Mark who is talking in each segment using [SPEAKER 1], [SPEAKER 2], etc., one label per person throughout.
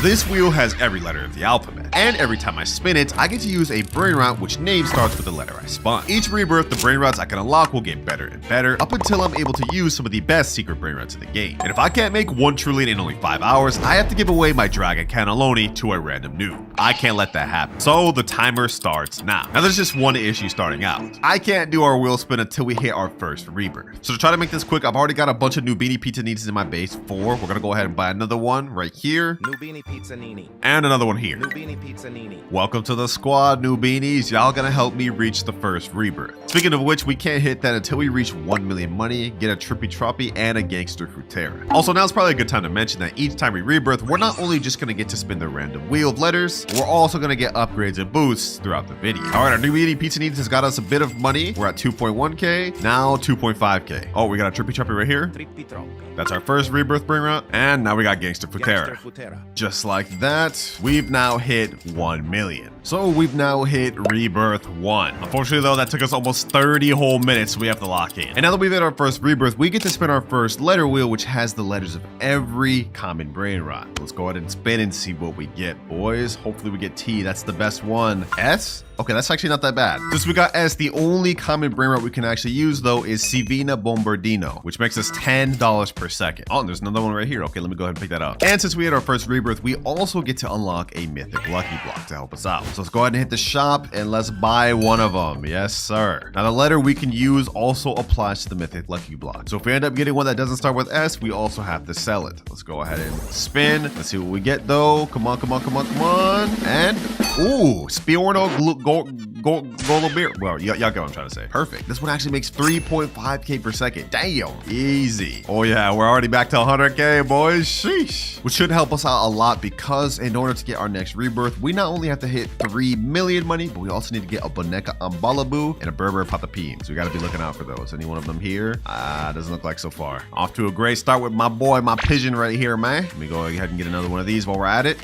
[SPEAKER 1] This wheel has every letter of the alphabet, and every time I spin it, I get to use a Brainrot which name starts with the letter I spun. Each rebirth, the Brainrots I can unlock will get better and better, up until I'm able to use some of the best secret Brainrots in the game. And if I can't make 1 trillion in only 5 hours, I have to give away my Dragon Cannelloni to a random noob. I can't let that happen. So the timer starts now. Now there's just one issue starting out. I can't do our wheel spin until we hit our first rebirth. So to try to make this quick, I've already got a bunch of Nubini Pizza Ninis in my base. 4. We're gonna go ahead and buy another one right here.
[SPEAKER 2] Nubini Pizza Nini.
[SPEAKER 1] And another one here.
[SPEAKER 2] Nubini Pizza Nini.
[SPEAKER 1] Welcome to the squad, Nubinis. Y'all gonna help me reach the first rebirth. Speaking of which, we can't hit that until we reach 1 million money, get a Trippy Troppy, and a Gangster Frutera. Also, now's probably a good time to mention that each time we rebirth, we're not only just gonna get to spin the random wheel of letters, we're also gonna get upgrades and boosts throughout the video. All right, our Nubini Pizza Needs has got us a bit of money. We're at 2.1k, now 2.5k. Oh, we got a Trippy Troppy right here.
[SPEAKER 2] Trippy Troppy.
[SPEAKER 1] That's our first rebirth Brainrot, and now we got Gangster Frutera. Just like that, we've now hit 1 million. So we've now hit rebirth 1. Unfortunately though, that took us almost 30 whole minutes, so we have to lock in. And now that we've hit our first rebirth, we get to spin our first letter wheel, which has the letters of every common Brainrot. Let's go ahead and spin and see what we get, boys. Hopefully we get T, that's the best one. S? Okay, that's actually not that bad. Since we got S, the only common Brainrot we can actually use though is Sivina Bombardino, which makes us $10 per second. Oh, and there's another one right here. Okay, let me go ahead and pick that up. And since we had our first rebirth, we also get to unlock a mythic lucky block to help us out. So let's go ahead and hit the shop and let's buy one of them. Yes, sir. Now the letter we can use also applies to the mythic lucky block. So if we end up getting one that doesn't start with S, we also have to sell it. Let's go ahead and spin. Let's see what we get though. Come on, come on, come on, come on. And ooh, Spiorno Golobir. Well, y'all get what I'm trying to say. Perfect. This one actually makes 3.5k per second. Damn. Easy. Oh yeah, we're already back to 100k, boys. Sheesh. Which should help us out a lot because in order to get our next rebirth, we not only have to hit 3 million money, but we also need to get a Boneca Ambalabu and a Berber Patapim. So we got to be looking out for those. Any one of them here? Doesn't look like so far. Off to a great start with my boy, my pigeon right here, man. Let me go ahead and get another one of these while we're at it.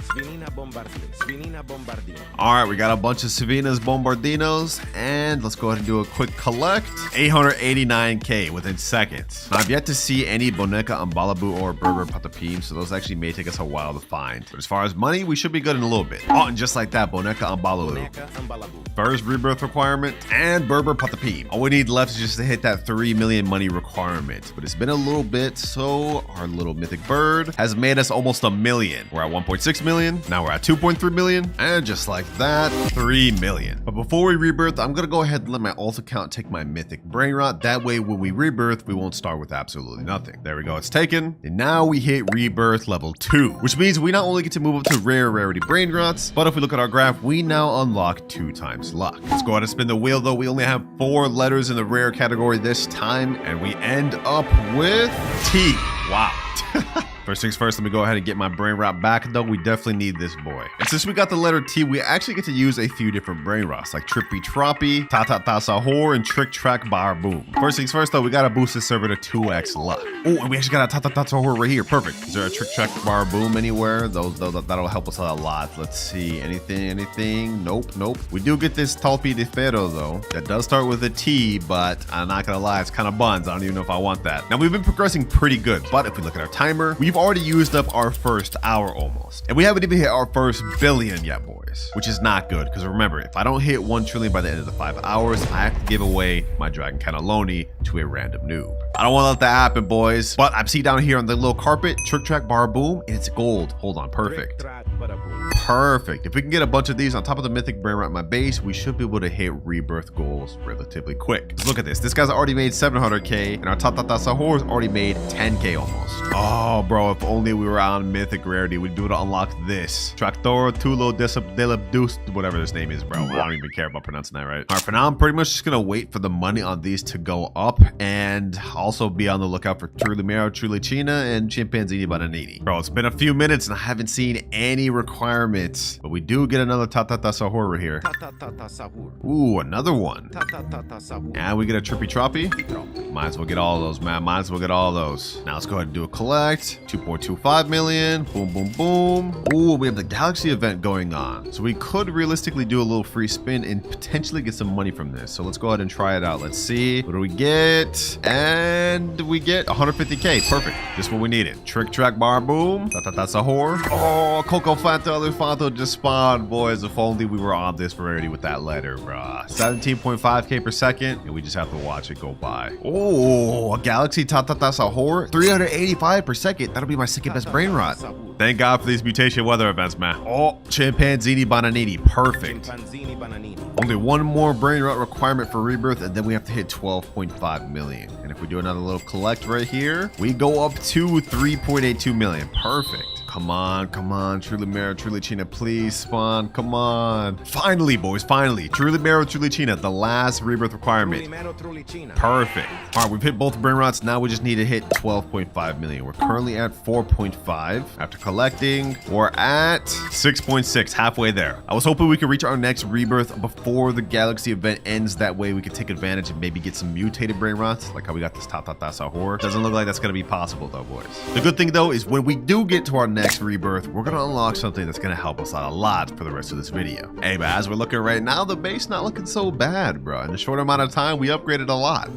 [SPEAKER 1] All right, we got a bunch of Savinas Bombardinos, and let's go ahead and do a quick collect. 889k within seconds. Now, I've yet to see any Boneca Ambalabu or Berber Patapim, so those actually may take us a while to find. But as far as money, we should be good in a little bit. Oh, and just like that, Boneca Ambalabu. First rebirth requirement, and Berber Patapim. All we need left is just to hit that 3 million money requirement. But it's been a little bit, so our little mythic bird has made us almost a million. We're at 1.6 million, now we're at 2.3 million, and just like that, 3 million. But before we rebirth, I'm gonna go ahead and let my alt account take my mythic Brainrot. That way, when we rebirth, we won't start with absolutely nothing. There we go, it's taken. And now we hit rebirth level 2, which means we not only get to move up to rare rarity Brainrots, but if we look at our graph, we now unlock 2 times luck. Let's go ahead and spin the wheel though. We only have 4 letters in the rare category this time, and we end up with T. Wow. First things first, let me go ahead and get my Brainrot back though. We definitely need this boy. And since we got the letter T, we actually get to use a few different Brainrots like Trippy Troppy, Ta Sahur, and Trick Track Bar Boom. First things first though, we gotta boost this server to 2x luck. Oh, and we actually got a Ta Sahur right here. Perfect. Is there a Trick Track Bar Boom anywhere? That'll help us out a lot. Let's see. Anything? Nope. We do get this Talpi de Ferro though. That does start with a T, but I'm not gonna lie, it's kind of buns. I don't even know if I want that. Now we've been progressing pretty good, but if we look at our timer, we've already used up our first hour almost. And we haven't even hit our first billion yet, boys, which is not good. Because remember, if I don't hit 1 trillion by the end of the 5 hours, I have to give away my Dragon Cannelloni to a random noob. I don't want to let that happen, boys. But I see down here on the little carpet, Trick Track Bar Boom, and it's gold. Hold on, perfect. Perfect. If we can get a bunch of these on top of the mythic Brainrot in my base, we should be able to hit rebirth goals relatively quick. Let's look at this. This guy's already made 700k, and our Ta Sahur's already made 10k almost. Oh, bro, if only we were on mythic rarity, we'd be able to unlock this. Tractor Tulo Delabdus, whatever this name is, bro. I don't even care about pronouncing that right. All right, for now, I'm pretty much just gonna wait for the money on these to go up, and also be on the lookout for Trulimero, Trulicina, and Chimpanzini Bananini. Bro, it's been a few minutes, and I haven't seen any requirements, but we do get another Ta Sahur right here. Ooh, another one. And we get a Trippy Troppy. Might as well get all of those, man. Might as well get all of those. Now let's go ahead and do a collect. 2.25 million. Boom, boom, boom. Ooh, we have the Galaxy event going on. So we could realistically do a little free spin and potentially get some money from this. So let's go ahead and try it out. Let's see. What do we get? And we get 150K. Perfect. Just what we needed. Trick track bar boom. That's a whore. Oh, Coco Fanta Elefanto just spawned, boys. If only we were on this rarity with that letter, bruh. 17.5K per second. And we just have to watch it go by. Oh, a Galaxy Sahur. 385 per second. That'll be my second best brain rot. Thank God for these mutation weather events, man. Oh, Chimpanzini Bananini. Perfect. Only one more brain rot requirement for rebirth, and then we have to hit 12.5 million. And if we do another little collect right here, we go up to 3.82 million. Perfect. Come on, come on. Truly Mero, Truly China, please spawn. Come on. Finally, boys, finally. Truly Mero, Truly China, the last rebirth requirement. Perfect. All right, we've hit both brain rots. Now we just need to hit 12.5 million. We're currently at 4.5. After collecting, we're at 6.6, halfway there. I was hoping we could reach our next rebirth before the Galaxy event ends. That way we could take advantage and maybe get some mutated brain rots, like how we got this Sahur. Doesn't look like that's going to be possible though, boys. The good thing though is when we do get to our next rebirth, we're gonna unlock something that's gonna help us out a lot for the rest of this video. Hey, but as we're looking right now, the base not looking so bad, bro. In a short amount of time, we upgraded a lot.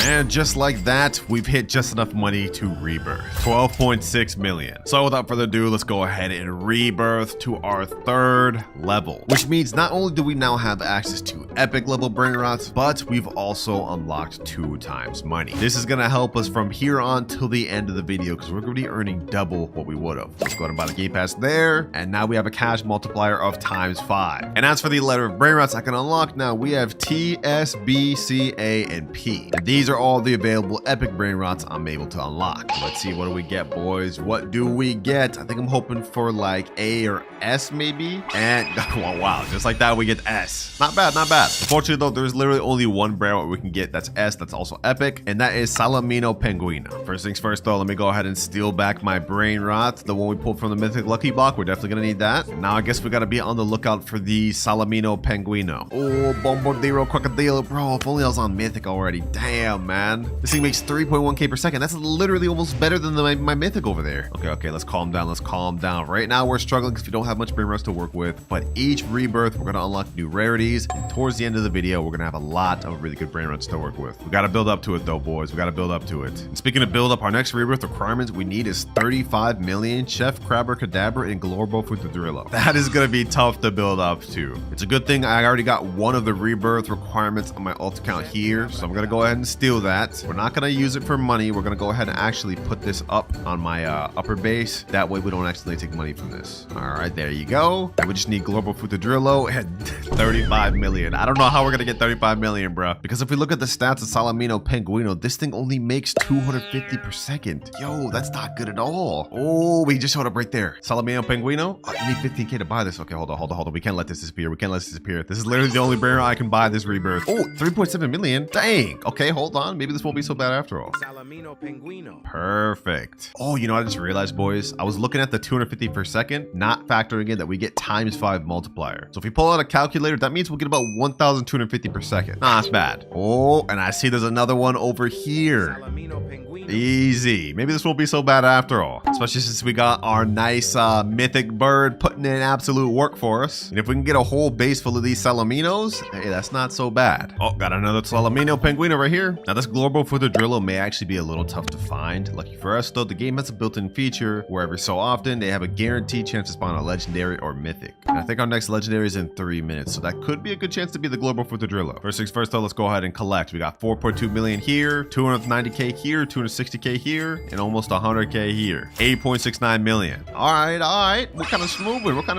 [SPEAKER 1] And just like that, we've hit just enough money to rebirth. 12.6 million. So without further ado, let's go ahead and rebirth to our third level. Which means not only do we now have access to epic level brain rots, but we've also unlocked 2 times money. This is gonna help us from here on till the end of the video because we're gonna be earning double what we would have. Let's go ahead and buy the game pass there. And now we have a cash multiplier of ×5. And as for the letter of brain rots I can unlock now, we have T, S, B, C, A, and P. And these are all the available epic brain rots I'm able to unlock. Let's see, what do we get, boys? What do we get? I think I'm hoping for like A or S maybe. And oh, wow, just like that we get S. Not bad, not bad. Unfortunately though, there's literally only one brain rot we can get that's S, that's also epic, and that is Salamino Penguino. First things first though, let me go ahead and steal back my brain rot, the one we pulled from the mythic lucky block. We're definitely gonna need that. Now I guess we gotta be on the lookout for the Salamino Penguino. Oh, Bombardiro Crocodile, bro. If only I was on mythic already. Damn, man. This thing makes 3.1K per second. That's literally almost better than my mythic over there. Okay, let's calm down. Let's calm down. Right now, we're struggling because we don't have much brain rots to work with. But each rebirth, we're going to unlock new rarities. And towards the end of the video, we're going to have a lot of really good brain rots to work with. We got to build up to it, though, boys. We got to build up to it. And speaking of build up, our next rebirth requirements we need is 35 million Chef Crabber Cadabra and Glorbo Futadrillo. That is going to be tough to build up to. It's a good thing I already got one of the rebirth requirements on my alt account here. So I'm going to go ahead and steal that. We're not going to use it for money. We're going to go ahead and actually put this up on my upper base. That way we don't accidentally take money from this. All right, there you go. And we just need Global Futadrillo and 35 million. I don't know how we're going to get 35 million, bro. Because if we look at the stats of Salamino Penguino, this thing only makes 250 per second. Yo, that's not good at all. Oh, we just showed up right there. Salamino Penguino. Oh, you need 15K to buy this. Okay, hold on. We can't let this disappear. We can't let this disappear. This is literally the only barrier I can buy this rebirth. Oh, 3.7 million. Dang. Okay, hold on. Maybe this won't be so bad after all.
[SPEAKER 2] Salamino Penguino.
[SPEAKER 1] Perfect. Oh, you know what I just realized, boys? I was looking at the 250 per second, not factoring in that we get ×5 multiplier. So if we pull out a calculator, that means we'll get about 1,250 per second. Nah, that's bad. Oh, and I see there's another one over here.
[SPEAKER 2] Salamino Penguino.
[SPEAKER 1] Easy. Maybe this won't be so bad after all. Especially since we got our nice mythic bird putting in absolute work for us. And if we can get a whole base full of these Salaminos, hey, that's not so bad. Oh, got another Salamino Penguino right here. Now this Global Futadrillo may actually be a little tough to find. Lucky for us though, the game has a built-in feature where every so often they have a guaranteed chance to spawn a legendary or mythic. And I think our next legendary is in 3 minutes, so that could be a good chance to be the Global Futadrillo. First things first though, let's go ahead and collect. We got 4.2 million here, 290K here, 260K here, and almost 100K here. 8.69 million. All right. We're kind of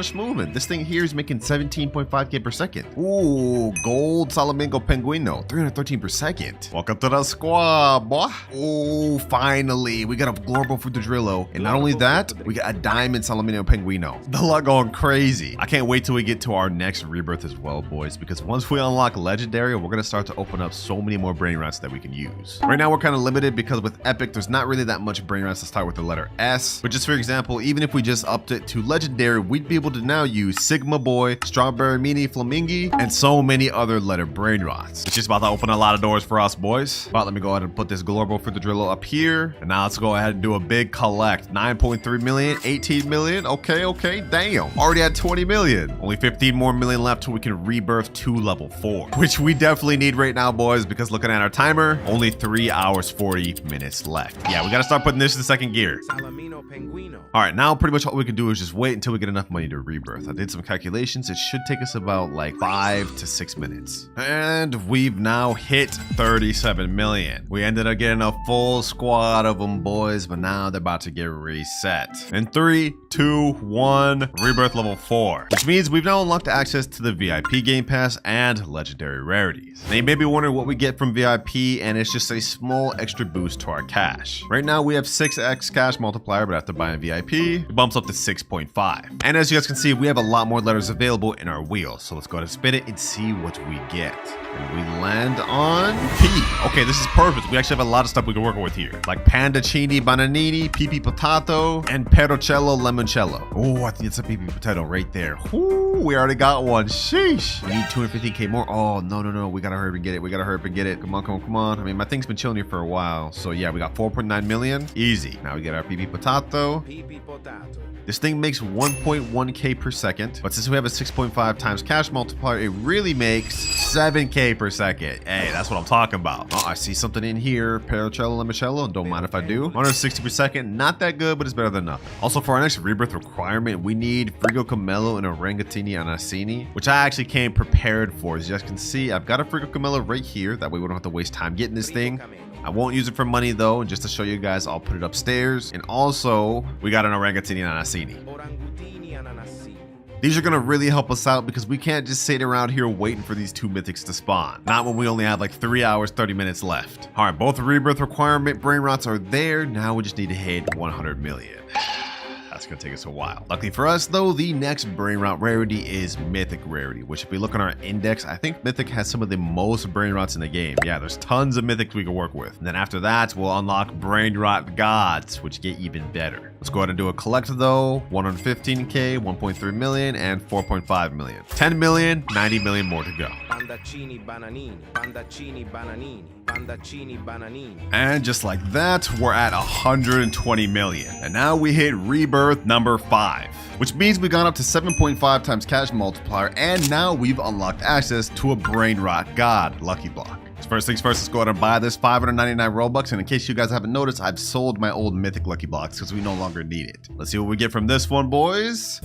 [SPEAKER 1] smoothing. This thing here is making 17.5K per second. Ooh, gold Salamingo Penguino, 313 per second. Welcome to the squad, boy. Oh, finally, we got a Global Futadrillo, and not only that, we got a diamond Salamino Penguino. The luck going crazy. I can't wait till we get to our next rebirth as well, boys, because once we unlock legendary, we're gonna start to open up so many more brain rots that we can use. Right now, we're kind of limited because with epic, there's not really that much brain rots to start with the letter S. But just for example, even if we just upped it to legendary, we'd be able to now use Sigma Boy, Strawberry Mini Flamingi, and so many other letter brain rots. It's just about to open a lot of doors for us, boys. boys. But let me go ahead and put this global for the Drillo up here. And now let's go ahead and do a big collect. 9.3 million, 18 million. Okay, damn. Already at 20 million. Only 15 more million left till we can rebirth to level 4, which we definitely need right now, boys, because looking at our timer, only 3 hours, 40 minutes left. Yeah, we got to start putting this in second gear.
[SPEAKER 2] Salamino penguino.
[SPEAKER 1] All right, now pretty much all we can do is just wait until we get enough money to rebirth. I did some calculations. It should take us about like 5 to 6 minutes. And we've now hit 37 million. We ended up getting a full squad of them, boys, but now they're about to get reset. In 3, 2, 1, rebirth level 4, which means we've now unlocked access to the VIP game pass and legendary rarities. Now you may be wondering what we get from VIP, and it's just a small extra boost to our cash. Right now we have 6x cash multiplier, but after buying VIP, it bumps up to 6.5. And as you guys can see, we have a lot more letters available in our wheel. So let's go ahead and spin it and see what we get. And we land on P. Okay, this is perfect. We actually have a lot of stuff we can work with here. Like Pandacini Bananini, Pipi Potato, and Perocello Limoncello. Oh, I think it's a Pipi Potato right there. Ooh, we already got one. Sheesh. We need 250k more. Oh, no. We gotta hurry and get it. Come on. I mean, my thing's been chilling here for a while. So yeah, we got 4.9 million. Easy. Now we get our Pipi Potato.
[SPEAKER 2] Pipi potato.
[SPEAKER 1] This thing makes 1.1k per second, but since we have a 6.5 times cash multiplier, it really makes 7k per second. Hey, that's what I'm talking about. Oh, I see something in here. Perocello Limoncello. Don't mind if I do. 160 per second. Not that good, but it's better than nothing. Also, for our next rebirth requirement, we need Frigo Camello and Orangatini Anassini, which I actually came prepared for. As you guys can see, I've got a Frigo Camello right here. That way we don't have to waste time getting this thing. I won't use it for money though, and just to show you guys, I'll put it upstairs. And also, we got an Orangatini Anassini.
[SPEAKER 2] Orangutini ananassini.
[SPEAKER 1] These are gonna really help us out because we can't just sit around here waiting for these 2 mythics to spawn. Not when we only have like 3 hours, 30 minutes left. All right, both rebirth requirement Brainrots are there. Now we just need to hit 100 million. That's gonna take us a while. Luckily for us though, the next Brainrot rarity is Mythic rarity, which if we look on our index, I think Mythic has some of the most Brainrots in the game. Yeah, there's tons of Mythics we can work with. And then after that, we'll unlock Brainrot Gods, which get even better. Let's go ahead and do a collect though. 115k, 1.3 million, and 4.5 million. 10 million, 90 million more to go.
[SPEAKER 2] Pandacini bananini. Pandacini bananini. Pandacini bananini.
[SPEAKER 1] And just like that, we're at 120 million. And now we hit rebirth number 5, which means we got up to 7.5 times cash multiplier, and now we've unlocked access to a Brainrot God lucky block. So first things first, let's go ahead and buy this 599 Robux. And in case you guys haven't noticed, I've sold my old mythic lucky blocks because we no longer need it. Let's see what we get from this one, boys.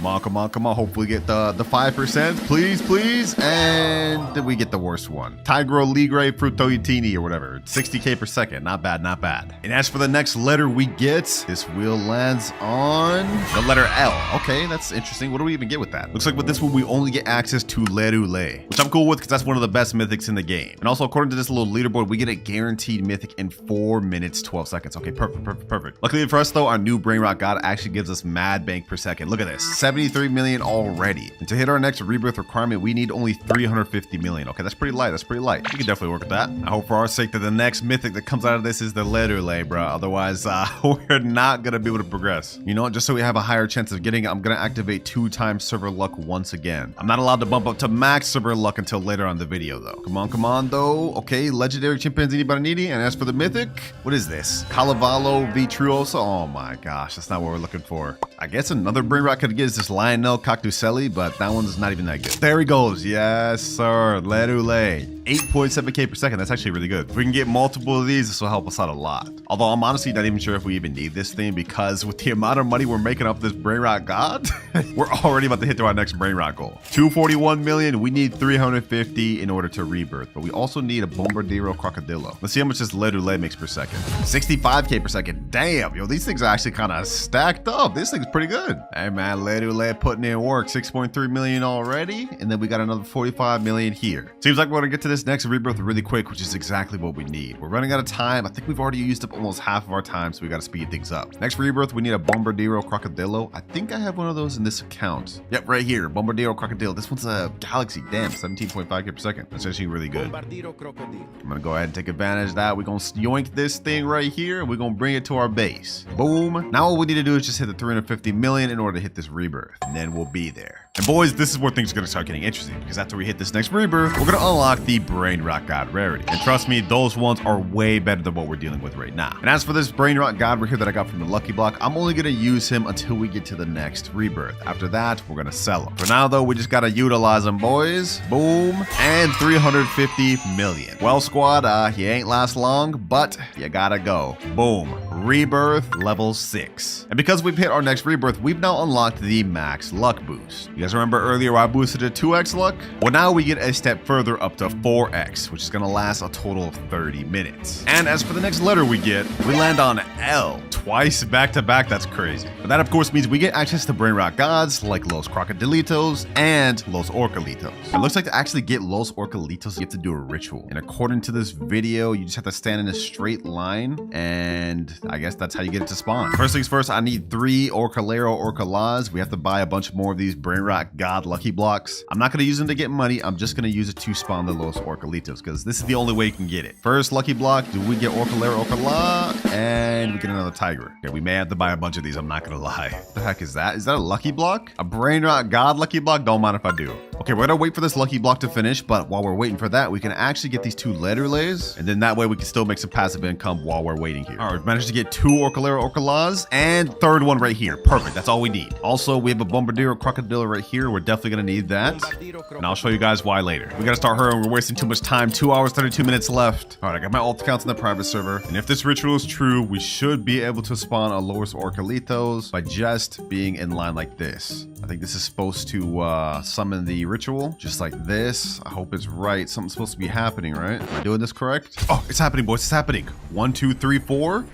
[SPEAKER 1] Come on. Hopefully get the 5%. Please. And did we get the worst one? Tigro Ligre Frutoitini or whatever. 60k per second. Not bad. And as for the next letter we get, this wheel lands on the letter L. Okay, that's interesting. What do we even get with that? Looks like with this one, we only get access to Lerule, which I'm cool with because that's one of the best mythics in the game. And also, according to this little leaderboard, we get a guaranteed mythic in 4 minutes, 12 seconds. Okay, perfect. Luckily for us though, our new Brainrot God actually gives us mad bank per second. Look at this. 73 million already. And to hit our next rebirth requirement, we need only 350 million. Okay, that's pretty light. We can definitely work with that. I hope for our sake that the next mythic that comes out of this is the Lerule, bro. Otherwise, we're not gonna be able to progress. You know what? Just so we have a higher chance of getting it, I'm gonna activate 2 times server luck once again. I'm not allowed to bump up to max server luck until later on the video though. Come on though. Okay, legendary Chimpanzini Baranini. And as for the mythic, what is this? Calavalo Vitruoso. Oh my gosh, that's not what we're looking for. I guess another Brainrot could get is this Lionel Cactuselli, but that one's not even that good. There he goes. Yes, sir. Lerule. 8.7k per second. That's actually really good. If we can get multiple of these, this will help us out a lot. Although I'm honestly not even sure if we even need this thing, because with the amount of money we're making off this Brainrot God, we're already about to hit to our next Brainrot goal. 241 million. We need 350 in order to rebirth, but we also need a Bombardiro Crocodilo. Let's see how much this Lerule makes per second. 65k per second. Damn, yo, these things are actually kind of stacked up. This thing's pretty good. Hey man, Lerule putting in work. 6.3 million already, and then we got another 45 million here. Seems like we're gonna get to this next rebirth really quick, which is exactly what we need. We're running out of time. I think we've already used up almost half of our time, so we got to speed things up. Next rebirth, we need a Bombardiro Crocodilo. I think I have one of those in this account. Yep, right here, Bombardiro Crocodilo. This one's a Galaxy. Damn, 17.5k per second. That's actually really good.
[SPEAKER 2] Bombardiro crocodilo.
[SPEAKER 1] I'm gonna go ahead and take advantage of that. We're gonna yoink this thing right here, and we're gonna bring it to our base. Boom. Now all we need to do is just hit the 350 million in order to hit this rebirth, and then we'll be there. And boys, this is where things are gonna start getting interesting, because after we hit this next rebirth, we're gonna unlock the Brainrot God rarity. And trust me, those ones are way better than what we're dealing with right now. And as for this Brainrot God right here that I got from the Lucky Block, I'm only gonna use him until we get to the next rebirth. After that, we're gonna sell him. For now though, we just gotta utilize him, boys. Boom. And 350 million. Well, squad, he ain't last long, but you gotta go. Boom. Rebirth level 6. And because we've hit our next rebirth, we've now unlocked the max luck boost. You guys remember earlier I boosted to 2x luck? Well, now we get a step further up to 4x, which is gonna last a total of 30 minutes. And as for the next letter we get, we land on L. Twice back to back, that's crazy. But that of course means we get access to Brainrot gods like Los Crocodilitos and Los Orcalitos. It looks like to actually get Los Orcalitos, you have to do a ritual. And according to this video, you just have to stand in a straight line, and I guess that's how you get it to spawn. First things first, I need 3 Orcalero Orcalaz. We have to buy a bunch more of these Brainrot God Lucky Blocks. I'm not gonna use them to get money, I'm just gonna use it to spawn the Los Orcalitos, because this is the only way you can get it. First Lucky Block, do we get Orcalero Orcala? And we get another tiger. Okay, we may have to buy a bunch of these, I'm not gonna lie. What the heck is that? Is that a Lucky Block? A Brainrot God Lucky Block? Don't mind if I do. Okay, we're gonna wait for this Lucky Block to finish, but while we're waiting for that, we can actually get these 2 letter lays, and then that way we can still make some passive income while we're waiting here. All right, we've managed to get 2 Orcalero Orcalaz, and third one right here. Perfect, that's all we need. Also, we have a Bombardiro Crocodile right here. We're definitely gonna need that, and I'll show you guys why later. We gotta start hurrying, we're wasting too much time. 2 hours, 32 minutes left. All right, I got my alt accounts in the private server, and if this ritual is true, we should be able to spawn a Los Orcalitos by just being in line like this. I think this is supposed to summon the ritual, just like this. I hope it's right. Something's supposed to be happening, right? Am I doing this correct? Oh, it's happening, boys. It's happening. 1, 2, 3, 4.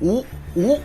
[SPEAKER 1] Ooh, ooh.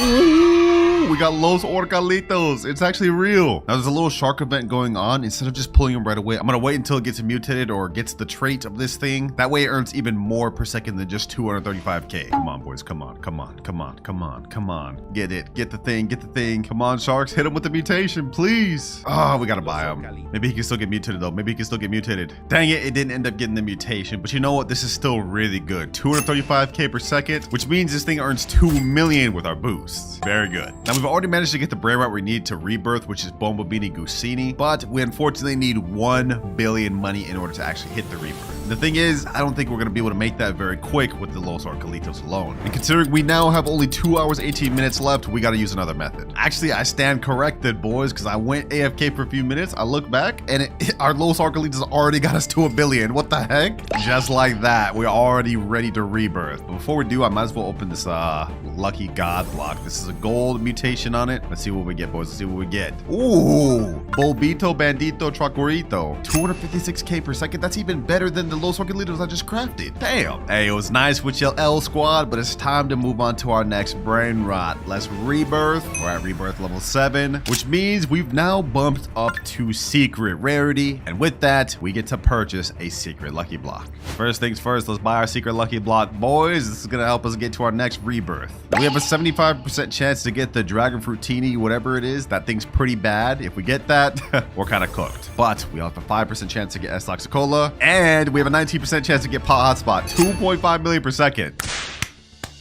[SPEAKER 1] Ooh, we got Los Orcalitos. It's actually real. Now there's a little shark event going on. Instead of just pulling them right away, I'm gonna wait until it gets mutated or gets the trait of this thing. That way it earns even more per second than just 235k. Come on, boys. Come on. Come on. Come on. Come on. Come on. Get it. Get the thing. Get the thing. Come on, sharks. Hit him with the mutation, please. Oh, we gotta buy him. Maybe he can still get mutated though. Maybe he can still get mutated. Dang it. It didn't end up getting the mutation. But you know what? This is still really good. 235k per second, which means this thing earns 2 million with our boost. Very good. Now we've already managed to get the Brainrot we need to rebirth, which is Bombobini Gusini, but we unfortunately need 1 billion money in order to actually hit the rebirth. The thing is, I don't think we're going to be able to make that very quick with the Los Orcalitos alone. And considering we now have only 2 hours, 18 minutes left, we got to use another method. Actually, I stand corrected, boys, because I went AFK for a few minutes. I look back and our Los Orcalitos already got us to 1 billion. What the heck? Just like that, we're already ready to rebirth. But before we do, I might as well open this Lucky God block. This is a gold mutation on it. Let's see what we get, boys. Let's see what we get. Ooh, Bulbito Bandito Tracorito. 256k per second. That's even better than the Los Orcalitos I just crafted. Damn. Hey, it was nice with your L squad, but it's time to move on to our next Brainrot. Let's rebirth. We're at rebirth level 7, which means we've now bumped up to secret rarity. And with that, we get to purchase a secret lucky block. First things first, let's buy our secret lucky block, boys. This is gonna help us get to our next rebirth. We have a 75% chance to get the Dragon Fruitini, whatever it is. That thing's pretty bad. If we get that, we're kind of cooked. But we have a 5% chance to get S Toxicola, and we have a 19% chance to get Pot Hotspot. 2.5 million per second.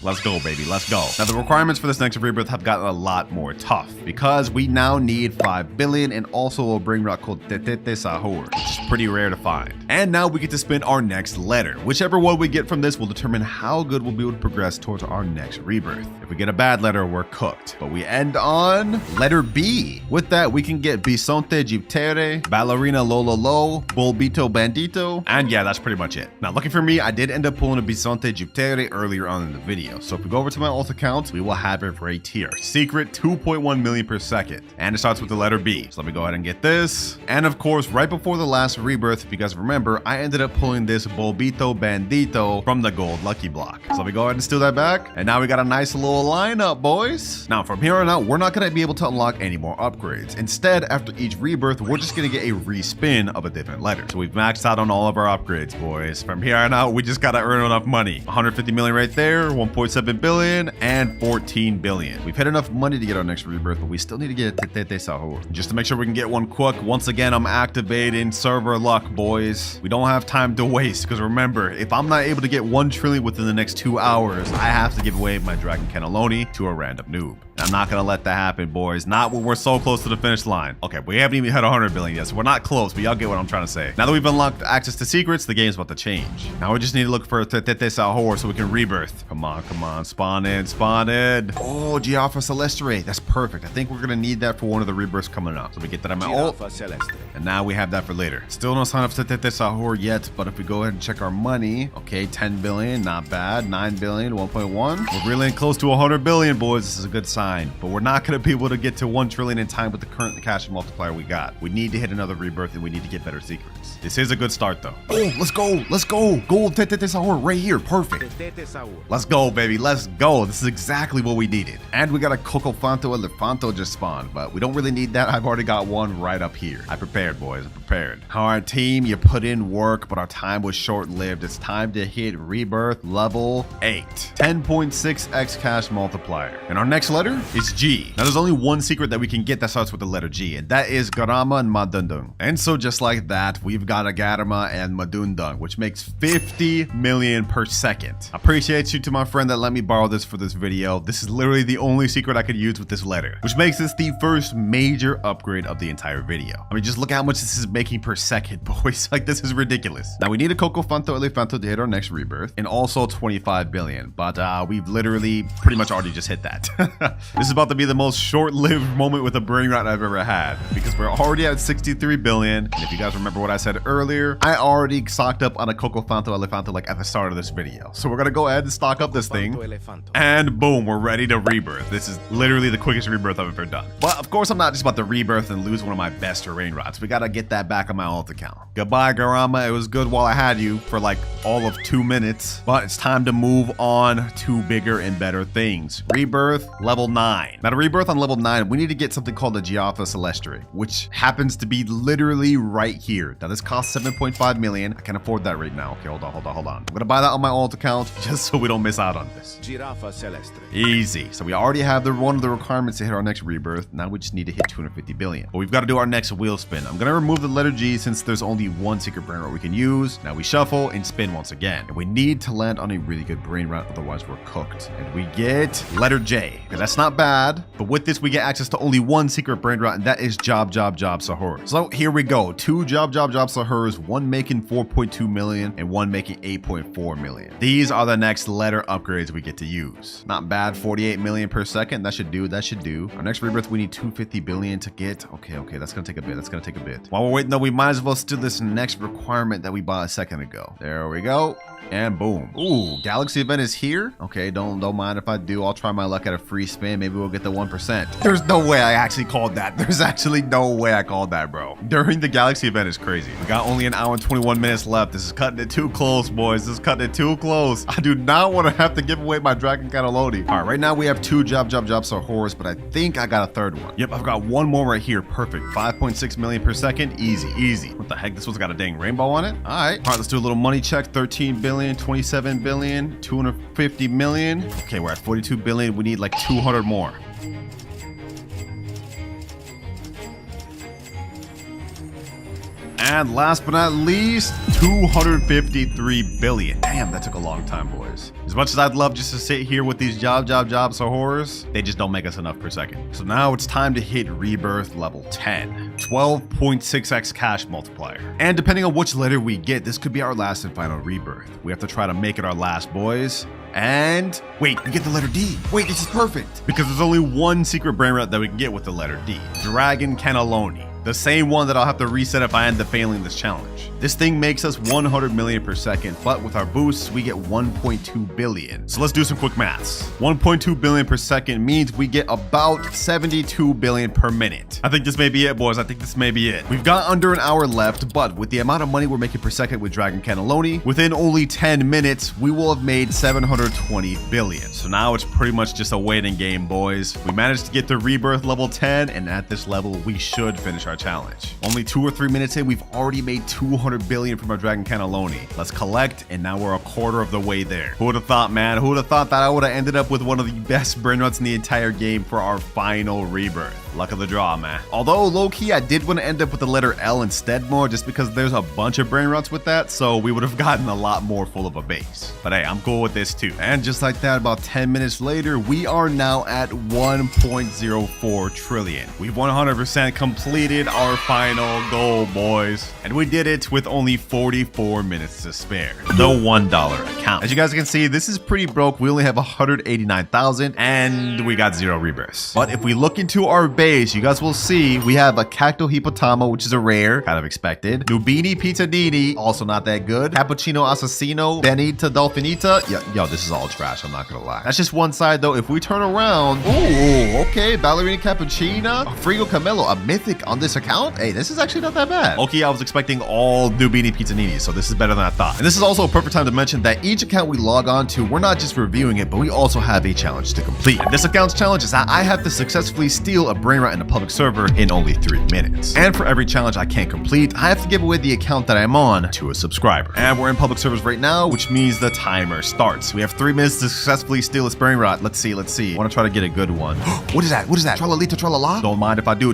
[SPEAKER 1] Let's go, baby. Let's go. Now, the requirements for this next rebirth have gotten a lot more tough because we now need 5 billion and also a Brainrot called Tetete Sahur, which is pretty rare to find. And now we get to spin our next letter. Whichever one we get from this will determine how good we'll be able to progress towards our next rebirth. If we get a bad letter, we're cooked. But we end on letter B. With that, we can get Bisonte Giptere, Ballerina Lololo, Bulbito Bandito, and yeah, that's pretty much it. Now, lucky for me, I did end up pulling a Bisonte Giptere earlier on in the video. So if we go over to my alt account, we will have it right here. Secret 2.1 million per second. And it starts with the letter B. So let me go ahead and get this. And of course, right before the last rebirth, if you guys remember, I ended up pulling this Bulbito Bandito from the gold lucky block. So let me go ahead and steal that back. And now we got a nice little lineup, boys. Now from here on out, we're not going to be able to unlock any more upgrades. Instead, after each rebirth, we're just going to get a respin of a different letter. So we've maxed out on all of our upgrades, boys. From here on out, we just got to earn enough money. 150 million right there, 1.2 13.7 billion, and 14 billion. We've hit enough money to get our next rebirth, but we still need to get Tete Sahur. Just to make sure we can get one quick, once again, I'm activating server luck, boys. We don't have time to waste, because remember, if I'm not able to get 1 trillion within the next 2 hours, I have to give away my Dragon Cannelloni to a random noob. I'm not gonna let that happen, boys. Not when we're so close to the finish line. Okay, we haven't even hit 100 billion yet, so we're not close, but y'all get what I'm trying to say. Now that we've unlocked access to secrets, the game's about to change. Now we just need to look for Tete Sahur so we can rebirth. Come on, come on. Spawn in, spawn in. Oh, Giraffa Celestere. That's perfect. I think we're gonna need that for one of the rebirths coming up. So we get that on my ult. And now we have that for later. Still no sign of Tete Sahur yet, but if we go ahead and check our money, okay, 10 billion, not bad. 9 billion, 1.1. We're really close to 100 billion, boys. This is a good sign, but we're not going to be able to get to 1 trillion in time with the current cash multiplier we got. We need to hit another rebirth and we need to get better secrets. This is a good start though. Oh, let's go. Let's go. Gold Tete Sahur right here. Perfect. Let's go, baby. Let's go. This is exactly what we needed. And we got a Cocofanto Elefanto just spawned, but we don't really need that. I've already got one right up here. I prepared, boys. I prepared. All right, team, you put in work, but our time was short-lived. It's time to hit rebirth level 8. 10.6x cash multiplier. And our next letter is G. Now, there's only one secret that we can get that starts with the letter G, and that is Garama and Madundung. And so just like that, we've got a Garama and Madundung, which makes 50 million per second. I appreciate you to my friend that let me borrow this for this video. This is literally the only secret I could use with this letter, which makes this the first major upgrade of the entire video. I mean, just look at how much this is making per second, boys. Like, this is ridiculous. Now, we need a Cocofanto Elefanto to hit our next rebirth, and also 25 billion, but we've literally pretty much already just hit that. This is about to be the most short-lived moment with a Brainrot I've ever had, because we're already at 63 billion, and if you guys remember what I said earlier, I already stocked up on a Cocofanto Elefanto like at the start of this video. So we're gonna go ahead and stock up this thing, and boom, we're ready to rebirth. This is literally the quickest rebirth I've ever done. But of course, I'm not just about to rebirth and lose one of my best Brainrots. We gotta get that back on my ult account. Goodbye, Garama. It was good while I had you for like all of 2 minutes, but it's time to move on to bigger and better things. Rebirth level 9. Now, to rebirth on level 9, we need to get something called the Giraffa Celestere, which happens to be literally right here. Now, this costs 7.5 million. I can't afford that right now. Okay, hold on. I'm gonna buy that on my ult account just so we don't miss out on this.
[SPEAKER 2] Giraffa Celestere.
[SPEAKER 1] Easy. So we already have one of the requirements to hit our next rebirth. Now we just need to hit 250 billion. But we've got to do our next wheel spin. I'm gonna remove the letter G since there's only one secret Brainrot we can use. Now we shuffle and spin once again. And we need to land on a really good Brainrot, otherwise we're cooked. And we get letter J, because that's not bad. But with this, we get access to only one secret Brainrot, and that is Job Sahur. So here we go. 2 Job Sahurs, one making 4.2 million and one making 8.4 million. These are the next letter upgrades we get to use. Not bad. 48 million per second. That should do. Our next rebirth, we need 250 billion to get. Okay. That's gonna take a bit. While we're waiting though, we might as well steal this next requirement that we bought a second ago. There we go. And boom. Ooh, Galaxy event is here. Okay, don't mind if I do. I'll try my luck at a free spin. Maybe we'll get the 1%. There's no way I actually called that. There's actually no way I called that, bro. During the Galaxy event is crazy. We got only an hour and 21 minutes left. This is cutting it too close, boys. This is cutting it too close. I do not want to have to give away my Dragon Cannelloni. All right, right now we have 2 Job Sahurs, but I think I got a third one. Yep, I've got one more right here. Perfect. 5.6 million per second. Easy. What the heck? This one's got a dang rainbow on it. All right, let's do a little money check. 13 billion. 27 billion, 250 million. Okay, we're at 42 billion. We need like 200 more. And last but not least, 253 billion. Damn, that took a long time, boys. As much as I'd love just to sit here with these Job Sahurs, they just don't make us enough per second. So now it's time to hit rebirth level 10. 12.6x cash multiplier. And depending on which letter we get, this could be our last and final rebirth. We have to try to make it our last, boys. And wait, we get the letter D. Wait, this is perfect. Because there's only one secret Brainrot that we can get with the letter D. Dragon Cannelloni. The same one that I'll have to reset if I end up failing this challenge. This thing makes us 100 million per second, but with our boosts, we get 1.2 billion. So let's do some quick maths. 1.2 billion per second means we get about 72 billion per minute. I think this may be it, boys. I think this may be it. We've got under an hour left, but with the amount of money we're making per second with Dragon Cannelloni, within only 10 minutes, we will have made 720 billion. So now it's pretty much just a waiting game, boys. We managed to get to rebirth level 10, and at this level, we should finish our our challenge. Only 2 or 3 minutes in, we've already made 200 billion from our Dragon Cannelloni. Let's collect, and now we're a quarter of the way there. Who would have thought, man? Who would have thought that I would have ended up with one of the best Brainrots in the entire game for our final rebirth? Luck of the draw, man. Although, low-key, I did want to end up with the letter L instead more, just because there's a bunch of Brainrots with that, so we would have gotten a lot more full of a base. But hey, I'm cool with this too. And just like that, about 10 minutes later, we are now at 1.04 trillion. We've 100% completed our final goal, boys. And we did it with only 44 minutes to spare. The $1 account. As you guys can see, this is pretty broke. We only have 189,000 and we got 0 rebirths. But if we look into our base, you guys will see we have a Cacto Hippotamo, which is a rare, kind of expected. Nubini Pizzanini, also not that good. Cappuccino Assassino, Benita Dolfinita. Yo, this is all trash, I'm not gonna lie. That's just one side though. If we turn around, ooh, okay, Ballerina Cappuccina, Frigo Camelo, a mythic on this account. Hey, this is actually not that bad. Okay, I was expecting all Nubini Pizzanini, so this is better than I thought. And this is also a perfect time to mention that each account we log on to, we're not just reviewing it, but we also have a challenge to complete. And this account's challenge is that I have to successfully steal a Brainrot in a public server in only 3 minutes. And for every challenge I can't complete, I have to give away the account that I'm on to a subscriber. And we're in public servers right now, which means the timer starts. We have 3 minutes to successfully steal this Brainrot. Let's see. I want to try to get a good one. What is that? Tralalita tralala? Don't mind if I do.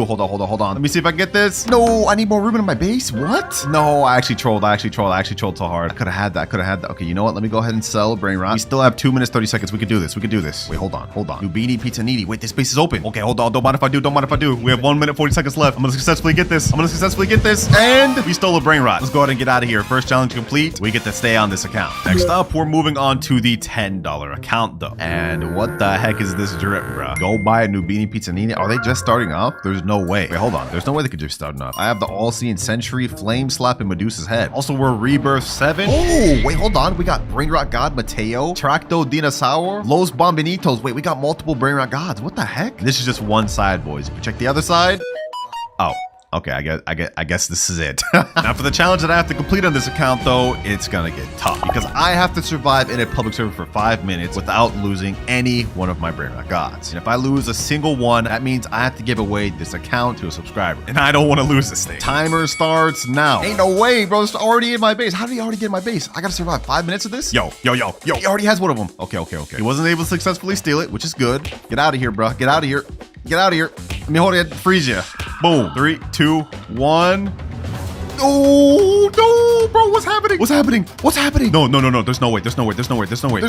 [SPEAKER 1] Hold on. Let me see if I can get this. No, I need more room in my base. What? No, I actually trolled so hard. I could have had that. Okay, you know what? Let me go ahead and sell Brainrot. We still have 2 minutes, 30 seconds. We can do this. Wait, hold on. Nubini Pizzanini. Wait, this base is open. Okay, hold on. Don't mind if I do. We have 1 minute, 40 seconds left. I'm gonna successfully get this. And we stole a Brainrot. Let's go ahead and get out of here. First challenge complete. We get to stay on this account. Next up, we're moving on to the $10 account though. And what the heck is this drip, bro? Go buy a Nubini Pizzanini. Are they just starting off? There's no way. Wait, hold on. There's no way they could just start off. I have the All-Seeing Sentry, Flame Slap, and Medusa's Head. Also, we're Rebirth 7. Oh, wait, hold on. We got Brainrot God Mateo, Tracto Dinosaur, Los Bombinitos. Wait, we got multiple Brainrot Gods. What the heck? This is just one side, boys. If you check the other side. Oh. Okay, I guess this is it. Now for the challenge that I have to complete on this account though, it's gonna get tough because I have to survive in a public server for 5 minutes without losing any one of my Brainrot Gods. And if I lose a single one, that means I have to give away this account to a subscriber. And I don't want to lose this thing. Timer starts now. Ain't no way, bro. It's already in my base. How did he already get in my base? I gotta survive 5 minutes of this? Yo. He already has one of them. Okay. He wasn't able to successfully steal it, which is good. Get out of here, bro. Get out of here. Let me hold it. Freeze you. Boom. 3, 2, 1. Oh, no, bro. What's happening? No. There's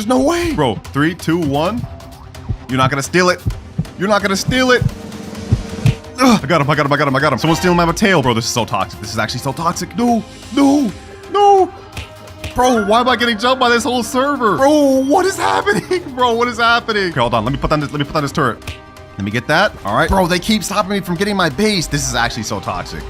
[SPEAKER 1] no way. Bro, 3, 2, 1. You're not going to steal it. Ugh, I got him. Someone's stealing my Mateo. Bro, this is so toxic. This is actually so toxic. No. Bro, why am I getting jumped by this whole server? Bro, what is happening? Okay, hold on. Let me put down this turret. Let me get that. All right. Bro, they keep stopping me from getting my base. This is actually so toxic.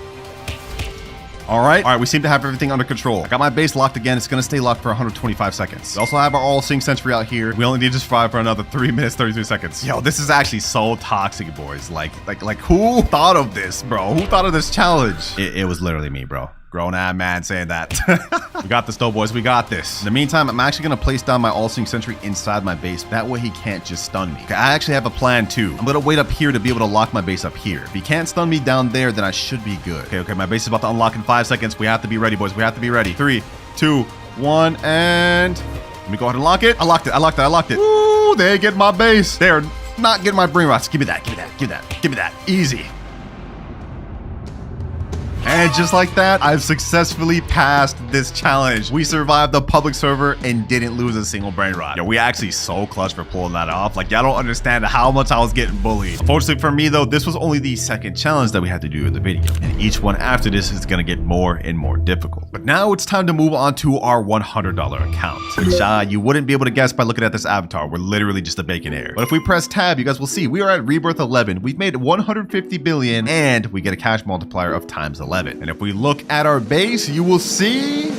[SPEAKER 1] All right, we seem to have everything under control. I got my base locked again. It's going to stay locked for 125 seconds. We also have our All-Seeing Sentry out here. We only need to survive for another 3 minutes, 33 seconds. Yo, this is actually so toxic, boys. Like who thought of this, bro? Who thought of this challenge? It was literally me, bro. Grown-ass man saying that. We got this though, boys. We got this. In the meantime, I'm actually going to place down my All-Seeing Sentry inside my base. That way he can't just stun me. Okay, I actually have a plan too. I'm going to wait up here to be able to lock my base up here. If he can't stun me down there, then I should be good. Okay. My base is about to unlock in 5 seconds. We have to be ready, boys. 3, 2, 1, and let me go ahead and lock it. I locked it. Ooh, they get my base. They're not getting my Brainrots. Give me that. Easy. And just like that, I've successfully passed this challenge. We survived the public server and didn't lose a single Brainrot. Yo, we actually so clutch for pulling that off. Like, y'all don't understand how much I was getting bullied. Unfortunately for me though, this was only the second challenge that we had to do in the video. And each one after this is gonna get more and more difficult. But now it's time to move on to our $100 account. Which you wouldn't be able to guess by looking at this avatar. We're literally just a bacon air. But if we press tab, you guys will see we are at Rebirth 11. We've made 150 billion and we get a cash multiplier of times 11. And if we look at our base, you will see,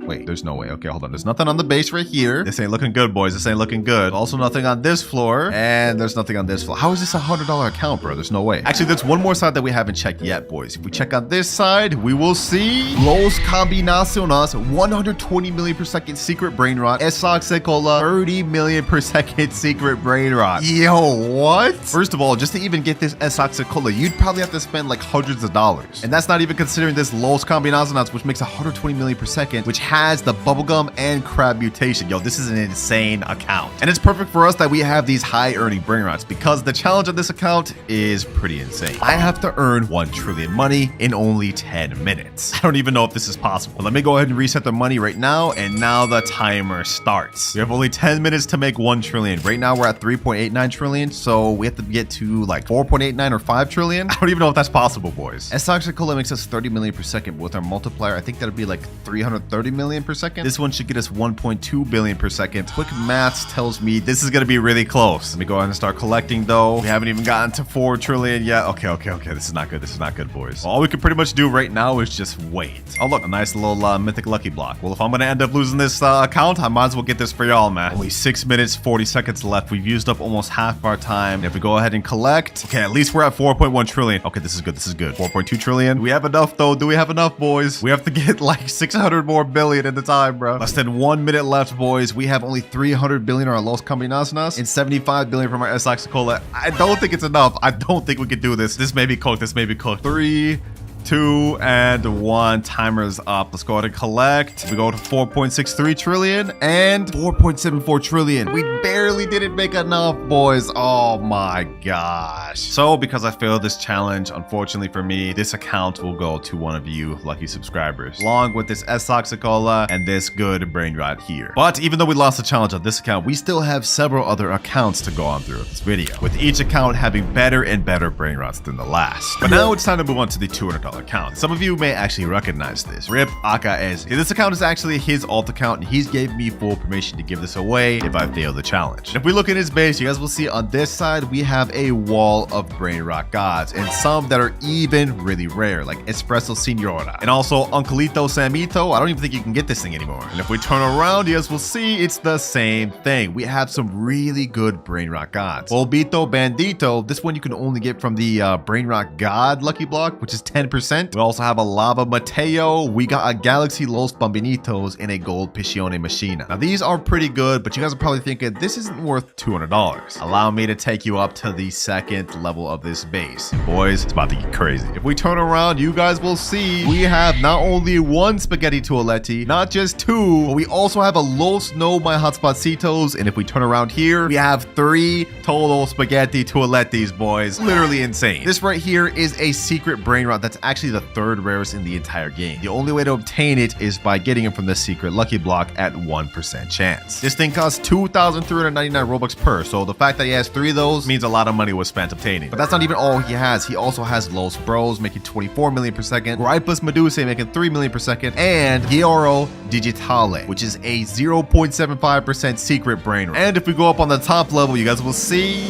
[SPEAKER 1] Wait, there's no way. Okay, hold on. There's nothing on the base right here. This ain't looking good, boys. This ain't looking good. Also nothing on this floor. And there's nothing on this floor. How is this $100 account, bro? There's no way. Actually, there's one more side that we haven't checked yet, boys. If we check on this side, we will see Los Combinaciones, 120 million per second secret brain rot. Esoxicola, 30 million per second secret brain rot. Yo, what? First of all, just to even get this Esoxicola, you'd probably have to spend like hundreds of dollars. And that's not even considering this Los Combinaciones, which makes 120 million per second, which has the bubblegum and crab mutation. Yo, this is an insane account. And it's perfect for us that we have these high earning brain rots because the challenge of this account is pretty insane. I have to earn 1 trillion money in only 10 minutes. I don't even know if this is possible. But let me go ahead and reset the money right now. And now the timer starts. We have only 10 minutes to make 1 trillion. Right now we're at 3.89 trillion. So we have to get to like 4.89 or 5 trillion. I don't even know if that's possible, boys. Esoxicola makes us 30 million per second. But with our multiplier, I think that'd be like 330 million per second. This one should get us 1.2 billion per second. Quick maths tells me this is going to be really close. Let me go ahead and start collecting though. We haven't even gotten to 4 trillion yet. Okay. This is not good. This is not good, boys. All we can pretty much do right now is just wait. Oh, look, a nice little mythic lucky block. Well, if I'm going to end up losing this account, I might as well get this for y'all, man. Only 6 minutes, 40 seconds left. We've used up almost half of our time. If we go ahead and collect, okay, at least we're at 4.1 trillion. Okay, this is good. 4.2 trillion. Do we have enough though? Do we have enough, boys? We have to get like 600 more billion at the time, bro. Less than 1 minute left, boys. We have only 300 billion on our Los Combinaciones and 75 billion from our Esoxicola. I don't think it's enough. I don't think we can do this. This may be cooked. 3, 2, and 1. Timer's up. Let's go ahead and collect. We go to 4.63 trillion and 4.74 trillion. We barely didn't make enough, boys. Oh my gosh. So because I failed this challenge, unfortunately for me, this account will go to one of you lucky subscribers, along with this Esoxicola and this good brain rot here. But even though we lost the challenge on this account, we still have several other accounts to go on through this video, with each account having better and better brain rots than the last. But now it's time to move on to the $200 account. Some of you may actually recognize this. Rip Akaez. This account is actually his alt account, and he's gave me full permission to give this away if I fail the challenge. If we look at his base, you guys will see on this side we have a wall of brain rot gods, and some that are even really rare, like Espresso Signora, and also Uncleito Samito. I don't even think you can get this thing anymore. And if we turn around, you guys will see it's the same thing. We have some really good brain rot gods. Polvito Bandito, this one you can only get from the brain rot god lucky block, which is 10%. We also have a Lava Mateo. We got a Galaxy Los Bambinitos and a Gold Piscione Machina. Now these are pretty good, but you guys are probably thinking this isn't worth $200. Allow me to take you up to the second level of this base. Boys, it's about to get crazy. If we turn around, you guys will see we have not only 1 Spaghetti Toaletti, not just 2, but we also have a Los No My Hotspotcitos. And if we turn around here, we have 3 total Spaghetti Toalettis, boys. Literally insane. This right here is a secret brain rot that's actually the 3rd rarest in the entire game. The only way to obtain it is by getting it from the secret lucky block at 1% chance. This thing costs 2,399 Robux per, so the fact that he has 3 of those means a lot of money was spent obtaining. But that's not even all he has. He also has Los Bros making 24 million per second, Gripus Medusa making 3 million per second, and Gioro Digitale, which is a 0.75% secret brain rot. And if we go up on the top level, you guys will see...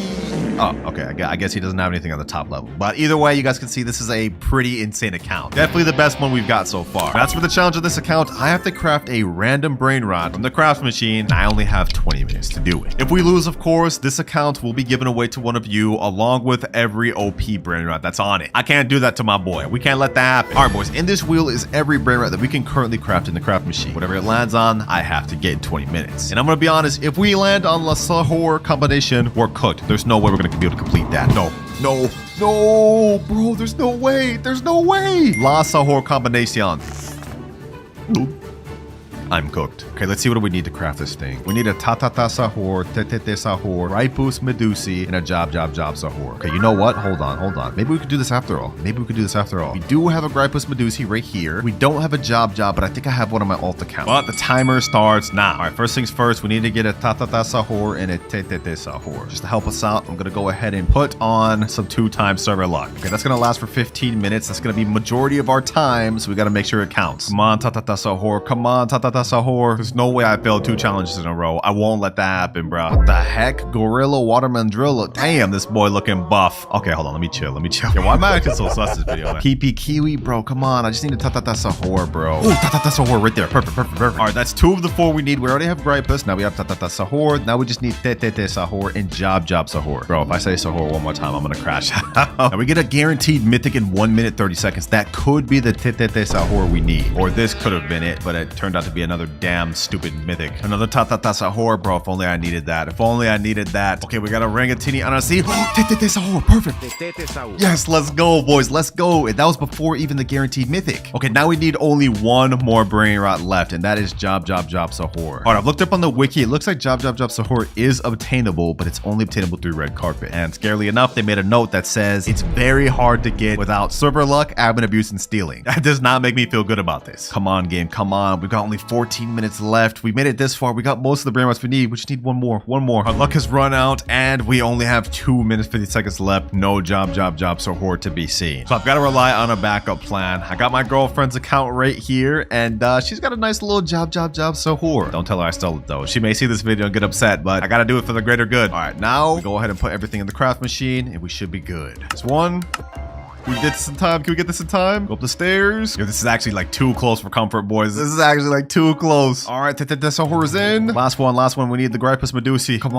[SPEAKER 1] Oh, okay. I guess he doesn't have anything on the top level. But either way, you guys can see this is a pretty insane account. Definitely the best one we've got so far. That's for the challenge of this account. I have to craft a random brain rot from the craft machine, and I only have 20 minutes to do it. If we lose, of course, this account will be given away to one of you along with every OP brain rot that's on it. I can't do that to my boy. We can't let that happen. All right, boys. In this wheel is every brain rot that we can currently craft in the craft machine. Whatever it lands on, I have to get in 20 minutes. And I'm going to be honest, if we land on La Sahur combination, we're cooked. There's no way we're going to be able to complete that. No, bro, there's no way. La Sahur combination. I'm cooked. Okay, let's see what do we need to craft this thing. We need a Tatata Sahur, Tetete Sahur, Ripus Medusi, and a Job Sahur. Okay, you know what? Hold on. Maybe we could do this after all. We do have a Gripus Medusi right here. We don't have a Job, but I think I have one on my alt account. But the timer starts now. All right, first things first, we need to get a Tatata Sahur and a Tetete Sahur. Just to help us out, I'm gonna go ahead and put on some 2-time server luck. Okay, that's gonna last for 15 minutes. That's gonna be majority of our time, so we gotta make sure it counts. Come on, Tatata Sahur. Come on, Tatata Sahur. There's no way I failed 2 challenges in a row. I won't let that happen, bro. What the heck? Gorilla Watermelon Drill. Damn, this boy looking buff. Okay, hold on. Let me chill. Yeah, why am I acting so sus this video, man? Kipi Kiwi, bro. Come on. I just need a Sahur, bro. Ooh, Sahur right there. Perfect. All right, that's 2 of the 4 we need. We already have Gripus. Now we have Sahur. Now we just need Sahur and Job Sahur. Bro, if I say Sahur one more time, I'm gonna crash. Now we get a guaranteed mythic in 1 minute 30 seconds. That could be the Sahur we need. Or this could have been it, but it turned out to be another damn stupid mythic. Another Sahur, bro. If only I needed that. Okay, we got a Rangatini Anasi. Sahur. Perfect.
[SPEAKER 2] Tetete Saur.
[SPEAKER 1] Yes, let's go, boys. Let's go. And that was before even the guaranteed mythic. Okay, now we need only 1 more brain rot left, and that is Job Sahur. All right, I've looked up on the wiki. It looks like Job Sahur is obtainable, but it's only obtainable through red carpet. And scarily enough, they made a note that says it's very hard to get without server luck, admin abuse, and stealing. That does not make me feel good about this. Come on, game. Come on. We've got only 14 minutes left. We made it this far. We got most of the brain rots we need. We just need one more. Our luck has run out, and we only have 2 minutes 50 seconds left. No Job Sahur to be seen. So I've got to rely on a backup plan. I got my girlfriend's account right here, and she's got a nice little Job Sahur. Don't tell her I stole it though. She may see this video and get upset, but I gotta do it for the greater good. All right, now we go ahead and put everything in the craft machine, and we should be good. This one. Can we get this in time? Can we get this in time? Go up the stairs. Yo, this is actually like too close for comfort, boys. This is actually like too close. All right, Sahur is in. Last one. We need the Gripus Medusi. Come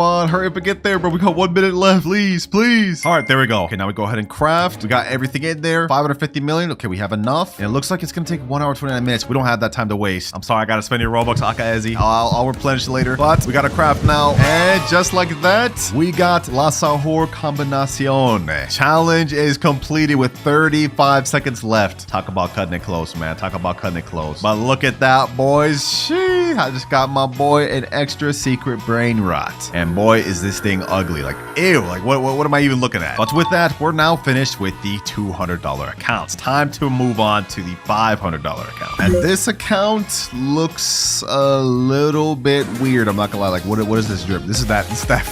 [SPEAKER 1] on. Hurry up and get there, bro. We got 1 minute left. Please. All right, there we go. Okay, now we go ahead and craft. We got everything in there. 550 million. Okay, we have enough. And it looks like it's going to take 1 hour, 29 minutes. We don't have that time to waste. I'm sorry, I got to spend your Robux, Akaezi. I'll replenish later. But we got to craft now. And just like that, we got La Sahur Combinacion. Challenge is completed with 35 seconds left. Talk about cutting it close, man. But look at that, boys. Sheesh, I just got my boy an extra secret brain rot. And boy, is this thing ugly. Like, ew. Like, what am I even looking at? But with that, we're now finished with the $200 accounts. Time to move on to the $500 account. And this account looks a little bit weird. I'm not gonna lie. Like, what is this drip? This is that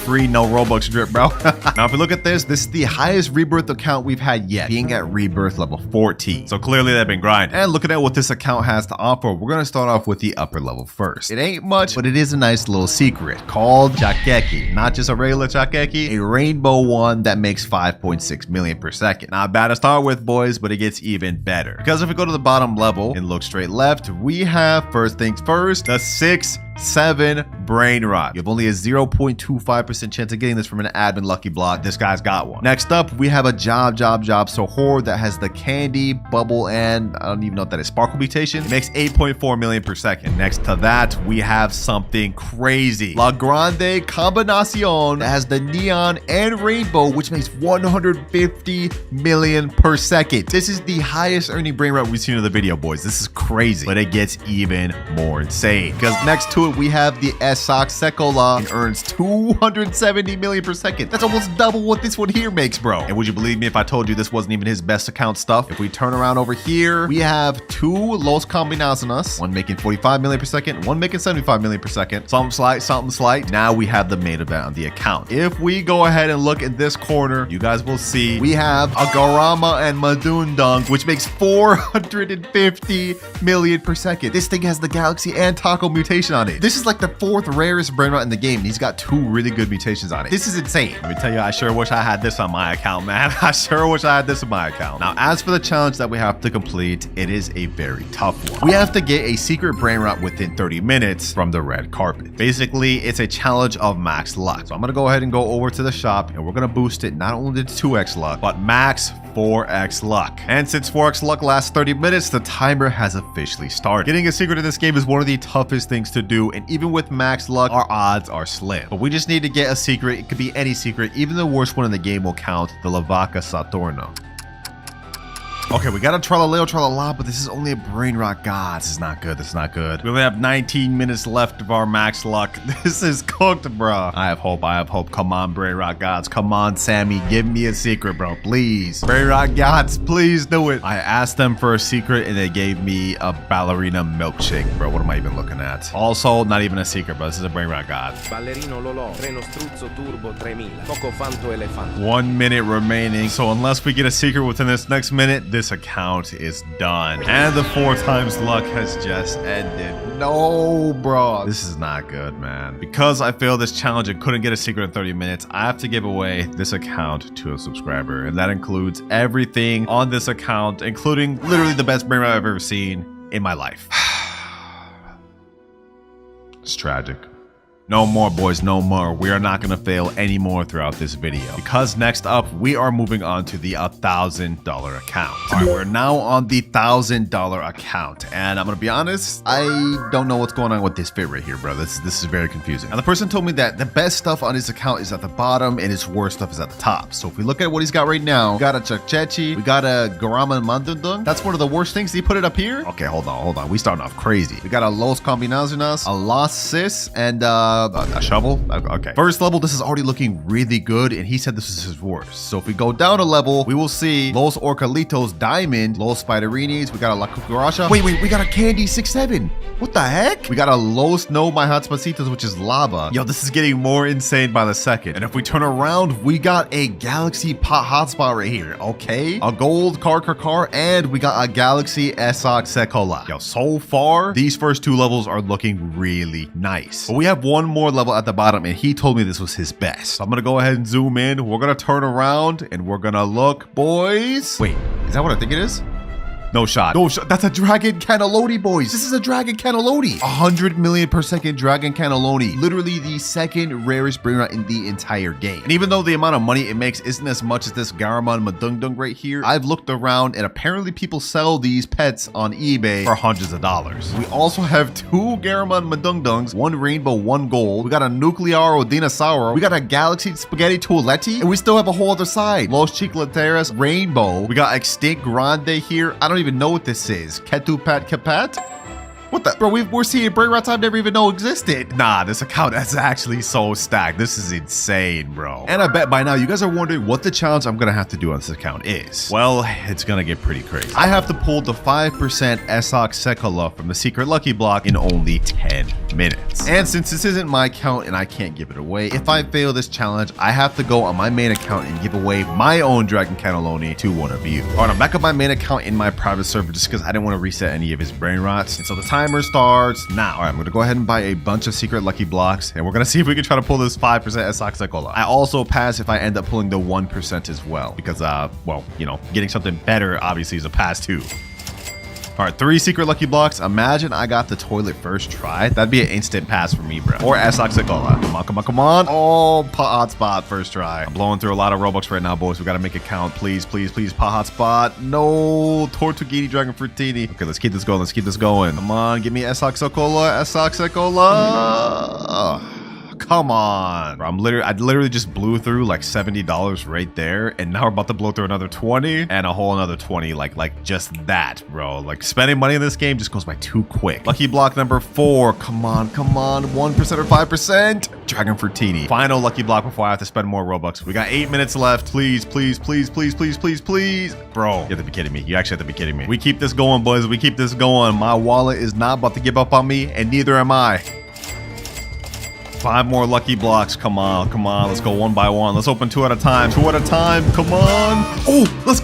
[SPEAKER 1] free no Robux drip, bro. Now, if we look at this is the highest rebirth account we've had yet, being at rebirth level 14. So clearly they've been grinding. And looking at what this account has to offer, we're gonna start off with the upper level first. It ain't much, but it is a nice little secret called Chakeki. Not just a regular Chakeki, a rainbow one that makes 5.6 million per second. Not bad to start with, boys, but it gets even better. Because if we go to the bottom level and look straight left, we have, first things first, the 6-7 brain rot. You have only a 0.25% chance of getting this from an admin lucky block. This guy's got one. Next up, we have a Job Sahur that has the candy, bubble, and I don't even know what that is, sparkle mutation. It makes 8.4 million per second. Next to that, we have something crazy. La Grande Combinacion that has the neon and rainbow, which makes 150 million per second. This is the highest earning brain rot we've seen in the video, boys. This is crazy, but it gets even more insane because next to it, we have the Esak Sekola and earns 270 million per second. That's almost double what this one here makes, bro. And would you believe me if I told you this wasn't even his best account stuff? If we turn around over here, we have 2 Los Combinaciones, one making 45 million per second, one making 75 million per second. Something slight. Now we have the main event on the account. If we go ahead and look in this corner, you guys will see we have a Garama and Madundung, which makes 450 million per second. This thing has the Galaxy and Taco mutation on it. This is like the 4th rarest brain rot in the game, and he's got 2 really good mutations on it. This is insane. Let me tell you, I sure wish I had this on my account, man. I sure wish I had this in my account. Now, as for the challenge that we have to complete, it is a very tough one. We have to get a secret brain rot within 30 minutes from the red carpet. Basically, it's a challenge of max luck. So I'm gonna go ahead and go over to the shop, and we're gonna boost it not only to 2x luck, but max 4x luck. And since 4x luck lasts 30 minutes, the timer has officially started. Getting a secret in this game is one of the toughest things to do, and even with max luck, our odds are slim. But we just need to get a secret. It could be any secret. Even the worst one in the game will count, the Lavaca Saturno. Okay, we got a Tralaleo Tralala, but this is only a brain rot. God, this is not good. We only have 19 minutes left of our max luck. This is cooked, bro. I have hope. I have hope. Come on, Brainrot gods. Come on, Sammy. Give me a secret, bro. Please. Brainrot gods, please do it. I asked them for a secret and they gave me a ballerina milkshake, bro. What am I even looking at? Also, not even a secret, bro. This is a Brainrot god.
[SPEAKER 2] Ballerino Lolò, treno struzzo turbo 3000, poco fanto elefante.
[SPEAKER 1] 1 minute remaining. So unless we get a secret within this next minute, this account is done. And the 4 times luck has just ended. No, bro. This is not good, man. Because I failed this challenge and couldn't get a secret in 30 minutes, I have to give away this account to a subscriber. And that includes everything on this account, including literally the best Brainrot I've ever seen in my life. It's tragic. No more, boys, no more. We are not going to fail anymore throughout this video. Because next up, we are moving on to the $1,000 account. All right, we're now on the $1,000 account. And I'm going to be honest, I don't know what's going on with this fit right here, bro. This is very confusing. And the person told me that the best stuff on his account is at the bottom and his worst stuff is at the top. So if we look at what he's got right now, we got a Chakchechi, we got a Garama Mandundung. That's one of the worst things. He put it up here. Okay, hold on. We starting off crazy. We got a Los Combinaciones, a Lost Sis, and a shovel. Okay. First level, this is already looking really good, and he said this is his worst. So if we go down a level, we will see Los Orcalitos Diamond, Los Spiderinis. We got a La Cucaracha. Wait, we got a Candy 6-7. What the heck? We got a Los No My Hotspacitos, which is lava. Yo, this is getting more insane by the second. And if we turn around, we got a Galaxy Pot Hotspot right here. Okay. A Gold Car, and we got a Galaxy Esoc Sekola. Yo, so far, these first 2 levels are looking really nice. But we have one more level at the bottom, and he told me this was his best. So I'm gonna go ahead and zoom in. We're gonna turn around, and we're gonna look, boys. Wait, is that what I think it is? No shot. No shot. That's a Dragon Cannelloni, boys. This is a Dragon Cannelloni. 100 million per second Dragon Cannelloni. Literally the second rarest Brainrot in the entire game. And even though the amount of money it makes isn't as much as this Garamon Madungdung right here, I've looked around and apparently people sell these pets on eBay for hundreds of dollars. We also have 2 Garamon Madungdungs, 1 rainbow, 1 gold. We got a Nuclearo Dinosauro. We got a Galaxy Spaghetti Toiletti. And we still have a whole other side. Los Chicleteras Rainbow. We got Extinct Grande here. I don't even know what this is. Ketupat Kapat? What the? Bro, we're seeing Brainrots I've never even know existed. Nah, this account is actually so stacked. This is insane, bro. And I bet by now you guys are wondering what the challenge I'm gonna have to do on this account is. Well, it's gonna get pretty crazy. I have to pull the 5% Esoc Sekola from the secret lucky block in only 10 minutes. And since this isn't my account and I can't give it away, if I fail this challenge, I have to go on my main account and give away my own Dragon Cannelloni to one of you. All right, I'm back on my main account in my private server just because I didn't want to reset any of his Brainrots. And so the timer starts now. All right, I'm gonna go ahead and buy a bunch of secret lucky blocks, and we're gonna see if we can try to pull this 5% Esoc Sekola. I also pass if I end up pulling the 1% as well, because well, you know, getting something better obviously is a pass too. All right, 3 secret lucky blocks. Imagine I got the toilet first try. That'd be an instant pass for me, bro. Or Esoc Sekola. Come on. Oh, pot hotspot first try. I'm blowing through a lot of Robux right now, boys. We gotta make it count. Please, pot hotspot. No, Tortuguini Dragon Fruitini. Okay, let's keep this going. Come on, give me Esoc Sekola. Come on, bro. I literally just blew through like $70 right there, and now we're about to blow through another 20 and a whole another 20, like just that, bro. Like spending money in this game just goes by too quick. Lucky block number 4. Come on, 1% or 5%. Dragon Fruitini. Final lucky block before I have to spend more Robux. We got 8 minutes left. Please. Bro, you have to be kidding me. You actually have to be kidding me. We keep this going, boys. We keep this going. My wallet is not about to give up on me, and neither am I. 5 more lucky blocks. Come on. Let's go one by one. Let's open 2 at a time. Come on. Oh, let's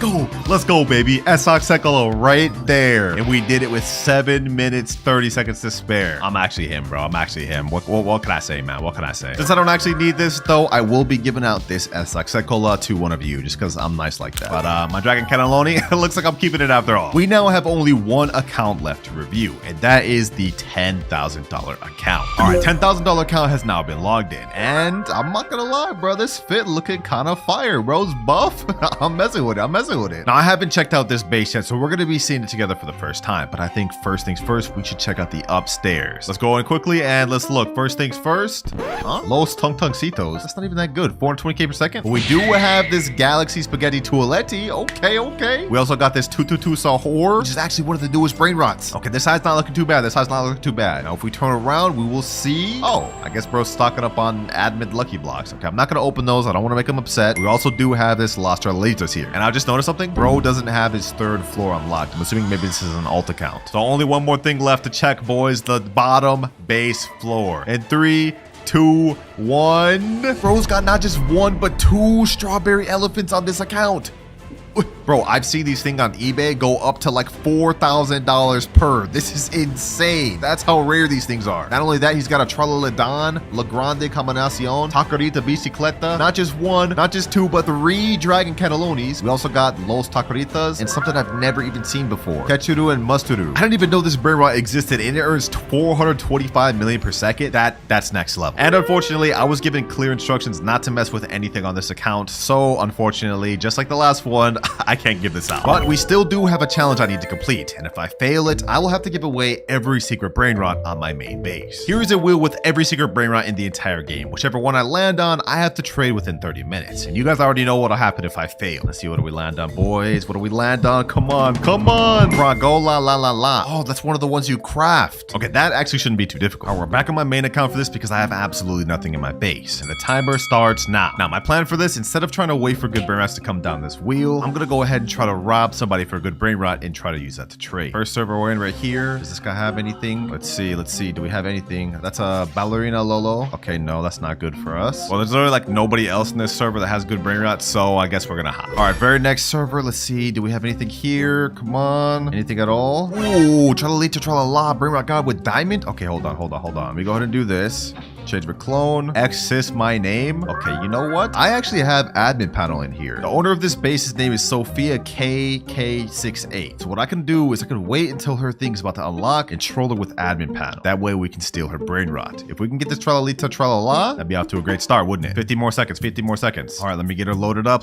[SPEAKER 1] go, baby. Esoc Sekola right there. And we did it with 7 minutes, 30 seconds to spare. I'm actually him, bro. What can I say, man? What can I say? Since I don't actually need this, though, I will be giving out this Esoc Sekola to one of you just because I'm nice like that. But my Dragon Cannelloni, it looks like I'm keeping it after all. We now have only 1 account left to review, and that is the $10,000 account. All right, $10,000 account has now been logged in, and I'm not gonna lie, bro, this fit looking kind of fire. Bro's buff. I'm messing with it. Now, I haven't checked out this base yet, so we're gonna be seeing it together for the first time, but I think first things first, we should check out the upstairs. Let's go in quickly and let's look. First things first. Los Tungtungcitos. That's not even that good. 420k per second. But we do have this Galaxy Spaghetti Toiletti. Okay. We also got this 222 Sahur, which is actually one of the newest Brainrots. Okay, this side's not looking too bad. Now, if we turn around, we will see. Oh, I guess bro stocking up on admin lucky blocks. Okay, I'm not gonna open those. I don't want to make him upset. We also do have this Lost Tralalitas here. And I just noticed something. Bro doesn't have his 3rd floor unlocked. I'm assuming maybe this is an alt account. So only one more thing left to check, boys. The bottom base floor. In 3, 2, 1. Bro's got not just 1, but 2 strawberry elephants on this account. Bro, I've seen these things on eBay go up to like $4,000 per. This is insane. That's how rare these things are. Not only that, he's got a Tralaledon, La Grande Combinacion, Taquerita Bicicleta. Not just 1, not just 2, but 3 Dragon Cannellonis. We also got Los Taqueritas and something I've never even seen before. Ketchuru and Musturu. I didn't even know this Brainrot existed, and it earns 425 million per second. That's next level. And unfortunately, I was given clear instructions not to mess with anything on this account. So unfortunately, just like the last one, I can't give this out. But we still do have a challenge I need to complete, and if I fail it, I will have to give away every secret Brainrot on my main base. Here is a wheel with every secret Brainrot in the entire game. Whichever one I land on, I have to trade within 30 minutes. And you guys already know what'll happen if I fail. Let's see, what do we land on, boys? What do we land on? Come on, come on! Fragola la la la. Oh, that's one of the ones you craft. Okay, that actually shouldn't be too difficult. All right, we're back on my main account for this because I have absolutely nothing in my base. And the timer starts now. Now, my plan for this, instead of trying to wait for good Brainrots to come down this wheel, I'm gonna go ahead and try to rob somebody for a good Brainrot and try to use that to trade. First server we're in right here. Does this guy have anything? Let's see. Do we have anything? That's a Ballerina Lolo. Okay, no, that's not good for us. Well, there's literally like nobody else in this server that has good Brainrot, so I guess we're gonna hop. All right, very next server. Let's see. Do we have anything here? Come on. Anything at all? Ooh, Tralalita Tralala. Brainrot God with diamond? Okay, hold on. Let me go ahead and do this. Change my clone. Exis my name. Okay, you know what? I actually have admin panel in here. The owner of this base's name is Sophia KK68. So what I can do is I can wait until her thing's about to unlock and troll her with admin panel. That way we can steal her Brainrot. If we can get this Tralalita Tralala, that'd be off to a great start, wouldn't it? 50 more seconds, 50 more seconds. All right, let me get her loaded up.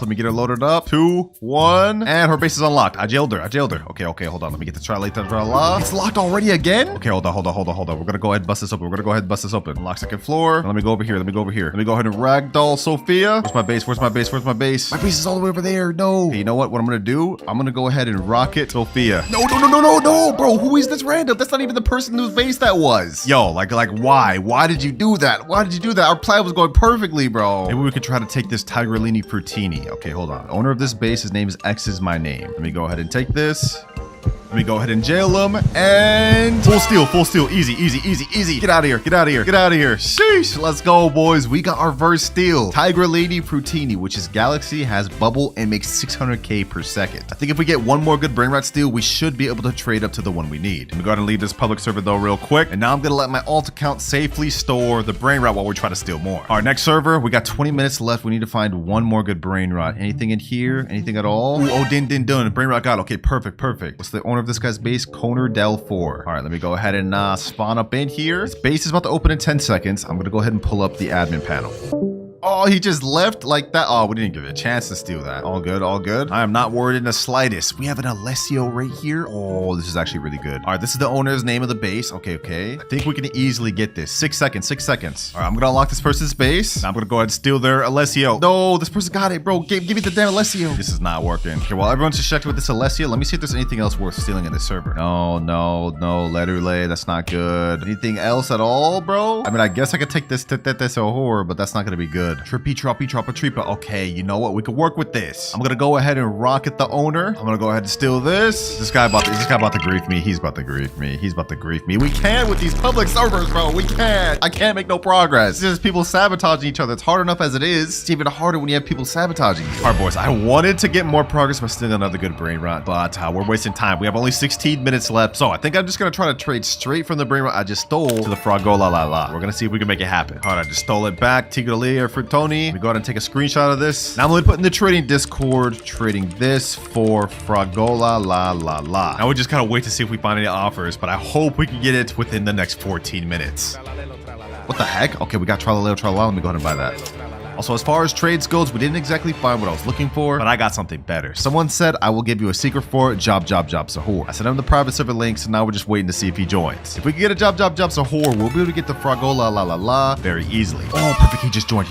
[SPEAKER 1] 2, 1, and her base is unlocked. I jailed her. Okay, hold on. Let me get the Tralalita Tralala. It's locked already again? Okay, hold on. We're gonna go ahead and bust this open. Unlock second floor. Let me go over here. Let me go ahead and ragdoll Sophia. Where's my base? My base is all the way over there. No. Okay, you know what I'm gonna do? I'm gonna go ahead and rocket Sophia. No, bro. Who is this random? That's not even the person whose base that was. Yo, like why? Why did you do that? Our plan was going perfectly, bro. Maybe we could try to take this Tigrellini Frutini. Okay, hold on. Owner of this base, his name is X is my name. Let me go ahead and take this. Let me go ahead and jail him, and full steal, easy. Get out of here. Sheesh, let's go, boys. We got our first steal. Tigrellini Frutini, which is Galaxy, has bubble, and makes 600k per second. I think if we get one more good Brainrot steal, we should be able to trade up to the one we need. Let me go ahead and leave this public server though real quick, and now I'm gonna let my alt account safely store the Brainrot while we try to steal more. All right, next server, we got 20 minutes left. We need to find one more good Brainrot. Anything in here? Anything at all? Ooh, oh, din. Brainrot God. Okay, perfect. What's the owner of this guy's base? Koner Del 4. All right, let me go ahead and spawn up in here. His base is about to open in 10 seconds. I'm gonna go ahead and pull up the admin panel. Oh, he just left like that. Oh, we didn't give it a chance to steal that. All good. I am not worried in the slightest. We have an Alessio right here. Oh, this is actually really good. All right, this is the owner's name of the base. Okay. I think we can easily get this. 6 seconds. All right, I'm gonna unlock this person's base. Now I'm gonna go ahead and steal their Alessio. No, this person got it, bro. Give me the damn Alessio. This is not working. Okay, while everyone's distracted with this Alessio, let me see if there's anything else worth stealing in this server. No. Letterlay, that's not good. Anything else at all, bro? I mean, I guess I could take this Horror, but that's not gonna be good. Trippy, Tripa. Okay, you know what? We could work with this. I'm gonna go ahead and rocket the owner. I'm gonna go ahead and steal this. This guy about to grief me. He's about to grief me. We can't with these public servers, bro. We can't. I can't make no progress. It's just people sabotaging each other. It's hard enough as it is. It's even harder when you have people sabotaging you. All right, boys. I wanted to get more progress by stealing another good Brainrot, but we're wasting time. We have only 16 minutes left, so I think I'm just gonna try to trade straight from the Brainrot I just stole to the Fragola la la. We're gonna see if we can make it happen. All right, I just stole it back. Tigrellini Frutoni. Let me go ahead and take a screenshot of this. Now I'm going to put in the trading Discord, trading this for Fragola la la la. Now we just gotta wait to see if we find any offers, but I hope we can get it within the next 14 minutes. What the heck? Okay, we got Tralaleo Tralala. Let me go ahead and buy that. Also, as far as trades goes, we didn't exactly find what I was looking for, but I got something better. Someone said, I will give you a secret for Job Sahur. I sent him the private server link, so now we're just waiting to see if he joins. If we can get a Job Sahur, we'll be able to get the Fragola la la la very easily. Oh, perfect. He just joined.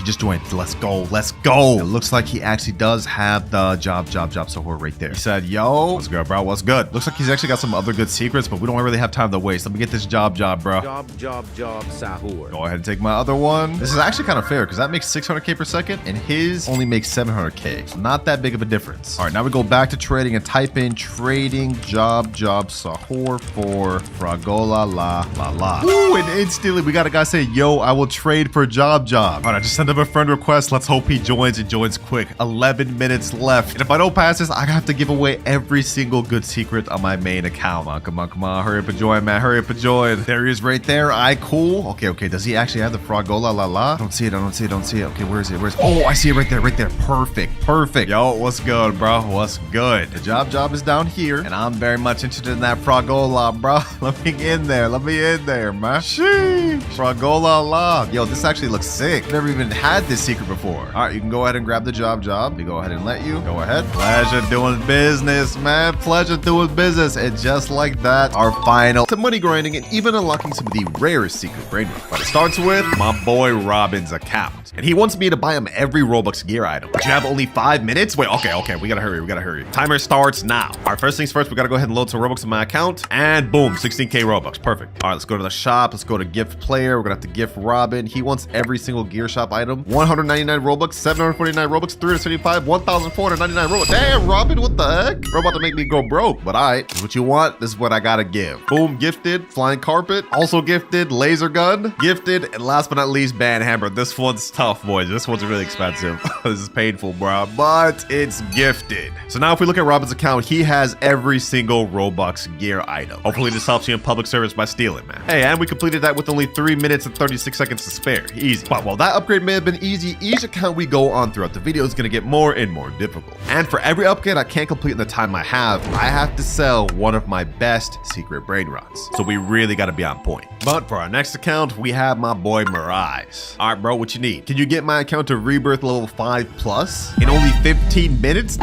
[SPEAKER 1] Let's go. It looks like he actually does have the Job Sahur right there. He said, yo, what's good, bro? What's good? Looks like he's actually got some other good secrets, but we don't really have time to waste. Let me get this job, bro.
[SPEAKER 2] Job, Sahur.
[SPEAKER 1] Go ahead and take my other one. This is actually kind of fair because that makes 600k per second and his only makes 700k. So not that big of a difference. All right, now we go back to trading and type in trading Job Sahur for Fragola la la la. Ooh, and instantly we got a guy say, yo, I will trade for Job. All right, I just sent him a friend request. Let's hope he joins and joins quick. 11 minutes left. And if I don't pass this, I have to give away every single good secret on my main account. Come on. Hurry up and join, man. Hurry up and join. There he is right there. Cool. Okay. Does he actually have the Fragola la la? I don't see it. Okay, where is it? Oh, I see it right there. Perfect. Yo, what's good, bro? What's good? The job is down here, and I'm very much interested in that Fragola, bro. Let me in there, man. Sheesh. Fragola la. Yo, this actually looks sick. Never even had this secret before. All right, you can go ahead and grab the job. We go ahead and let you. Go ahead. Pleasure doing business, man. And just like that, our final to money grinding and even unlocking some of the rarest secret Brainrots. But it starts with my boy Robin's account. And he wants me to buy him every Robux gear item. But you have only 5 minutes? Wait, okay. We gotta hurry. Timer starts now. All right, first things first, we gotta go ahead and load some Robux in my account. And boom, 16k Robux. Perfect. All right, let's go to the shop. Let's go to gift player. We're gonna have to gift Robin. He wants every single gear shop item. 199 Robux, 749 Robux, 375, 1,499 Robux. Damn, Robin, what the heck? Bro, about to make me go broke. But all right, this is what you want. This is what I gotta give. Boom, gifted. Flying carpet, also gifted. Laser gun, gifted. And last but not least, band hammer. This one's tough, boys. This one's really expensive. This is painful, bro, but it's gifted. So now if we look at Robin's account, he has every single Robux gear item. Hopefully this helps you in public service by stealing, man. Hey, and we completed that with only 3 minutes and 36 seconds to spare. Easy. But while that upgrade may have been easy, each account we go on throughout the video is going to get more and more difficult. And for every upgrade I can't complete in the time I have to sell one of my best secret Brainrots. So we really got to be on point. But for our next account, we have my boy Mirage. All right, bro, what you need? Can you get my account to rebirth level 5+ in only 15 minutes?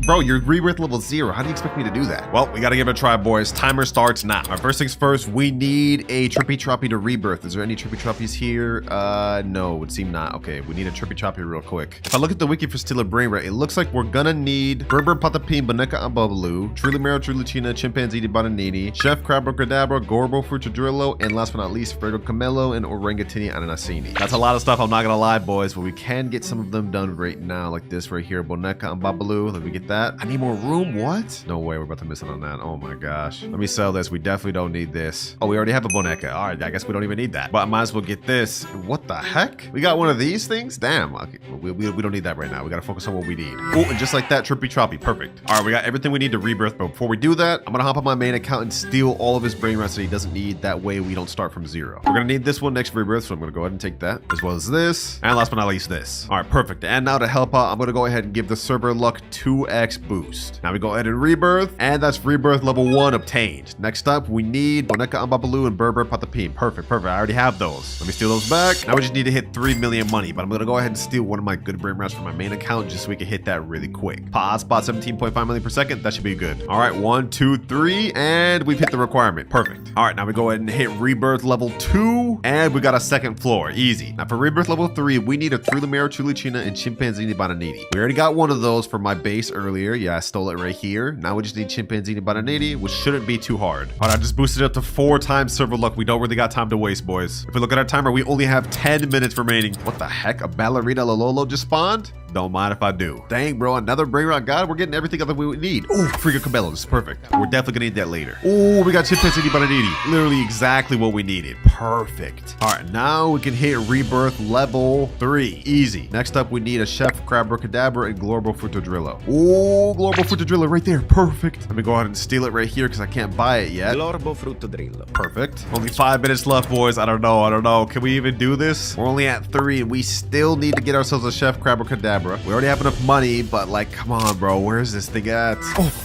[SPEAKER 1] Bro, you're rebirth level 0. How do you expect me to do that? Well, we got to give it a try, boys. Timer starts now. All right, first things first, we need a Trippy Troppy to rebirth. Is there any Trippy Troppies here? No, it would seem not. Okay, we need a Trippy Troppy real quick. If I look at the wiki for Steal a Brainrot, it looks like we're gonna need Berber Patapim, Boneka Ambabaloo, Trulimero Trulicina, Chimpanzee Bananini, Chef Crabra Gorbo Frutadrillo, and last but not least, Fredo Camelo and Orangatini Ananasini. That's a lot of stuff, I'm not gonna lie, boys, but we can get some of them done right now, like this right here, Boneka Ambabaloo. Let me get that. I need more room. What? No way, we're about to miss it on that. Oh my gosh. Let me sell this. We definitely don't need this. Oh, we already have a Boneka. All right, I guess we don't even need that. But I might as well get this. What the heck? We got one of these things? Damn. Okay, we don't need that right now. We gotta focus on what we need. Oh, and just like that, Trippy Troppy. Perfect. All right, we got everything we need to rebirth. But before we do that, I'm gonna hop on my main account and steal all of his Brainrots that he doesn't need. That way we don't start from 0. We're gonna need this one next rebirth, so I'm gonna go ahead and take that, as well as this, and last but not least, this. All right, perfect. And now to help out, I'm gonna go ahead and give the server luck 2x boost. Now we go ahead and rebirth, and that's rebirth level 1 obtained. Next up, we need Boneka Ambabaloo and Berber Patapim. Perfect. I already have those. Let me steal those back. Now we just need to hit 3 million money, but I'm gonna go ahead and steal one of my good Brainrots from my main account just so we can hit that really quick. Pause, spot 17.5 million per second. That should be good. All right, 1, 2, 3, and we've hit the requirement. Perfect. All right, now we go ahead and hit rebirth level 2, and we got a second floor. Easy. Now for rebirth level 3, we need a Trulimero Trulicina and Chimpanzini Bananini. We already got one of those for my base earlier. Yeah, I stole it right here. Now we just need Chimpanzini Bananini, which shouldn't be too hard. All right, I just boosted it up to 4 times server luck. We don't really got time to waste, boys. If we look at our timer, we only have 10 minutes remaining. What the heck? A Ballerina Lololo just spawned? Don't mind if I do. Dang, bro, another Brainrot god. We're getting everything that we need. Oh, Frigo Cabello. This is perfect. We're definitely gonna need that later. Oh, we got Chimpanzini Bananini. Literally exactly what we needed. Perfect. All right, now we can hit rebirth level 3. Easy. Next up, we need a Chef Crabra and Glorbo Frutadrillo. Oh, Glorbo Frutadrillo right there. Perfect. Let me go ahead and steal it right here because I can't buy it yet.
[SPEAKER 2] Glorbo Frutadrillo.
[SPEAKER 1] Perfect. Only 5 minutes left, boys. I don't know. Can we even do this? We're only at 3 and we still need to get ourselves a Chef Crabra. We already have enough money, but like, come on, bro. Where's this thing at?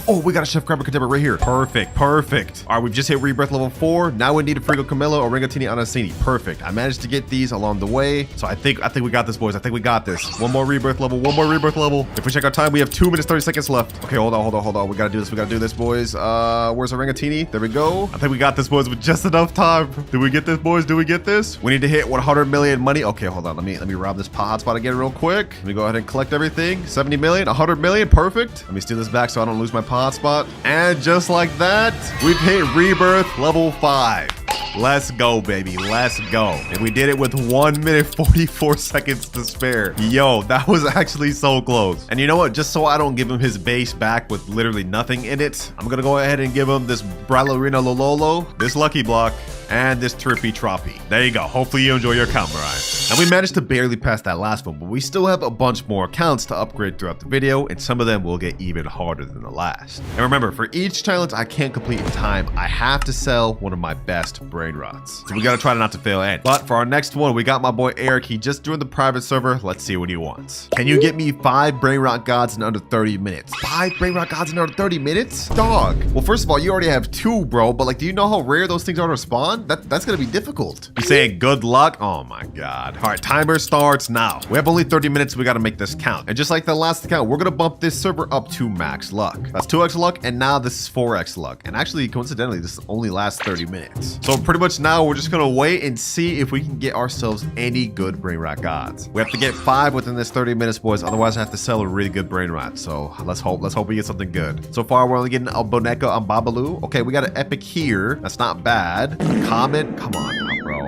[SPEAKER 1] Oh, we got a Chef Crabra right here. Perfect. All right, we've just hit rebirth level 4. Now we need a Frigo Camelo or Orangatini Anasini. Perfect. I managed to get these along the way, so I think we got this, boys. boys. I think we got this. One more rebirth level. One more rebirth level. If we check our time, we have 2 minutes, 30 seconds left. Okay, hold on. We gotta do this. We gotta do this, boys. Where's our Rangatini? There we go. I think we got this, boys, with just enough time. Did we get this, boys? Do we get this? We need to hit 100 million money. Okay, hold on. Let me rob this hotspot again real quick. Let me go ahead and collect everything. 70 million, 100 million. Perfect. Let me steal this back so I don't lose my hotspot. And just like that, we've hit rebirth level 5. Let's go, baby. Let's go. And we did it with 1 minute, 44 seconds to spare. Yo, that was actually so close. And you know what? Just so I don't give him his base back with literally nothing in it, I'm going to go ahead and give him this Ballerina Lololo, this Lucky Block, and this Trippy Troppy. There you go. Hopefully you enjoy your account, Mariah. And we managed to barely pass that last one, but we still have a bunch more accounts to upgrade throughout the video, and some of them will get even harder than the last. And remember, for each challenge I can't complete in time, I have to sell one of my best Brainrots. So we gotta try not to fail at. But for our next one, we got my boy Eric. He just joined the private server. Let's see what he wants. Can you get me 5 Brainrot gods in under 30 minutes? 5 Brainrot gods in under 30 minutes? Dog. Well, first of all, you already have 2, bro, but like, do you know how rare those things are to spawn? That's gonna be difficult. You saying good luck? Oh my god. All right, timer starts now. We have only 30 minutes. We gotta make this count. And just like the last account, we're gonna bump this server up to max luck. That's 2x luck, and now this is 4x luck. And actually, coincidentally, this only lasts 30 minutes. So pretty much now we're just gonna wait and see if we can get ourselves any good Brainrot gods. We have to get 5 within this 30 minutes, boys. Otherwise, I have to sell a really good Brainrot. So let's hope we get something good. So far, we're only getting a Boneka on Babalu. Okay, we got an epic here. That's not bad. Comment. Come on now, bro.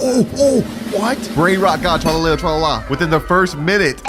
[SPEAKER 1] Oh, what? Brainrot god, tra-la-la, tra-la-la. Within the first minute.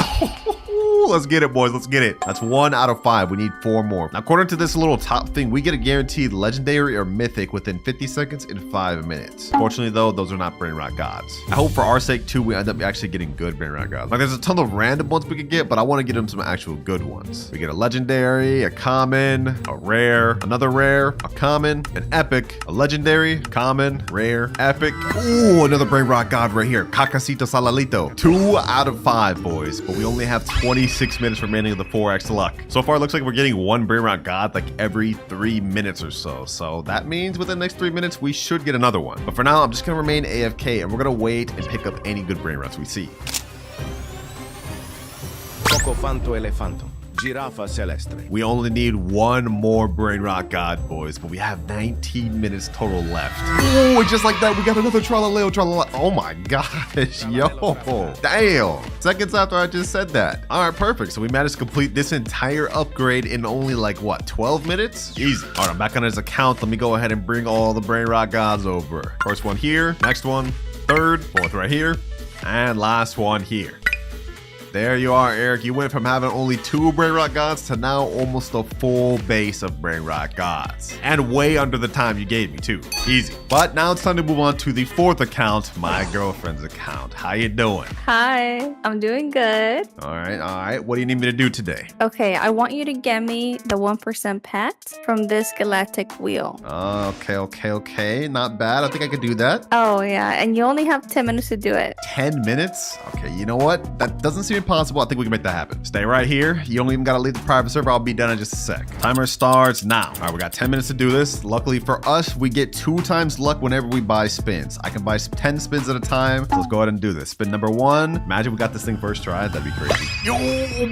[SPEAKER 1] Let's get it, boys. Let's get it. That's 1 out of 5. We need 4 more. Now, according to this little top thing, we get a guaranteed legendary or mythic within 50 seconds in 5 minutes. Fortunately, though, those are not Brainrot gods. I hope for our sake, too, we end up actually getting good Brainrot gods. Like, there's a ton of random ones we could get, but I want to get them some actual good ones. We get a legendary, a common, a rare, another rare, a common, an epic, a legendary, common, rare, epic. Ooh, another Brainrot god right here. Cacacito Salalito. 2 out of 5, boys. But we only have 26 minutes remaining of the 4x luck. So far, it looks like we're getting 1 Brainrot god like every 3 minutes or so. So that means within the next 3 minutes, we should get another one. But for now, I'm just going to remain AFK, and we're going to wait and pick up any good Brainrots we see.
[SPEAKER 2] Cocofanto elefanto. Giraffa celestre.
[SPEAKER 1] We only need 1 more Brainrot god, boys, but we have 19 minutes total left. Oh, just like that, we got another tra-la-la, tra-la-la. Oh my gosh, yo, damn. Seconds after I just said that. All right, perfect. So we managed to complete this entire upgrade in only like, what, 12 minutes? Easy. All right, I'm back on his account. Let me go ahead and bring all the Brainrot gods over. First one here, next one, third, fourth right here, and last one here. There you are, Eric. You went from having only 2 Brainrot gods to now almost a full base of Brainrot gods. And way under the time you gave me, too. Easy. But now it's time to move on to the 4th account, my girlfriend's account. How you doing?
[SPEAKER 3] Hi, I'm doing good.
[SPEAKER 1] All right. What do you need me to do today?
[SPEAKER 3] Okay, I want you to get me the 1% pet from this galactic wheel.
[SPEAKER 1] Okay. Not bad. I think I could do that.
[SPEAKER 3] Oh, yeah, and you only have 10 minutes to do it.
[SPEAKER 1] 10 minutes? Okay, you know what? That doesn't seem impossible. I think we can make that happen. Stay right here. You don't even gotta leave the private server. I'll be done in just a sec. Timer starts now. All right, we got 10 minutes to do this. Luckily for us, we get 2 times luck whenever we buy spins. I can buy 10 spins at a time. So let's go ahead and do this. Spin number 1. Imagine we got this thing first try. That'd be crazy.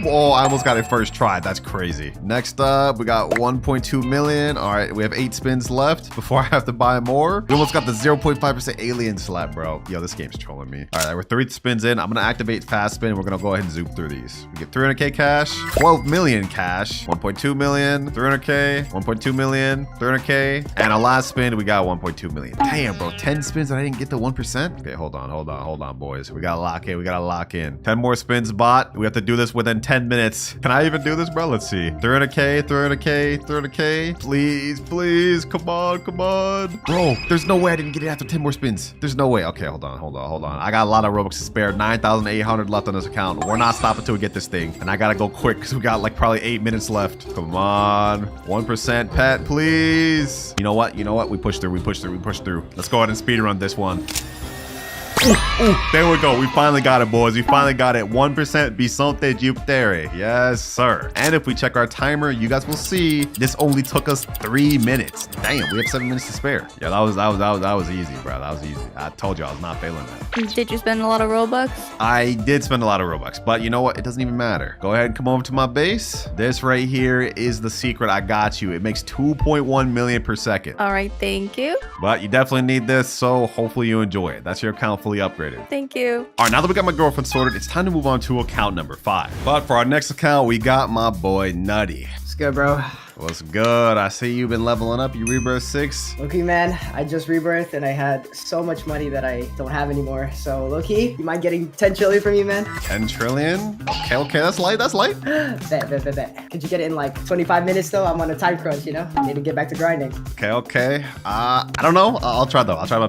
[SPEAKER 1] Oh, I almost got it first try. That's crazy. Next up, we got 1.2 million. All right, we have 8 spins left before I have to buy more. We almost got the 0.5% alien slap, bro. Yo, this game's trolling me. All right, we're 3 spins in. I'm gonna activate fast spin. We're gonna go ahead and zoom through these. We get 300k cash, 12 million cash, 1.2 million, 300k, 1.2 million, 300k, and a last spin, we got 1.2 million. Damn, bro, 10 spins and I didn't get the 1%? Okay, hold on, boys. We gotta lock in. 10 more spins, bot. We have to do this within 10 minutes. Can I even do this, bro? Let's see. 300k. Please. Come on. Bro, there's no way I didn't get it after 10 more spins. There's no way. Okay, hold on. I got a lot of Robux to spare. 9,800 left on this account. We're not stopping until we get this thing. And I gotta go quick because we got like probably 8 minutes left. Come on. 1% pet, please. You know what? We push through. Let's go ahead and speedrun this one. Ooh, there we go. We finally got it, boys. We finally got it. 1% Bisonte Jupiter. Yes, sir. And if we check our timer, you guys will see this only took us 3 minutes. Damn, we have 7 minutes to spare. Yeah, that was easy, bro. That was easy. I told you I was not failing that.
[SPEAKER 3] Did you spend a lot of Robux?
[SPEAKER 1] I did spend a lot of Robux, but you know what? It doesn't even matter. Go ahead and come over to my base. This right here is the secret. I got you. It makes 2.1 million per second.
[SPEAKER 3] All right, thank you.
[SPEAKER 1] But you definitely need this, so hopefully you enjoy it. That's your account fully upgraded.
[SPEAKER 3] Thank you.
[SPEAKER 1] All right, now that we got my girlfriend sorted, it's time to move on to account number 5. But for our next account, we got my boy Nutty.
[SPEAKER 4] What's good, bro?
[SPEAKER 1] What's good? I see you've been leveling up. You rebirth 6.
[SPEAKER 4] Low-key, man, I just rebirthed and I had so much money that I don't have anymore. So, low-key, you mind getting 10 trillion from me, man?
[SPEAKER 1] 10 trillion? Okay, that's light, that's light.
[SPEAKER 4] Bet. Could you get it in like 25 minutes, though? I'm on a time crunch, you know? I need to get back to grinding.
[SPEAKER 1] Okay. I don't know. I'll try, though. I'll try my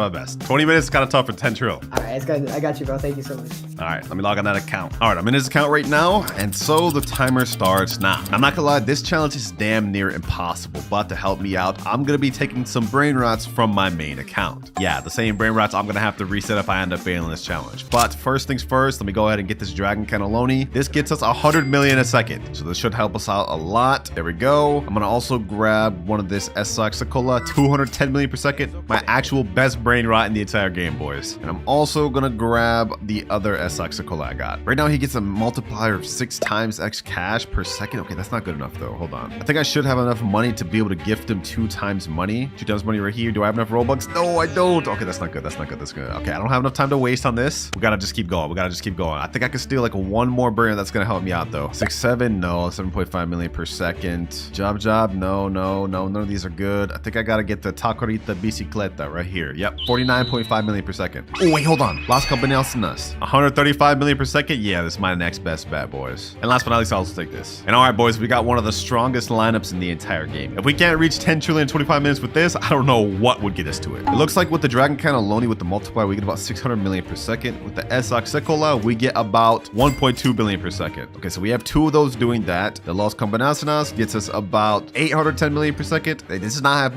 [SPEAKER 1] best. 20 minutes is kind of tough for 10 trill.
[SPEAKER 4] All right, it's good. I got you, bro. Thank you so much.
[SPEAKER 1] All right, let me log on that account. All right, I'm in his account right now, and so the timer starts now. I'm not gonna lie, this challenge is damn near impossible, but to help me out, I'm gonna be taking some Brainrots from my main account. Yeah, the same Brainrots I'm gonna have to reset if I end up failing this challenge. But first things first, let me go ahead and get this Dragon Cannelloni. This gets us 100 million a second, so this should help us out a lot. There we go. I'm gonna also grab one of this Sacola, 210 million per second, my actual best Brainrot in the entire game, boys. And I'm also gonna grab the other Sacola I got. Right now, he gets a multiplier of 6 times X cash per second. Okay, that's not good enough though. Hold on. I think I should have enough money to be able to gift him 2 times money. 2 times money right here. Do I have enough Robux? No, I don't. Okay, that's not good. That's good. Okay, I don't have enough time to waste on this. We gotta just keep going. I think I can steal like one more burn that's gonna help me out though. 6, 7, no. 7.5 million per second. Job, no. None of these are good. I think I gotta get the Tacorita Bicicleta right here. Yep, 49.5 million per second. Oh, wait, hold on. Las Cabanelsinas. 135 million per second. Yeah, this is my next best bet, boys. And last but not least, I'll also take this. And all right, boys, we got one of the strongest lineups in the entire game. If we can't reach 10 trillion in 25 minutes with this, I don't know what would get us to it. It looks like with the Dragon Cannelloni with the multiplier, we get about 600 million per second. With the Sacola, we get about 1.2 billion per second. Okay, so we have 2 of those doing that. The Los Combinaciones gets us about 810 million per second. Hey, this is not half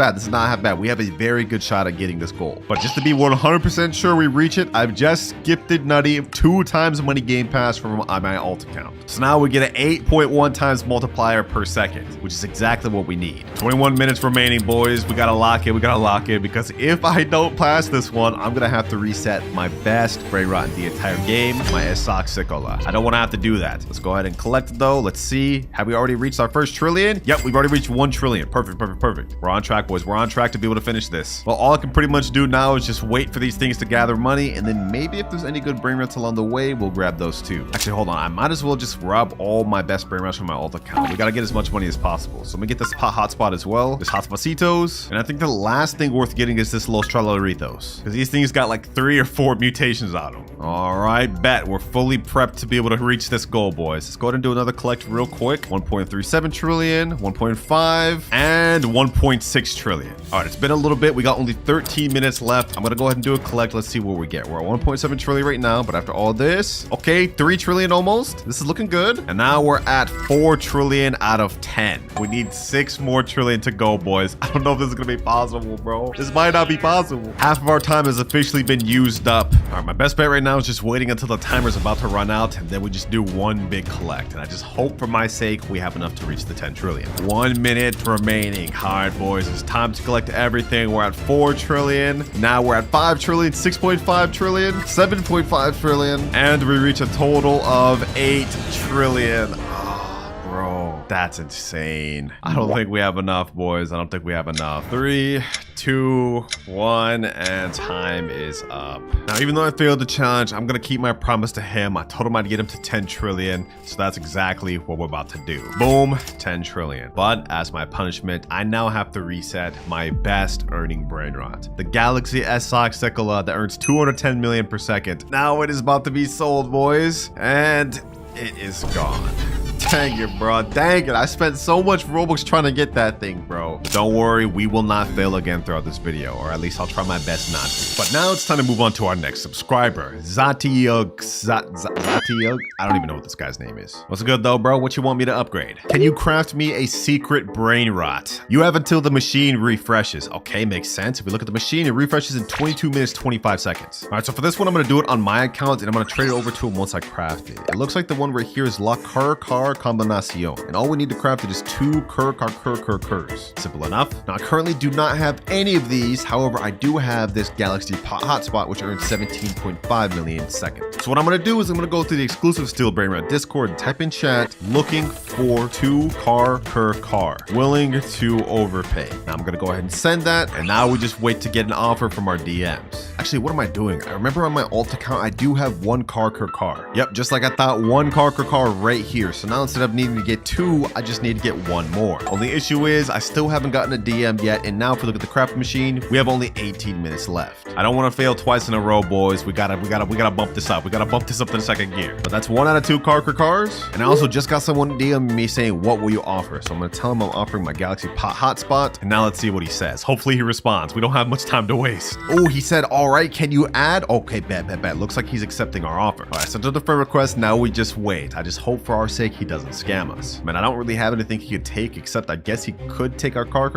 [SPEAKER 1] bad. We have a very good shot at getting this goal. But just to be 100% sure we reach it, I've just gifted Nutty 2 times money game pass from my alt account. So now we get an 8.1 times multiplier per second, which is exactly what we need. 21 minutes remaining, boys. We gotta lock it because if I don't pass this one, I'm gonna have to reset my best Brainrot in the entire game, my Sacola. I don't want to have to do that. Let's go ahead and collect though. Let's see. Have we already reached our first trillion? Yep, we've already reached 1 trillion. Perfect. We're on track, boys. We're on track to be able to finish this. Well, all I can pretty much do now is just wait for these things to gather money, and then maybe if there's any good Brainrots along the way, we'll grab those too. Actually, hold on. I might as well just grab all my best Brainrots from my alt account. We gotta get as much money as possible. So let me get this hotspot as well. This hotspotitos. And I think the last thing worth getting is this Los Tralaritos, because these things got like 3 or 4 mutations on them. All right, bet. We're fully prepped to be able to reach this goal, boys. Let's go ahead and do another collect real quick. 1.37 trillion, 1.5, and 1.6 trillion. All right, it's been a little bit. We got only 13 minutes left. I'm gonna go ahead and do a collect. Let's see what we get. We're at 1.7 trillion right now, but after all this, okay, 3 trillion almost. This is looking good. And now we're at 4 trillion out of 10. We need 6 more trillion to go, boys. I don't know if this is gonna be possible, bro. This might not be possible. Half of our time has officially been used up. All right, my best bet right now is just waiting until the timer's about to run out, and then we just do one big collect. And I just hope for my sake we have enough to reach the 10 trillion. 1 minute remaining. All right, boys, it's time to collect everything. We're at 4 trillion. Now we're at 5 trillion, 6.5 trillion, 7.5 trillion, and we reach a total of 8 trillion. Bro, that's insane. I don't think we have enough, boys. I don't think we have enough. 3, 2, 1, and time is up. Now, even though I failed the challenge, I'm gonna keep my promise to him. I told him I'd get him to 10 trillion, so that's exactly what we're about to do. Boom, 10 trillion. But as my punishment, I now have to reset my best earning Brainrot, the Galaxy Sacola that earns 210 million per second. Now it is about to be sold, boys, and it is gone. Dang it, bro. Dang it. I spent so much Robux trying to get that thing, bro. But don't worry, we will not fail again throughout this video, or at least I'll try my best not to. But now it's time to move on to our next subscriber, Zatiug. Zatiug? I don't even know what this guy's name is. What's good though, bro? What you want me to upgrade? Can you craft me a secret brain rot? You have until the machine refreshes. Okay, makes sense. If we look at the machine, it refreshes in 22 minutes, 25 seconds. All right, so for this one, I'm gonna do it on my account, and I'm gonna trade it over to him once I craft it. It looks like the one right here is La Car Combinacion, and all we need to craft it is 2 Curs. Simple enough. Now, I currently do not have any of these. However, I do have this Galaxy Hotspot, which earns 17.5 million seconds. So what I'm gonna do is I'm gonna go to the exclusive Steel Brainrot Discord and type in chat, looking for 2 Car, willing to overpay. Now I'm gonna go ahead and send that, and now we just wait to get an offer from our DMs. Actually, what am I doing? I remember on my alt account, I do have 1 Car. Yep, just like I thought, 1 Car right here. So now instead of needing to get 2, I just need to get 1 more. Only issue is I still haven't gotten a DM yet, and now if we look at the craft machine, we have only 18 minutes left. I don't want to fail twice in a row, boys. We gotta bump this up. We gotta bump this up to the second gear. But that's 1 out of 2 Cars. And I also just got someone DM me saying, what will you offer? So I'm gonna tell him I'm offering my Galaxy Hotspot, and now let's see what he says. Hopefully he responds. We don't have much time to waste. Oh, he said, all right, can you add? Okay, bet. Looks like he's accepting our offer. All right, sent to the friend request. Now we just wait. I just hope for our sake he doesn't scam us. Man, I don't really have anything he could take, except I guess he could take our car.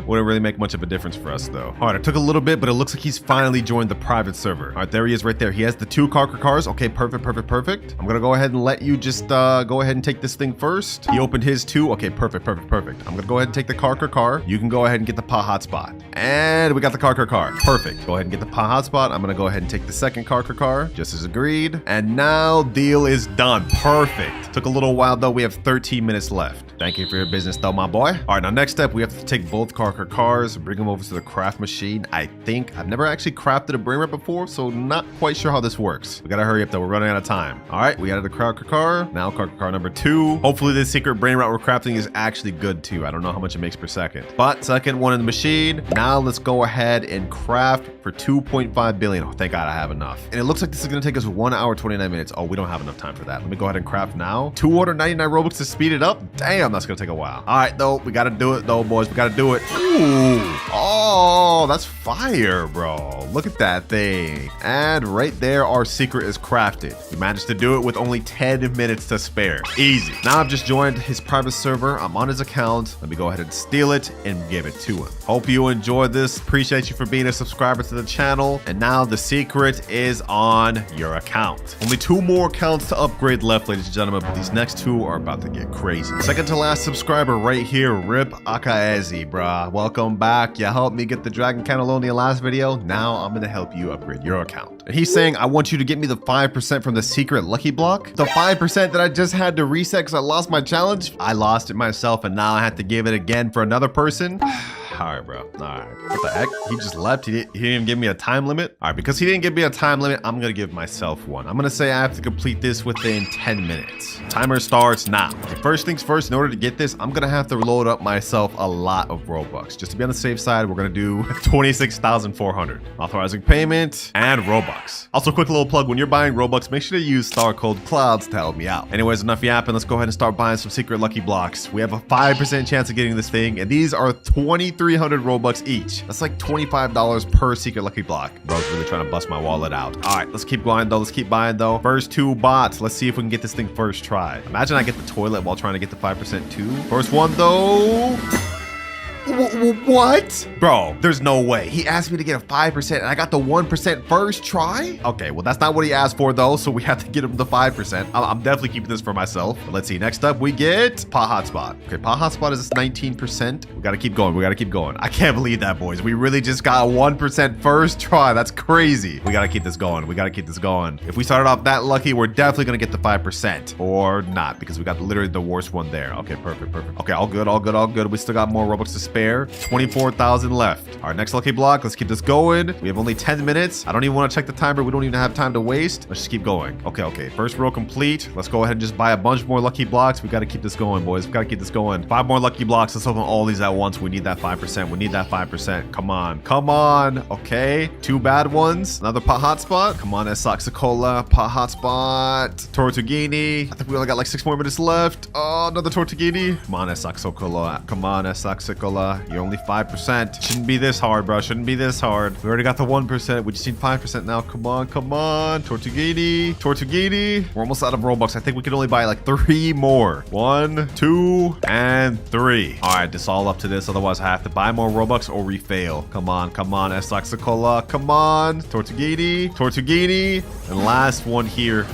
[SPEAKER 1] Wouldn't really make much of a difference for us though. All right, it took a little bit, but it looks like he's finally joined the private server. All right, there he is right there. He has the 2 Cars. Okay, perfect. I'm gonna go ahead and let you just go ahead and take this thing first. He opened his 2. Okay, perfect. I'm gonna go ahead and take the car. You can go ahead and get the Hotspot. And we got the car. Perfect. Go ahead and get the Hotspot. I'm gonna go ahead and take the second car, just as agreed. And now deal is done. Perfect. Took a little while though. We have 13 minutes left. Thank you for your business though, my boy. All right, now next step, we have to take both Cars, bring them over to the craft machine. I think I've never actually crafted a Brainrot before, so not quite sure how this works. We gotta hurry up though. We're running out of time. All right, we added the car. Now car number 2. Hopefully this secret Brainrot we're crafting is actually good too. I don't know how much it makes per second, but second one in the machine. Now let's go ahead and craft for 2.5 billion. Oh, thank God I have enough. And it looks like this is gonna take us 1 hour, 29 minutes. Oh, we don't have enough time for that. Let me go ahead and craft now. 299 Robux to speed it up. Damn, that's gonna take a while. All right, though, we gotta do it though, boys. We gotta do it. Ooh, oh, that's fire, bro. Look at that thing. And right there, our secret is crafted. We managed to do it with only 10 minutes to spare. Easy. Now I've just joined his private server. I'm on his account. Let me go ahead and steal it and give it to him. Hope you enjoyed this. Appreciate you for being a subscriber to the channel. And now the secret is on your account. Only 2 more accounts to upgrade left, ladies and gentlemen, but these next 2 are about to get crazy. Second to last subscriber right here, Rip Akaezi, bruh. Welcome back. You helped me get the Dragon Cannelloni in the last video. Now I'm gonna help you upgrade your account. And he's saying, I want you to get me the 5% from the secret lucky block. The 5% that I just had to reset because I lost my challenge. I lost it myself, and now I have to give it again for another person. All right, bro. All right. What the heck? He just left. He didn't even give me a time limit. All right, because he didn't give me a time limit, I'm going to give myself one. I'm going to say I have to complete this within 10 minutes. Timer starts now. Okay, first things first, in order to get this, I'm going to have to load up myself a lot of Robux. Just to be on the safe side, we're going to do 26,400. Authorizing payment and Robux. Also, quick little plug. When you're buying Robux, make sure to use star code Clouds to help me out. Anyways, enough yapping. Let's go ahead and start buying some secret lucky blocks. We have a 5% chance of getting this thing, and these are 2,300 Robux each. That's like $25 per secret lucky block. Bro's really trying to bust my wallet out. All right, let's keep going though. Let's keep buying though. First 2 bots. Let's see if we can get this thing first try. Imagine I get the toilet while trying to get the 5% too. First one though. What? Bro, there's no way. He asked me to get a 5% and I got the 1% first try? Okay, well, that's not what he asked for though, so we have to get him the 5%. I'm definitely keeping this for myself. But let's see. Next up, we get Hotspot. Okay, Hotspot is 19%. We gotta keep going. We gotta keep going. I can't believe that, boys. We really just got 1% first try. That's crazy. We gotta keep this going. We gotta keep this going. If we started off that lucky, we're definitely gonna get the 5%. Or not, because we got literally the worst one there. Okay, perfect. Okay, all good. We still got more Robux to spend. spare. 24,000 left. All right, next lucky block. Let's keep this going. We have only 10 minutes. I don't even want to check the timer. We don't even have time to waste. Let's just keep going. Okay. First row complete. Let's go ahead and just buy a bunch more lucky blocks. We got to keep this going, boys. We got to keep this going. 5 more lucky blocks. Let's open all these at once. We need that 5%. We need that 5%. Come on. Okay. 2 bad ones. Another pot hotspot. Come on, Esaxicola. Pot hotspot. Tortughini. I think we only got like 6 more minutes left. Oh, another Tortughini. Come on, Esaxicola. Come on, Esaxicola. You're only 5%. Shouldn't be this hard, bro. Shouldn't be this hard. We already got the 1%. We just need 5% now. Come on. Tortughini. We're almost out of Robux. I think we can only buy like 3 more. 1, 2, and 3. All right, this all up to this. Otherwise, I have to buy more Robux or we fail. Come on, Esaxicola. Come on. Tortughini. And last one here.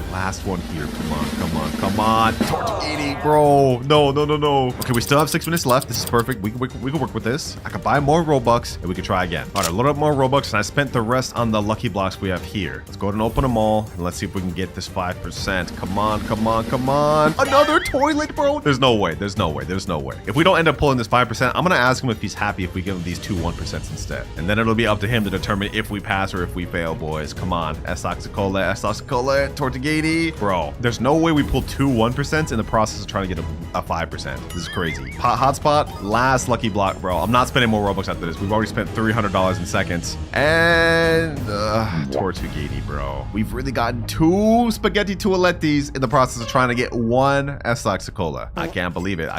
[SPEAKER 1] Come on. Tortughini, bro. No. Okay, we still have 6 minutes left. This is perfect. We can work with this. I can buy more Robux and we can try again. All right, load up more Robux and I spent the rest on the lucky blocks we have here. Let's go ahead and open them all and let's see if we can get this 5%. Come on. Another toilet, bro. There's no way. If we don't end up pulling this 5%, I'm gonna ask him if he's happy if we give him these 2 1% instead. And then it'll be up to him to determine if we pass or if we fail, boys. Come on. Esaxicola, Tortughini. Bro, there's no way we pull 2 1% in the process of trying to get a 5%. This is crazy. Hotspot, last lucky block, bro. I'm not spending more Robux after this. We've already spent $300 in seconds. And Tortughini, bro. We've really gotten 2 spaghetti toilettis in the process of trying to get 1 Esaxicola. I can't believe it,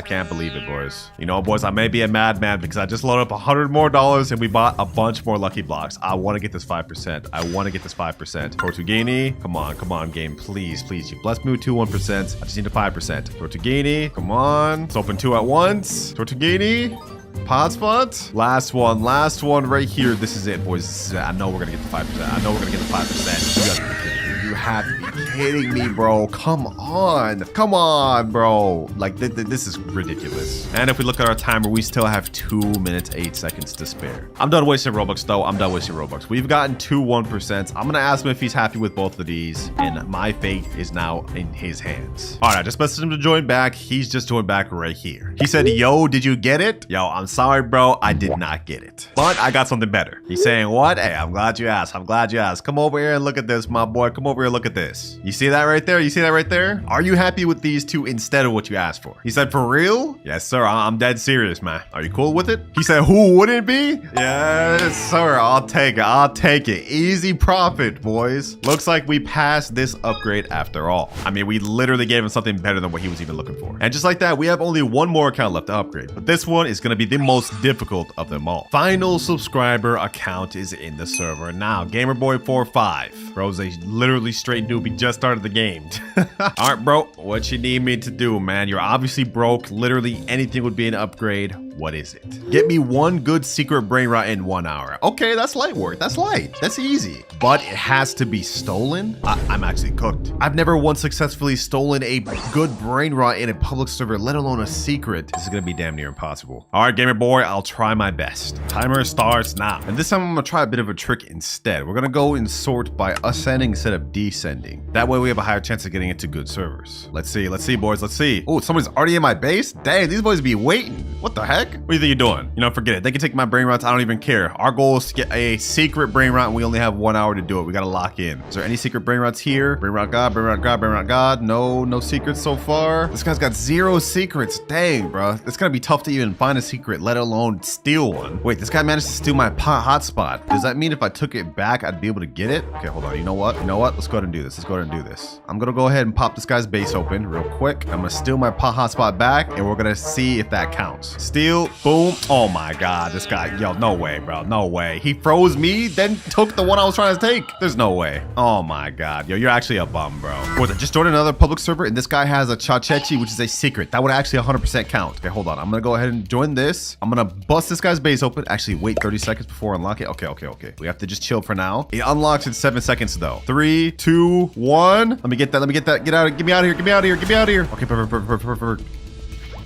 [SPEAKER 1] boys. You know, boys, I may be a madman because I just loaded up $100 more and we bought a bunch more lucky blocks. I want to get this 5%. Tortughini, come on, game, please. You bless me with 2 1%. I just need a 5%. Tortughini, come on. Let's open 2 at once. Tortughini. Hotspot. Last one right here. This is it, boys. I know we're gonna get the 5%. You gotta be kidding me. You have to be kidding me, bro. Come on, bro. Like, this is ridiculous. And if we look at our timer, we still have 2 minutes, 8 seconds to spare. I'm done wasting Robux, though. We've gotten 2 1%. I'm gonna ask him if he's happy with both of these, and my fate is now in his hands. All right, I just messaged him to join back. He's just joined back right here. He said, yo, did you get it? Yo, I'm sorry, bro. I did not get it, but I got something better. He's saying, what? Hey, I'm glad you asked. Come over here and look at this, my boy. Come over here, look at this. You see that right there? Are you happy with these 2 instead of what you asked for? He said, for real? Yes, sir. I'm dead serious, man. Are you cool with it? He said, who wouldn't be? Yes, sir. I'll take it. Easy profit, boys. Looks like we passed this upgrade after all. I mean, we literally gave him something better than what he was even looking for. And just like that, we have only 1 more account left to upgrade. But this one is going to be the most difficult of them all. Final subscriber account is in the server now. Gamerboy45. Bro's a literally straight newbie, just started the game. All right, bro, what you need me to do, man? You're obviously broke. Literally anything would be an upgrade. What is it? Get me 1 good secret brain rot in 1 hour. Okay, that's light work. That's light. That's easy. But it has to be stolen? I'm actually cooked. I've never once successfully stolen a good brain rot in a public server, let alone a secret. This is gonna be damn near impossible. All right, gamer boy, I'll try my best. Timer starts now. And this time I'm gonna try a bit of a trick instead. We're gonna go and sort by ascending instead of descending. That way we have a higher chance of getting into good servers. Let's see, boys, let's see. Oh, somebody's already in my base? Dang, these boys be waiting. What the heck? What do you think you're doing? You know, forget it. They can take my brain rots. I don't even care. Our goal is to get a secret brain rot, and we only have 1 hour to do it. We gotta lock in. Is there any secret brain rots here? Brain rot God, brain rot God, brain rot God. No secrets so far. This guy's got 0 secrets. Dang, bro. It's gonna be tough to even find a secret, let alone steal one. Wait, this guy managed to steal my pot hotspot. Does that mean if I took it back, I'd be able to get it? Okay, hold on. You know what? Let's go ahead and do this. I'm gonna go ahead and pop this guy's base open real quick. I'm gonna steal my pot hotspot back, and we're gonna see if that counts. Steal, boom. Oh my God, this guy, yo, no way, bro, no way. He froze me, then took the one I was trying to take. There's no way. Oh my God, yo, you're actually a bum, bro. Was it just joined another public server, and this guy has a Chachechi, which is a secret. That would actually 100% count. Okay, hold on. I'm gonna go ahead and join this. I'm gonna bust this guy's base open. Actually, wait 30 seconds before I unlock it. Okay. We have to just chill for now. It unlocks in 7 seconds though. 3, 2, 1. Let me get that. Get me out of here. Okay, perfect.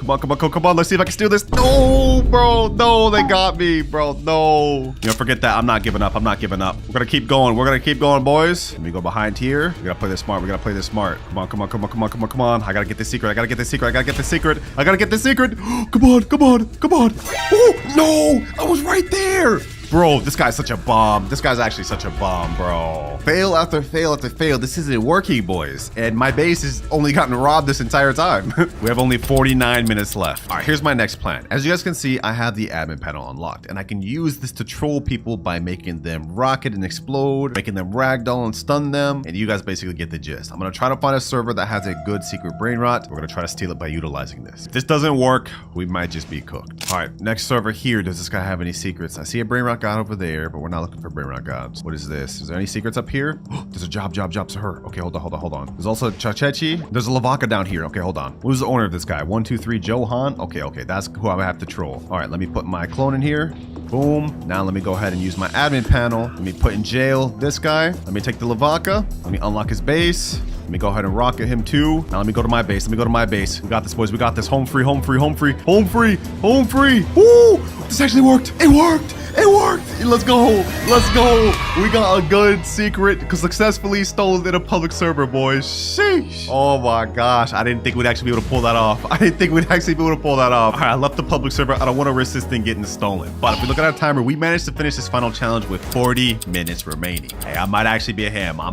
[SPEAKER 1] Come on, come on, come on. Let's see if I can steal this. No, bro. No, they got me, bro. No. You know, forget that. I'm not giving up. I'm not giving up. We're going to keep going. We're going to keep going, boys. Let me go behind here. We got to play this smart. We got to play this smart. Come on, come on, come on, come on, come on, come on. I got to get this secret. I got to get this secret. I got to get this secret. I got to get this secret. Come on, come on, come on. Oh, no. I was right there. Bro, this guy's such a bomb. This guy's actually such a bomb, bro. Fail after fail after fail. This isn't working, boys. And my base has only gotten robbed this entire time. We have only 49 minutes left. All right, here's my next plan. As you guys can see, I have the admin panel unlocked, and I can use this to troll people by making them rocket and explode, making them ragdoll and stun them, and you guys basically get the gist. I'm gonna try to find a server that has a good secret brain rot. We're gonna try to steal it by utilizing this. If this doesn't work, we might just be cooked. All right, next server here. Does this guy have any secrets? I see a brain rot god over there, but we're not looking for Brainrot gods. What is this? Is there any secrets up here? There's a job to her. Okay, hold on. There's also Chachechi. There's a Lavaka down here. Okay, hold on. Who's the owner of this guy? 1, 2, 3, Johan. Okay, that's who I have to troll. All right, let me put my clone in here. Boom. Now let me go ahead and use my admin panel. Let me put in jail this guy. Let me take the Lavaka. Let me unlock his base. Let me go ahead and rocket him too. Now let me go to my base. We got this, boys. We got this. Home free, home free, home free, home free, home free. Woo! This actually worked. It worked. It worked. Let's go. Let's go. We got a good secret because successfully stole in a public server, boys. Sheesh. Oh my gosh. I didn't think we'd actually be able to pull that off. All right, I left the public server. I don't want to risk this thing getting stolen. But if we look at our timer, we managed to finish this final challenge with 40 minutes remaining. Hey, I might actually be a ham. Now,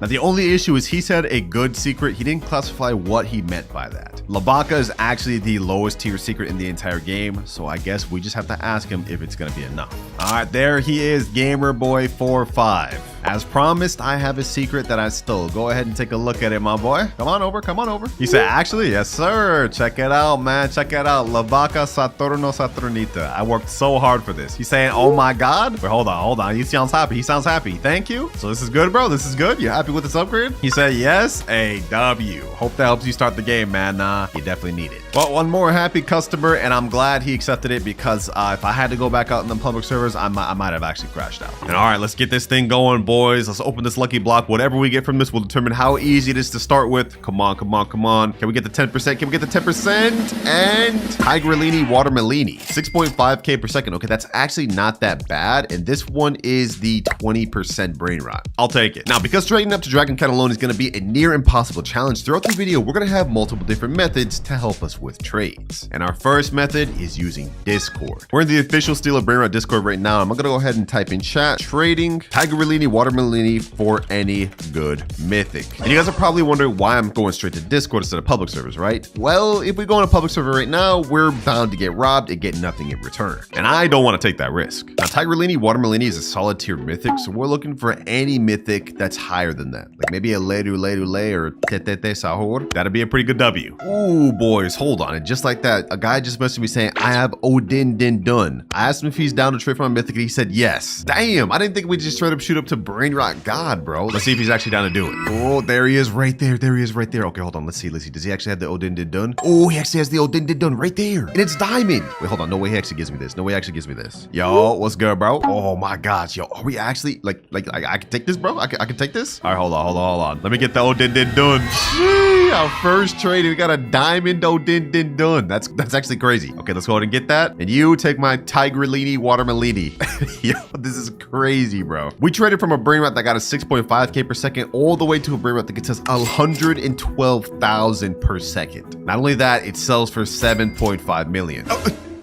[SPEAKER 1] the only issue is he said a good secret. He didn't classify what he meant by that. Labaka is actually the lowest tier secret in the entire game. So I guess we just have to ask him if it's going to be enough. All right, there he is, Gamer Boy 45. As promised, I have a secret that I stole. Go ahead and take a look at it, my boy. Come on over, come on over. He said, actually, yes, sir. Check it out, man. Check it out. Lavaka Saturno Saturnita. I worked so hard for this. He's saying, oh my God. Wait, hold on. He sounds happy. Thank you. So this is good, bro. This is good. You happy with this upgrade? He said, yes, a W. Hope that helps you start the game, man. You definitely need it. But one more happy customer, and I'm glad he accepted it because if I had to go back out in the public servers, I might have actually crashed out. And all right, let's get this thing going, boys. Let's open this lucky block. Whatever we get from this will determine how easy it is to start with. Come on. Can we get the 10%? Can we get the 10%? And Tigrellini Watermelini. 6.5k per second. Okay, that's actually not that bad. And this one is the 20% brain rot. I'll take it. Now, because trading up to Dragon Catalone is going to be a near impossible challenge, throughout the video, we're going to have multiple different methods to help us with trades. And our first method is using Discord. We're in the official Steal a Brain Rot Discord right now. I'm going to go ahead and type in chat, trading Tigrellini Watermelini for any good mythic. And you guys are probably wondering why I'm going straight to Discord instead of public servers, right? Well, if we go on a public server right now, we're bound to get robbed and get nothing in return. And I don't want to take that risk. Now, Tigrellini Watermelini is a solid tier mythic, so we're looking for any mythic that's higher than that. Like maybe a Ledu or Tetete Sahur. That'd be a pretty good W. Ooh, boys, hold on. And just like that, a guy just messaged me saying, I have Odin Din Dun. I asked him if he's down to trade for my mythic, and he said yes. Damn, I didn't think we'd just straight up shoot up to Brain Rot God, bro. Let's see if he's actually down to do it. Oh, there he is right there. Okay, hold on. Let's see. Does he actually have the Odin Din Dun? Oh, he actually has the Odin Din Dun right there. And it's diamond. Wait, hold on. No way he actually gives me this. Yo, what's good, bro? Oh my gosh. Yo, are we actually like I can take this, bro? I can take this? All right, hold on. Let me get the Odin Din Dun. Our first trade, we got a diamond Odin Din Dun. That's actually crazy. Okay, let's go ahead and get that. And you take my Tigrellini Watermelini. Yo, this is crazy, bro. We traded from a brain rot that got a 6.5k per second all the way to a brain rot that gets us 112,000 per second. Not only that, it sells for 7.5 million.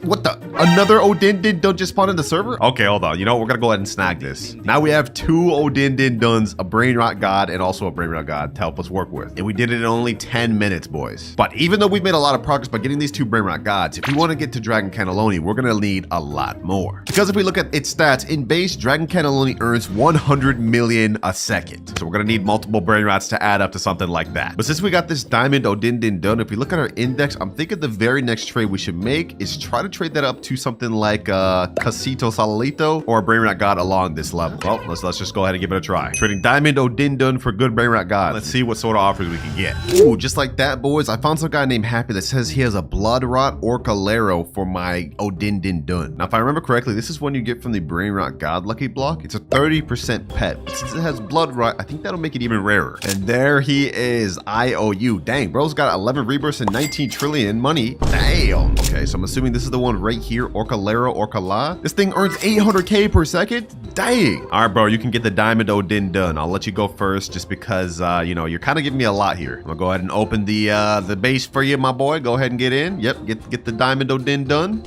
[SPEAKER 1] What the? Another Odin Din Dun just spawned in the server? Okay, hold on. You know what? We're gonna go ahead and snag this. Now we have 2 Odin Din Duns, a Brain Rot God, and also a Brain Rot God to help us work with. And we did it in only 10 minutes, boys. But even though we've made a lot of progress by getting these 2 Brain Rot Gods, if we want to get to Dragon Cannelloni, we're gonna need a lot more. Because if we look at its stats, in base, Dragon Cannelloni earns 100 million a second. So we're gonna need multiple Brain Rots to add up to something like that. But since we got this Diamond Odin Din Dun, if we look at our index, I'm thinking the very next trade we should make is try to trade that up to something like Casito Salito or a Brainrot God along this level. Well, let's just go ahead and give it a try. Trading Diamond Odindun for good Brainrot God. Let's see what sort of offers we can get. Ooh, just like that, boys. I found some guy named Happy that says he has a Blood Rot Orcalero for my Odindindun. Now, if I remember correctly, this is one you get from the Brainrot God Lucky block. It's a 30% pet. But since it has Blood Rot, I think that'll make it even rarer. And there he is, IOU. Dang, bro's got 11 rebirths and 19 trillion money. Damn. Okay, so I'm assuming this is the one right here, Orcalero Orcala. This thing earns 800k per second. Dang. All right, bro, you can get the Diamond Odindun. I'll let you go first just because, you know, you're kind of giving me a lot here. I'm gonna go ahead and open the base for you, my boy. Go ahead and get in. Yep, get the Diamond Odindun.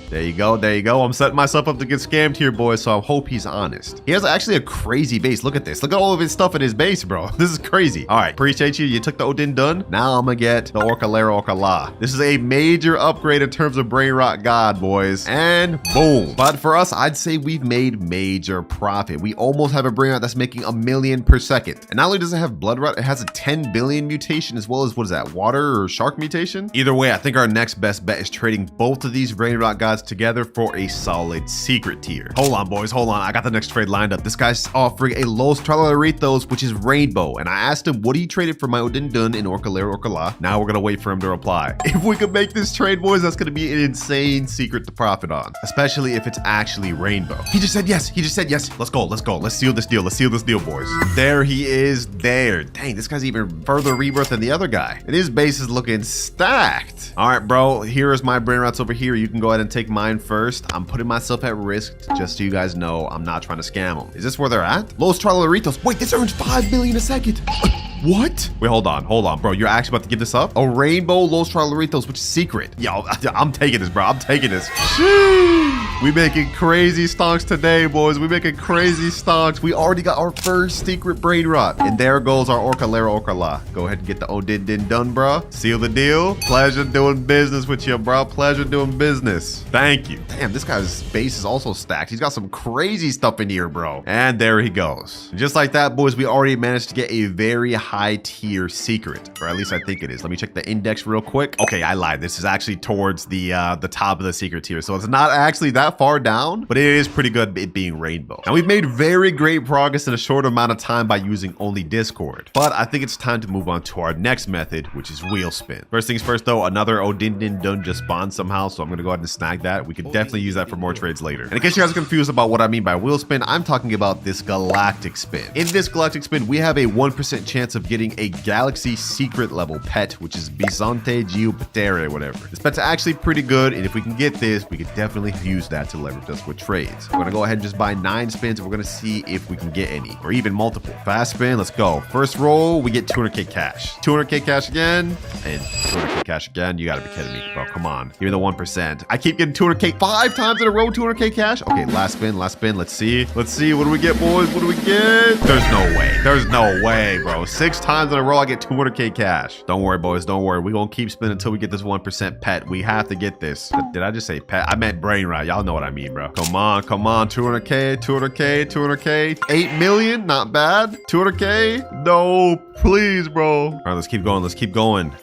[SPEAKER 1] There you go, there you go. I'm setting myself up to get scammed here, boys, so I hope he's honest. He has actually a crazy base. Look at this. Look at all of his stuff in his base, bro. This is crazy. All right, appreciate you. You took the Odindun. Now I'm gonna get the Orcalero Orcala. This is a major upgrade in terms of Brainrot God, boys. And boom. But for us, I'd say we've made major profit. We almost have a Brainrot that's making 1 million per second. And not only does it have Blood Rot, it has a 10 billion mutation as well as, what is that, water or shark mutation? Either way, I think our next best bet is trading both of these Brainrot Gods together for a solid secret tier. Hold on, boys, hold on. I got the next trade lined up. This guy's offering a Los Tralaritos, which is rainbow. And I asked him what he traded for my Odindun in Orcalero Orcala. Now we're gonna wait for him to reply. If we could make this trade, boys, that's gonna be an insane secret to profit on, especially if it's actually rainbow. He just said yes. He just said yes. Let's go. Let's go. Let's seal this deal. Let's seal this deal, boys. There he is there. Dang, this guy's even further rebirth than the other guy. And his base is looking stacked. All right, bro. Here is my Brainrots over here. You can go ahead and take mine first. I'm putting myself at risk just so you guys know I'm not trying to scam them. Is this where they're at? Los Tralaritos. Wait, this earns 5 million a second. What? Wait, hold on, bro. You're actually about to give this up? A rainbow Los Tralaritos, which is secret. Yo, I'm taking this, bro. I'm taking this. We making crazy stonks today, boys. We making crazy stonks. We already got our first secret Brainrot. And there goes our Orcalero Orcala. Go ahead and get the Odindun, bro. Seal the deal. Pleasure doing business with you, bro. Pleasure doing business. Thank you. Damn, this guy's base is also stacked. He's got some crazy stuff in here, bro. And there he goes. Just like that, boys, we already managed to get a very high tier secret, or at least I think it is. Let me check the index real quick. Okay, I lied. This is actually towards the top of the secret tier, so it's not actually that far down, but it is pretty good, it being rainbow. Now we've made very great progress in a short amount of time by using only Discord, but I think it's time to move on to our next method, which is wheel spin. First things first, though, another Odindun just spawned somehow, so I'm gonna go ahead and snag that. We could definitely use that for more trades later. And in case you guys are confused about what I mean by wheel spin, I'm talking about this galactic spin. In this galactic spin, we have a 1% chance of getting a galaxy secret level pet, which is Bisonte Geopatere or whatever. This pet's actually pretty good, and if we can get this, we could definitely use that to leverage us with trades. We're gonna go ahead and just buy 9 spins, and we're gonna see if we can get any, or even multiple. Fast spin, let's go. First roll, we get 200k cash. 200k cash again, and 200k cash again. You gotta be kidding me, bro. Come on, give me the 1%. I keep getting 200k 5 times in a row, 200k cash. Okay, last spin, let's see. Let's see, what do we get, boys? What do we get? There's no way. There's no way, bro. 6 times in a row, I get 200k cash. Don't worry, boys, don't worry. We're gonna keep spinning until we get this 1% pet. We have to get this. Did I just say pet? I meant Brainrot. Y'all know what I mean, bro. Come on, 200k, 200k, 200k. 8 million, not bad. 200k, no, please, bro. All right, let's keep going, let's keep going.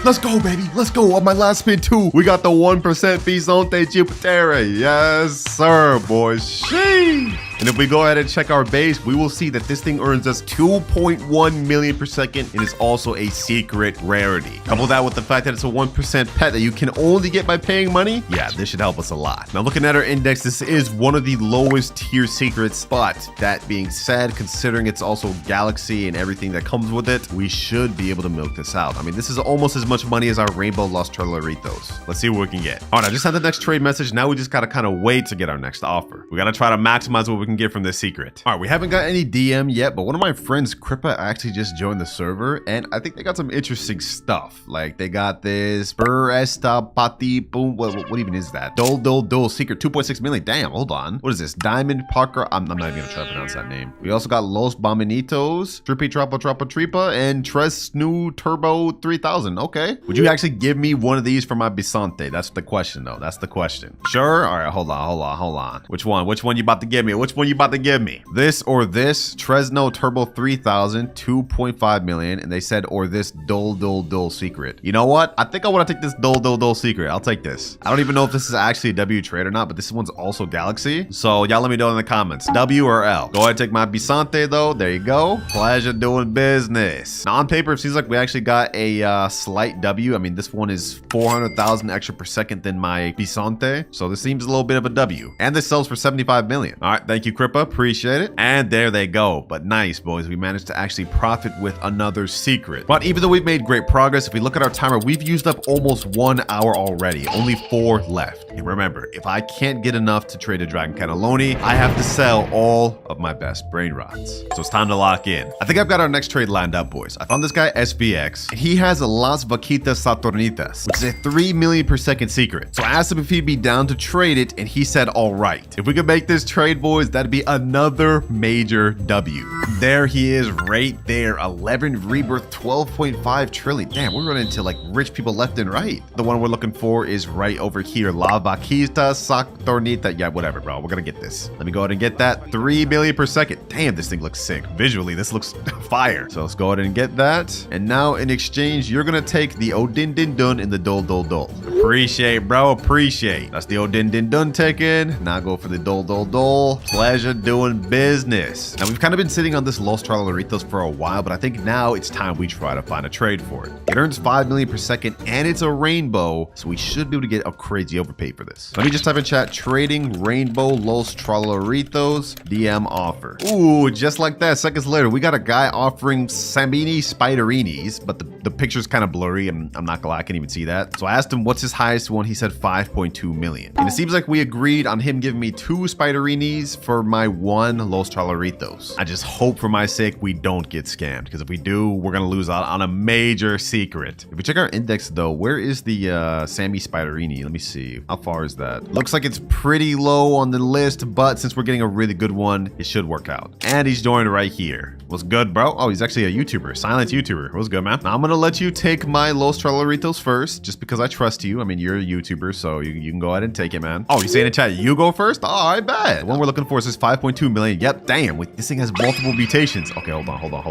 [SPEAKER 1] Let's go, baby. Let's go. On my last spin, too. We got the 1% Bisonte Geopatere. Yes, sir, boys. Sheesh. And if we go ahead and check our base, we will see that this thing earns us 2.1 million per second and is also a secret rarity. Couple that with the fact that it's a 1% pet that you can only get by paying money. Yeah, this should help us a lot. Now, looking at our index, this is one of the lowest tier secrets, but that being said, considering it's also galaxy and everything that comes with it, we should be able to milk this out. I mean, this is almost as much money as our Rainbow Los Tralaritos. Let's see what we can get. All right, I just had the next trade message. Now we just gotta kind of wait to get our next offer. We gotta try to maximize what we can get from this secret. All right, we haven't got any DM yet, but one of my friends, Kripa, actually just joined the server, and I think they got some interesting stuff. Like, they got this Bur Esta Pati Boom. What even is that? Dol secret 2.6 million. Damn, hold on. What is this? Diamond Parker. I'm not even gonna try to pronounce that name. We also got Los Bominitos, Trippy Trappa Tripa, and Tres Nu Turbo 3000. Okay. Would you actually give me one of these for my Bisonte? That's the question, though. That's the question. Sure? All right, hold on. Which one? Which one you about to give me? Which one you about to give me? This or this? Tresno Turbo 3000, 2.5 million. And they said, or this dull secret. You know what? I think I want to take this dull secret. I'll take this. I don't even know if this is actually a W trade or not, but this one's also Galaxy. So y'all let me know in the comments. W or L? Go ahead and take my Bisante though. There you go. Pleasure doing business. Now on paper, it seems like we actually got a slight W. I mean, this one is 400,000 extra per second than my Bisante. So this seems a little bit of a W. And this sells for 75 million. All right. Thank you, Crippa. Appreciate it. And there they go. But nice, boys. We managed to actually profit with another secret. But even though we've made great progress, if we look at our timer, we've used up almost 1 hour already. Only 4 left. And remember, if I can't get enough to trade a Dragon Cannelloni, I have to sell all of my best Brainrots. So it's time to lock in. I think I've got our next trade lined up, boys. I found this guy, SVX, and he has a Las Vaquitas Saturnitas, which is a 3 million per second secret. So I asked him if he'd be down to trade it, and he said, all right. If we could make this trade, boys, that'd be another major W. There he is right there. 11 rebirth, 12.5 trillion. Damn, we're running into like rich people left and right. The one we're looking for is right over here. La Vaquita Saturnitas. Yeah, whatever, bro. We're gonna get this. Let me go ahead and get that. 3 million per second. Damn, this thing looks sick. Visually, this looks fire. So let's go ahead and get that. And now in exchange, you're gonna take the Odin Din Dun and the Dol Dol Dol. Appreciate, bro. Appreciate. That's the Odin Din Dun taken. Now go for the Dol Dol Dol. Pleasure doing business. Now we've kind of been sitting on this Los Trololoritos for a while, but I think now it's time we try to find a trade for it. It earns 5 million per second and it's a rainbow, so we should be able to get a crazy overpay for this. Let me just type in chat, trading rainbow Los Trololoritos DM offer. Ooh, just like that, seconds later, we got a guy offering Sambini Spiderinis, but the picture's kind of blurry and I'm not gonna lie, I can't even see that. So I asked him what's his highest one. He said 5.2 million. And it seems like we agreed on him giving me 2 Spiderinis for my 1 Los Trololoritos. I just hope for my sake we don't get scammed, because if we do, we're gonna lose out on a major secret. If we check our index though, where is the Sammy Spiderini? Let me see. How far is that? Looks like it's pretty low on the list, but since we're getting a really good one, it should work out. And he's joined right here. What's good, bro? Oh, he's actually a YouTuber, silent YouTuber. What's good, man? Now I'm gonna let you take my Los Trololoritos first, just because I trust you. I mean, you're a YouTuber, so you can go ahead and take it, man. Oh, you saying in chat, you go first? Oh, I bet. The one we're looking for is this 5.2 million. Yep, damn. This thing has multiple mutations. Okay, hold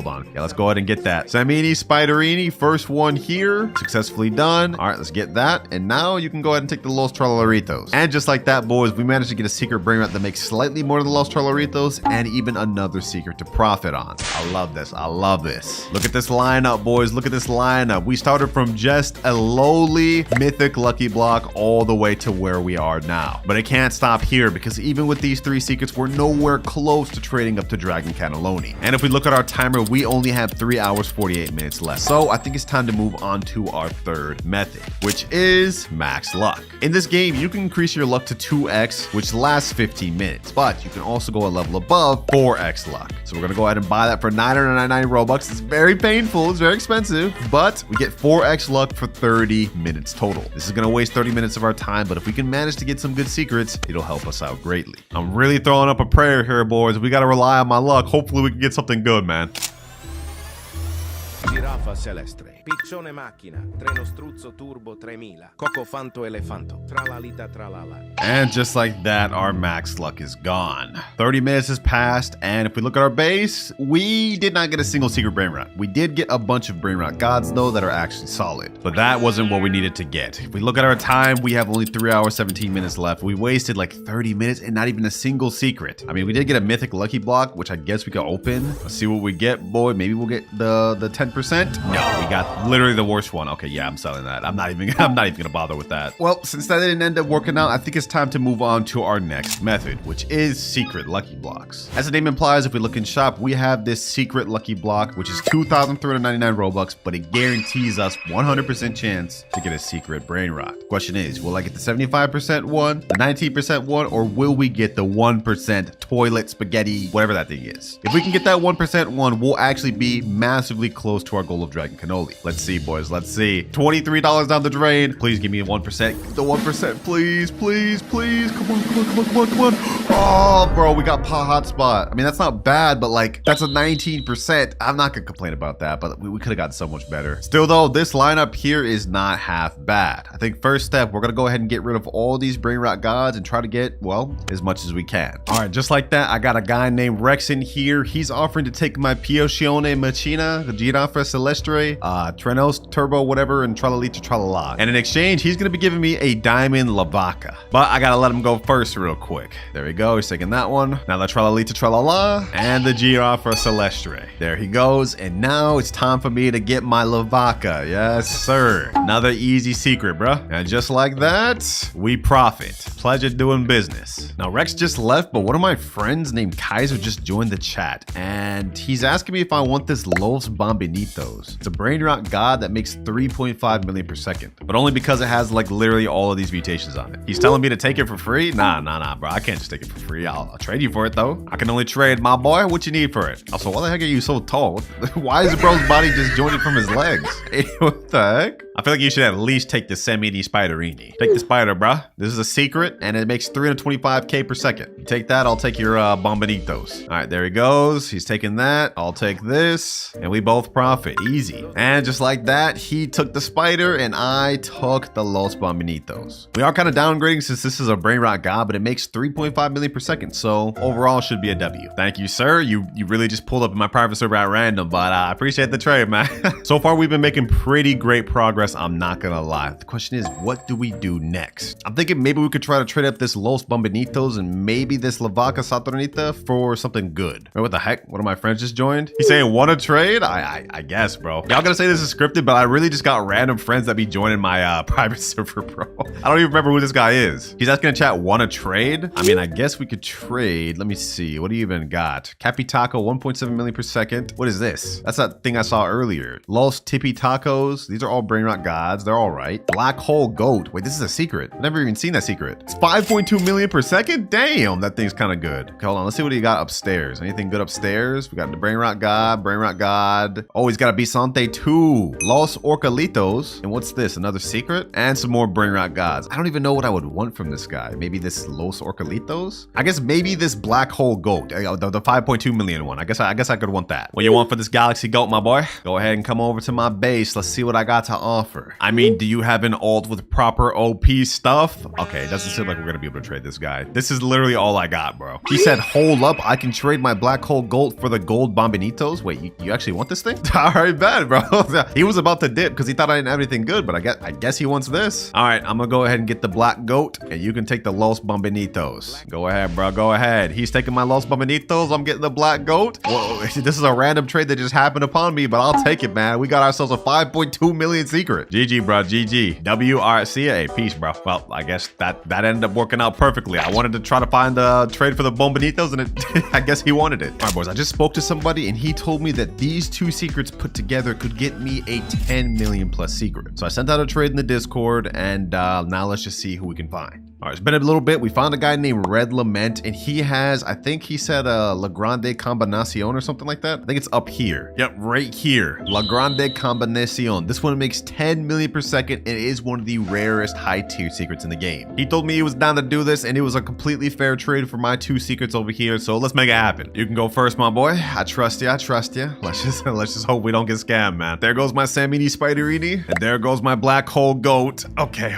[SPEAKER 1] on. Yeah, let's go ahead and get that. Samini Spiderini, first one here. Successfully done. All right, let's get that. And now you can go ahead and take the Los Trololoritos. And just like that, boys, we managed to get a secret Brainrot that makes slightly more than the Los Trololoritos and even another secret to profit on. I love this. I love this. Look at this lineup, boys. Look at this lineup. We started from just a lowly mythic lucky block all the way to where we are now. But it can't stop here, because even with these 3 secrets, we're nowhere close to trading up to Dragon Cannelloni. And if we look at our timer, we only have 3 hours, 48 minutes left. So I think it's time to move on to our third method, which is max luck. In this game, you can increase your luck to 2x, which lasts 15 minutes, but you can also go a level above 4x luck. So we're gonna go ahead and buy that for 999 Robux. It's very painful, it's very expensive, but we get 4x luck for 30 minutes total. This is gonna waste 30 minutes of our time, but if we can manage to get some good secrets, it'll help us out greatly. I'm really throwing up a prayer here, boys. We gotta rely on my luck. Hopefully we can get something good, man.
[SPEAKER 2] Giraffa Celestre, Piccione Macchina, Treno Struzzo Turbo 3000, Coco Fanto Elefanto, Tralalita Tralala.
[SPEAKER 1] And just like that, our max luck is gone. 30 minutes has passed, and if we look at our base, we did not get a single secret Brainrot. We did get a bunch of Brainrot gods, though, that are actually solid. But that wasn't what we needed to get. If we look at our time, we have only 3 hours, 17 minutes left. We wasted like 30 minutes and not even a single secret. I mean, we did get a mythic lucky block, which I guess we could open. Let's see what we get, boy. Maybe we'll get the 10%. No, we got literally the worst one. Okay, yeah, I'm selling that. I'm not even gonna bother with that. Well, since that didn't end up working out, I think it's time to move on to our next method, which is secret lucky blocks. As the name implies, if we look in shop, we have this secret lucky block, which is 2,399 Robux, but it guarantees us 100% chance to get a secret Brainrot. Question is, will I get the 75% one, the 19% one, or will we get the 1% toilet spaghetti, whatever that thing is? If we can get that 1% one, we'll actually be massively close to our goal of Dragon Cannoli. Let's see, boys. Let's see. $23 down the drain. Please give me 1%. The 1%, please, please, please. Come on, come on, come on, come on, come on. Oh, bro, we got hotspot. I mean, that's not bad, but like, that's a 19%. I'm not gonna complain about that, but we could have gotten so much better. Still though, this lineup here is not half bad. I think first step, we're gonna go ahead and get rid of all these Brainrot gods and try to get, well, as much as we can. All right, just like that, I got a guy named Rex in here. He's offering to take my Piochione Machina, Giraffa Celestre, Trenos Turbo, whatever, and Tralalita Tralala. And in exchange, he's gonna be giving me a Diamond Lavaca. But I gotta let him go first real quick. There we go, he's taking that one. Now the Tralalita Tralala and the Giraffa Celestre. There he goes, and now it's time for me to get my Lavaca. Yes, sir. Another easy secret, bruh. And just like that, we profit. Pleasure doing business. Now Rex just left, but one of my friends named Kaiser just joined the chat, and he's asking me if I want this Los Bombinitos. It's a Brainrot god that makes 3.5 million per second, but only because it has like literally all of these mutations on it. He's telling me to take it for free? Nah, bro. I can't just take it for free. I'll trade you for it though. I can only trade my boy. What you need for it? Also, why the heck are you so tall? Why is bro's body just joined from his legs? Hey, what the heck? I feel like you should at least take the Semini Spiderini. Take the spider, bruh. This is a secret, and it makes 325k per second. You take that, I'll take your Bombinitos. All right, there he goes. He's taking that. I'll take this, and we both profit. Easy. And just like that, he took the spider, and I took the Los Bombinitos. We are kind of downgrading since this is a Brainrot god, but it makes 3.5 million per second, so overall should be a W. Thank you, sir. You really just pulled up in my private server at random, but I appreciate the trade, man. So far, we've been making pretty great progress. I'm not gonna lie. The question is, what do we do next? I'm thinking maybe we could try to trade up this Los Bombinitos and maybe this Lavaca Saturnita for something good. Wait, what the heck? One of my friends just joined. He's saying, want to trade? I guess, bro. Y'all gonna say this is scripted, but I really just got random friends that be joining my private server, bro. I don't even remember who this guy is. He's asking in chat, want to trade? I mean, I guess we could trade. Let me see. What do you even got? Capitaco, 1.7 million per second. What is this? That's that thing I saw earlier. Los Tippy Tacos. These are all Brainrot gods. They're all right. Black Hole Goat. Wait, this is a secret. I've never even seen that secret. It's 5.2 million per second? Damn, that thing's kind of good. Okay, hold on. Let's see what he got upstairs. Anything good upstairs? We got the Brainrot God. Oh, he's got a Bisante too. Los Orcalitos. And what's this? Another secret? And some more Brainrot gods. I don't even know what I would want from this guy. Maybe this Los Orcalitos? I guess maybe this Black Hole Goat. The 5.2 million one. I guess I could want that. What you want for this Galaxy Goat, my boy? Go ahead and come over to my base. Let's see what I got to offer. I mean, do you have an alt with proper OP stuff? Okay, it doesn't seem like we're gonna be able to trade this guy. This is literally all I got, bro. He said, hold up, I can trade my Black Hole Gold for the gold Bombinitos. Wait, you actually want this thing? All right, bad, bro. He was about to dip because he thought I didn't have anything good, but I guess he wants this. All right, I'm gonna go ahead and get the Black Goat, and you can take the Los Bombinitos. Go ahead, bro, go ahead. He's taking my Los Bombinitos, I'm getting the Black Goat. Whoa, this is a random trade that just happened upon me, but I'll take it, man. We got ourselves a 5.2 million secret. GG, bro, GG. WRCA, peace, bro. Well, I guess that ended up working out perfectly. I wanted to try to find a trade for the Bombinitos, and I guess he wanted it. All right, boys, I just spoke to somebody, and he told me that these two secrets put together could get me a 10 million plus secret. So I sent out a trade in the Discord, and now let's just see who we can find. All right, it's been a little bit. We found a guy named Red Lament, and he has, I think he said La Grande Combinacion or something like that. I think it's up here. Yep, right here. La Grande Combinacion. This one makes 10 million per second, and it is one of the rarest high tier secrets in the game. He told me he was down to do this, and it was a completely fair trade for my two secrets over here, so let's make it happen. You can go first, my boy. I trust you. Let's just hope we don't get scammed, man. There goes my Samini Spiderini, and there goes my Black Hole Goat. Okay.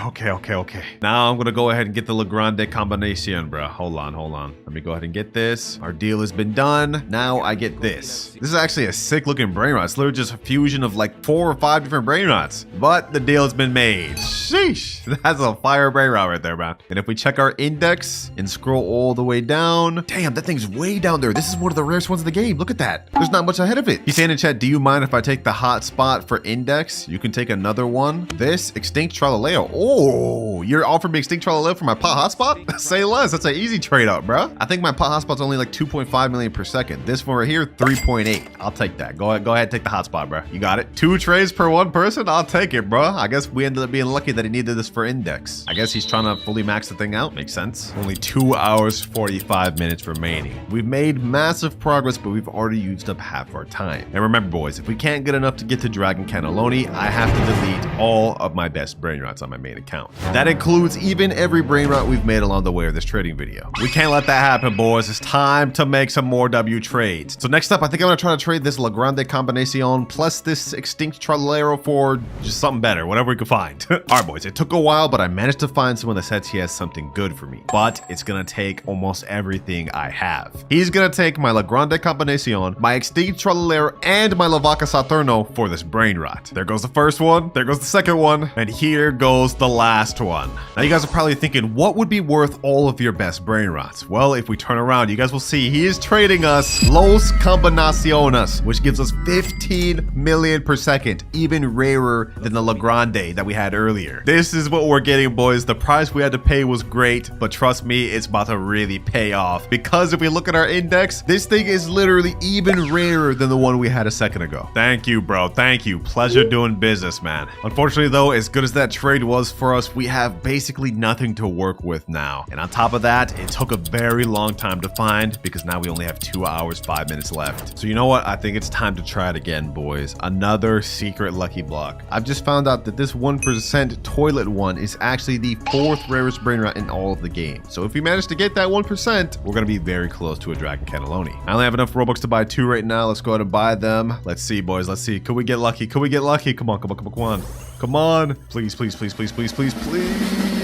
[SPEAKER 1] Now I'm gonna go ahead and get the La Grande Combination, bro. Hold on. Let me go ahead and get this. Our deal has been done. Now I get this. This is actually a sick looking Brainrot. It's literally just a fusion of like 4 or 5 different Brainrots, but the deal has been made. Sheesh. That's a fire Brainrot right there, man. And if we check our index and scroll all the way down, damn, that thing's way down there. This is one of the rarest ones in the game. Look at that. There's not much ahead of it. He's saying in chat, do you mind if I take the hot spot for index? You can take another one. This Extinct Tralaleo. Oh, you're offering me Extinct Tralaleo for my pot hotspot? Say less. That's an easy trade up, bro. I think my pot hotspot's only like 2.5 million per second. This one right here, 3.8. I'll take that. Go ahead, take the hotspot, bro. You got it. 2 trades per 1 person. I'll take it, bro. I guess we ended up being lucky that he needed this for index. I guess he's trying to fully max the thing out. Makes sense. Only 2 hours, 45 minutes remaining. We've made massive progress, but we've already used up half our time. And remember, boys, if we can't get enough to get to Dragon Cannelloni, I have to delete all of my best Brainrots on my main account. That includes even every Brainrot we've made along the way of this trading video. We can't let that happen, boys. It's time to make some more W trades. So next up, I think I'm gonna try to trade this La Grande Combinacion plus this Extinct Trolero for just something better, whatever we can find. All right, boys, it took a while, but I managed to find someone that says he has something good for me. But it's gonna take almost everything I have. He's gonna take my La Grande Combinacion, my Extinct Trolero, and my La Vaca Saturno for this Brainrot. There goes the first one, there goes the second one, and here goes the last one. Now you guys are probably thinking, what would be worth all of your best Brainrots? Well, if we turn around, you guys will see he is trading us Los Combinaciones, which gives us 15 million per second, even rarer than the La Grande that we had earlier. This is what we're getting, boys. The price we had to pay was great, but trust me, it's about to really pay off, because if we look at our index, this thing is literally even rarer than the one we had a second ago. Thank you, bro. Thank you. Pleasure doing business, man. Unfortunately, though, as good as that trade was for us, we have basically nothing to work with now. And on top of that, it took a very long time to find, because now we only have 2 hours, 5 minutes left. So you know what? I think it's time to try it again, boys. Another secret lucky block. I've just found out that this 1% toilet one is actually the 4th rarest Brainrot in all of the game. So if we manage to get that 1%, we're going to be very close to a Dragon Cannelloni. I only have enough Robux to buy 2 right now. Let's go ahead and buy them. Let's see, boys. Let's see. Could we get lucky? Could we get lucky? Come on, come on, come on, come on. Come on. Please, please, please, please, please, please, please.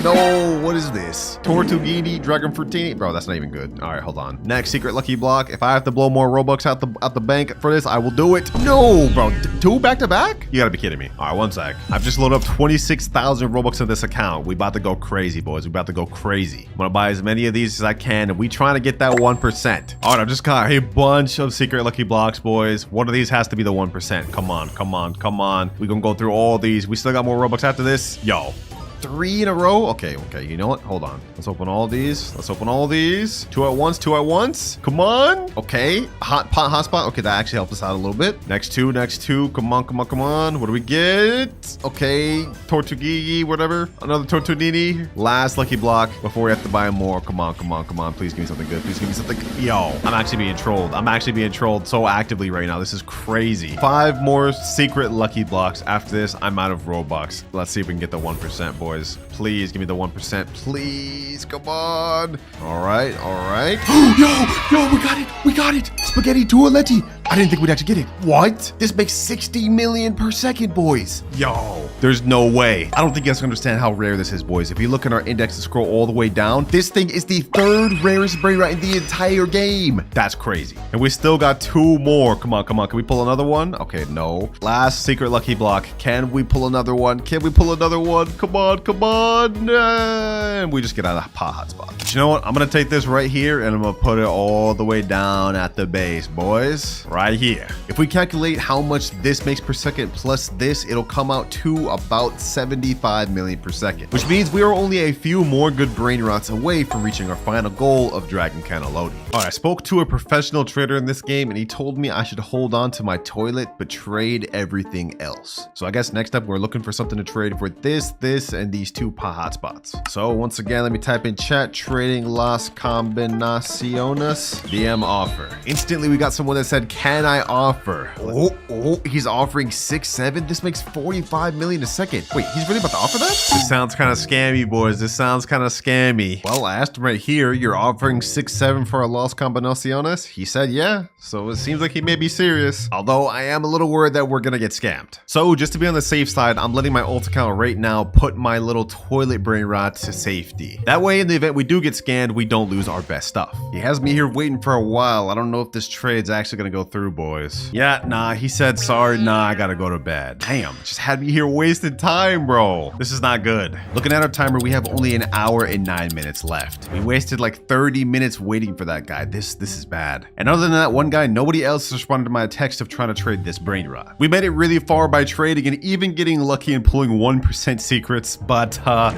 [SPEAKER 1] No, what is this? Tortughini, Dragon Fruitini? Bro, that's not even good. All right, hold on. Next secret lucky block. If I have to blow more Robux out the bank for this, I will do it. No, bro. 2 back to back? You gotta be kidding me. All right, 1 sec. I've just loaded up 26,000 Robux in this account. We about to go crazy, boys. We about to go crazy. I'm gonna buy as many of these as I can, and we trying to get that 1%. All right, I've just got a bunch of secret lucky blocks, boys. One of these has to be the 1%. Come on, come on, come on. We gonna go through all these. We still got more Robux after this. Yo. 3 in a row? Okay, you know what? Hold on. Let's open all these. Let's open all these. 2 at once, 2 at once. Come on. Okay. Hotspot. Okay, that actually helped us out a little bit. Next two. Come on, come on, come on. What do we get? Okay. Tortughini, whatever. Another Tortughini. Last lucky block before we have to buy more. Come on, come on, come on. Please give me something good. Please give me something. Yo, I'm actually being trolled. I'm actually being trolled so actively right now. This is crazy. 5 more secret lucky blocks. After this, I'm out of Robux. Let's see if we can get the 1%, boys. Please give me the 1%. Please, come on. All right, all right. Yo, we got it. Spaghetti Toaletti. I didn't think we'd actually get it. What? This makes 60 million per second, boys. Yo, there's no way. I don't think you guys can understand how rare this is, boys. If you look at our index and scroll all the way down, this thing is the 3rd rarest Brainrot in the entire game. That's crazy. And we still got 2 more. Come on, come on. Can we pull another one? Okay, no. Last secret lucky block. Can we pull another one? Can we pull another one? Come on, come on. And we just get out of pot hotspot. But you know what? I'm going to take this right here and I'm going to put it all the way down at the base, boys. Right here. If we calculate how much this makes per second plus this, it'll come out to about 75 million per second, which means we are only a few more good Brainrots away from reaching our final goal of Dragon Cannelloni. All right, I spoke to a professional trader in this game and he told me I should hold on to my toilet but trade everything else. So I guess next up we're looking for something to trade for this, and these 2 pot hotspots. So once again, let me type in chat, trading Las Combinaciones, DM offer. Instantly we got someone that said, can I offer? Oh, he's offering 6.7. This makes 45 million a second. Wait, he's really about to offer that? This sounds kind of scammy, boys. This sounds kind of scammy. Well, I asked him right here, you're offering 6.7 for a Las Combinaciones? He said, yeah. So it seems like he may be serious. Although I am a little worried that we're gonna get scammed. So just to be on the safe side, I'm letting my ult account right now put my little toilet Brainrot to safety. That way, in the event we do get scammed, we don't lose our best stuff. He has me here waiting for a while. I don't know if this trade's actually gonna go through, boys. Yeah, nah, he said, sorry, nah, I gotta go to bed. Damn, just had me here wasting time, bro. This is not good. Looking at our timer, we have only 1 hour and 9 minutes left. We wasted like 30 minutes waiting for that guy. This is bad. And other than that one guy. Nobody else has responded to my text of trying to trade this Brainrot. We made it really far by trading and even getting lucky and pulling 1% secrets, but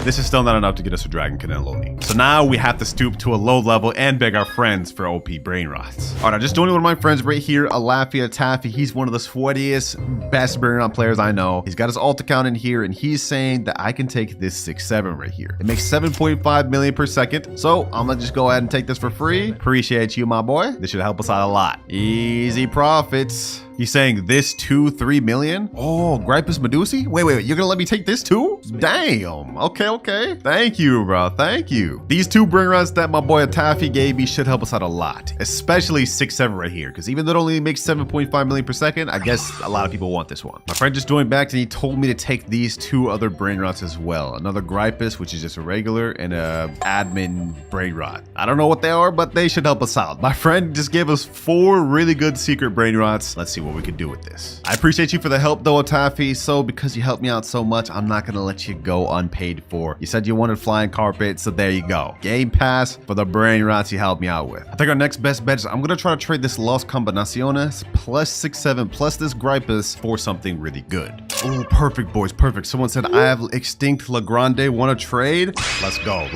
[SPEAKER 1] this is still not enough to get us a Dragon Cannelloni. So now we have to stoop to a low level and beg our friends for OP Brainrots. All right, I just joined one of my friends right here, Alafia Taffy. He's one of the sweatiest, best Brainrot players I know. He's got his alt account in here, and he's saying that I can take this 6-7 right here. It makes 7.5 million per second, so I'm gonna just go ahead and take this for free. Appreciate you, my boy. This should help us out a lot. Easy profits. He's saying this 2-3 million. Oh, Gripus Medusi? Wait, you're gonna let me take this too? Damn. Okay. Thank you, bro. Thank you. These two Brainrots that my boy Taffy gave me should help us out a lot, especially 6-7 right here, because even though it only makes 7.5 million per second, I guess a lot of people want this one. My friend just joined back and he told me to take these two other Brainrots as well. Another Gripus, which is just a regular, and a admin Brainrot. I don't know what they are, but they should help us out. My friend just gave us 4 really good secret Brainrots. Let's see what we could do with this. I appreciate you for the help though, Taffy. So because you helped me out so much, I'm not gonna let you go unpaid for. You said you wanted flying carpet, so there you go. Game pass for the Brainrots you helped me out with. I think our next best bet is I'm gonna try to trade this Los Combinaciones plus 6-7 plus this Gripus for something really good. Oh, perfect, boys, perfect. Someone said I have Extinct Legrande, want to trade? Let's go.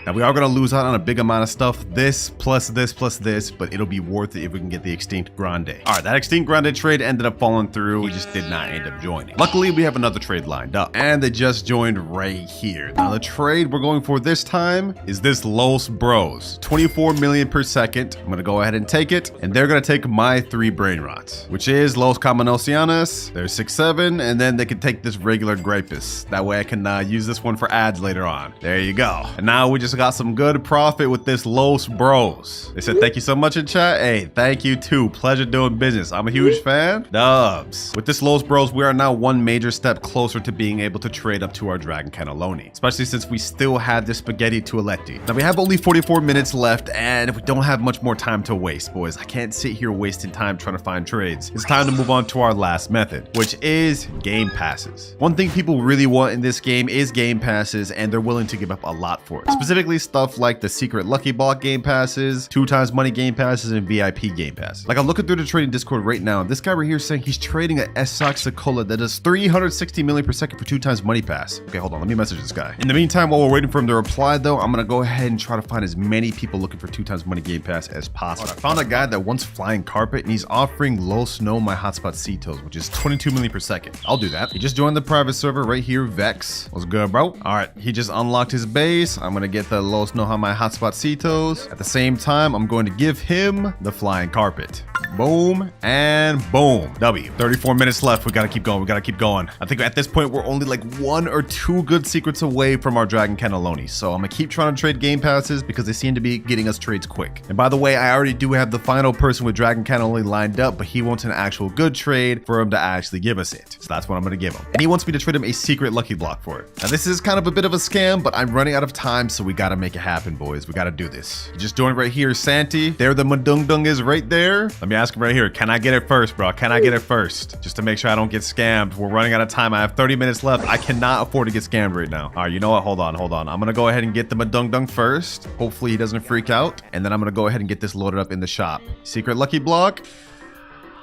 [SPEAKER 1] Now we are gonna lose out on a big amount of stuff. This plus this, but it'll be worth it if we can get the Extinct Grande. All right, that Extinct Grande trade ended up falling through. We just did not end up joining. Luckily, we have another trade lined up, and they just joined right here. Now the trade we're going for this time is this Los Bros, 24 million per second. I'm gonna go ahead and take it, and they're gonna take my 3 Brainrots, which is Los Combinaciones. There's 6-7, and then they can take this regular Gripus. That way I can use this one for ads later on. There you go. And now we just got some good profit with this Los Bros. They said thank you so much in chat. Hey, thank you too. Pleasure doing business. I'm a huge fan. Dubs. With this Los Bros, we are now one major step closer to being able to trade up to our Dragon Cannelloni, especially since we still had this Spaghetti Tualetti. Now we have only 44 minutes left, and we don't have much more time to waste, boys. I can't sit here wasting time trying to find trades. It's time to move on to our last method, which is game passes. One thing people really want in this game is game passes, and they're willing to give up a lot for it. Specifically stuff like the secret Lucky Block game passes, 2x money game passes, and VIP game passes. Like I'm looking through the trading Discord right now, and this guy right here is saying he's trading a Sacola that does 360 million per second for 2x money pass. Okay, hold on, let me message this guy. In the meantime, while we're waiting for him to reply though, I'm gonna go ahead and try to find as many people looking for 2x money game pass as possible. I found a guy that wants flying carpet, and he's offering low snow my hotspot Cetos, which is 22 million per second. I'll do that. He just joined the private server right here, Vex. What's good, bro? All right, he just unlocked his base. I'm gonna get the low snow my hotspot Cetos. At the same time, I'm going to give him the flying carpet. Boom and boom. W. 34 minutes left. We gotta keep going. I think at this point we're only like 1 or 2 good secrets away from our Dragon Cannelloni. So I'm gonna keep trying to trade game passes because they seem to be getting us trades quick. And by the way, I already do have the final person with Dragon Cannelloni lined up, but he wants an actual good trade for him to actually give us it. So that's what I'm gonna give him. And he wants me to trade him a secret Lucky Block for it. Now this is kind of a bit of a scam, but I'm running out of time, so we gotta make it happen, boys. We gotta do this. You just joined right here, Santi. There the Madung Dung is right there. Let me ask him right here. Can I get it first, bro? Can I get it first? Just to make sure I don't get scammed. We're running out of time. I have 30 minutes left. I cannot afford to get scammed right now. All right, you know what? Hold on. I'm gonna go ahead and get the Madung Dung first. Hopefully he doesn't freak out. And then I'm gonna go ahead and get this loaded up in the shop. Secret Lucky Block.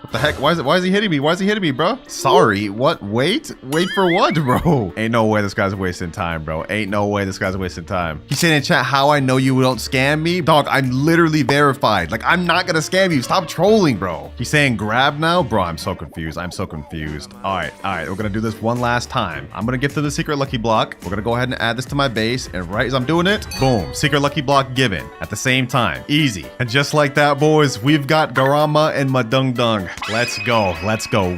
[SPEAKER 1] What the heck? Why is he hitting me, bro? Sorry. What? Wait for what, bro? Ain't no way this guy's wasting time, bro. Ain't no way this guy's wasting time. He's saying in chat how I know you don't scam me. Dog, I'm literally verified. Like, I'm not gonna scam you. Stop trolling, bro. He's saying grab now? Bro, I'm so confused. All right. We're gonna do this one last time. I'm gonna get to the secret Lucky Block. We're gonna go ahead and add this to my base. And right as I'm doing it, boom. Secret Lucky Block given at the same time. Easy. And just like that, boys, we've got Garama and Madung Dung. Let's go.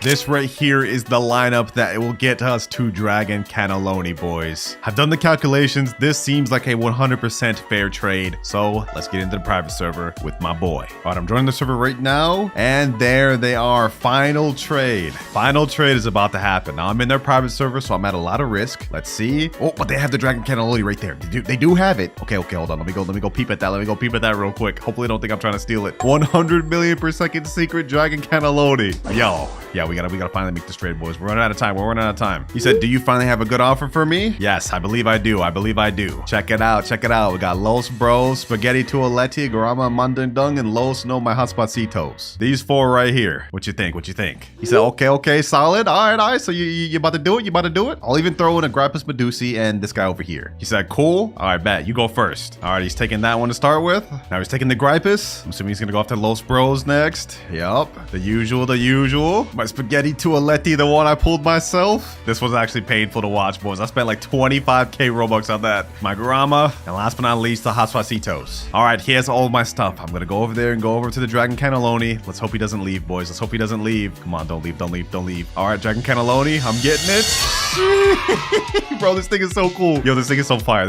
[SPEAKER 1] This right here is the lineup that will get us to Dragon Cannelloni, boys. I've done the calculations. This seems like a 100% fair trade. So let's get into the private server with my boy. All right, I'm joining the server right now. And there they are. Final trade. Final trade is about to happen. Now I'm in their private server, so I'm at a lot of risk. Let's see. Oh, but they have the Dragon Cannelloni right there. They do have it. Okay, hold on. Let me go peep at that. Real quick. Hopefully they don't think I'm trying to steal it. 100 million per second secret Dragon Cannelloni. cannelloni. Yo. Yeah, we gotta finally make this trade, boys. We're running out of time. We're running out of time. He said, do you finally have a good offer for me? Yes, I believe I do. I believe I do. Check it out. Check it out. We got Los Bros, Spaghetti Tualetti, Garama Mandundung, and Los No My Hotspotsitos. These 4 right here. What you think? What you think? He said, okay, solid. All right. So you about to do it? You about to do it? I'll even throw in a Gripus Medusi and this guy over here. He said, cool. All right, bet. You go first. All right, he's taking that one to start with. Now he's taking the Gripus. I'm assuming he's gonna go after Los Bros next. Yup. The usual. My Spaghetti Tualetti, the one I pulled myself. This was actually painful to watch, boys. I spent like 25k Robux on that. My Grama, and last but not least, the Hotspotsitos. All right, here's all my stuff. I'm gonna go over there and go over to the Dragon Cannelloni. Let's hope he doesn't leave, boys. Let's hope he doesn't leave. Come on, don't leave. All right, Dragon Cannelloni, I'm getting it. Bro, this thing is so cool. Yo, this thing is so fire.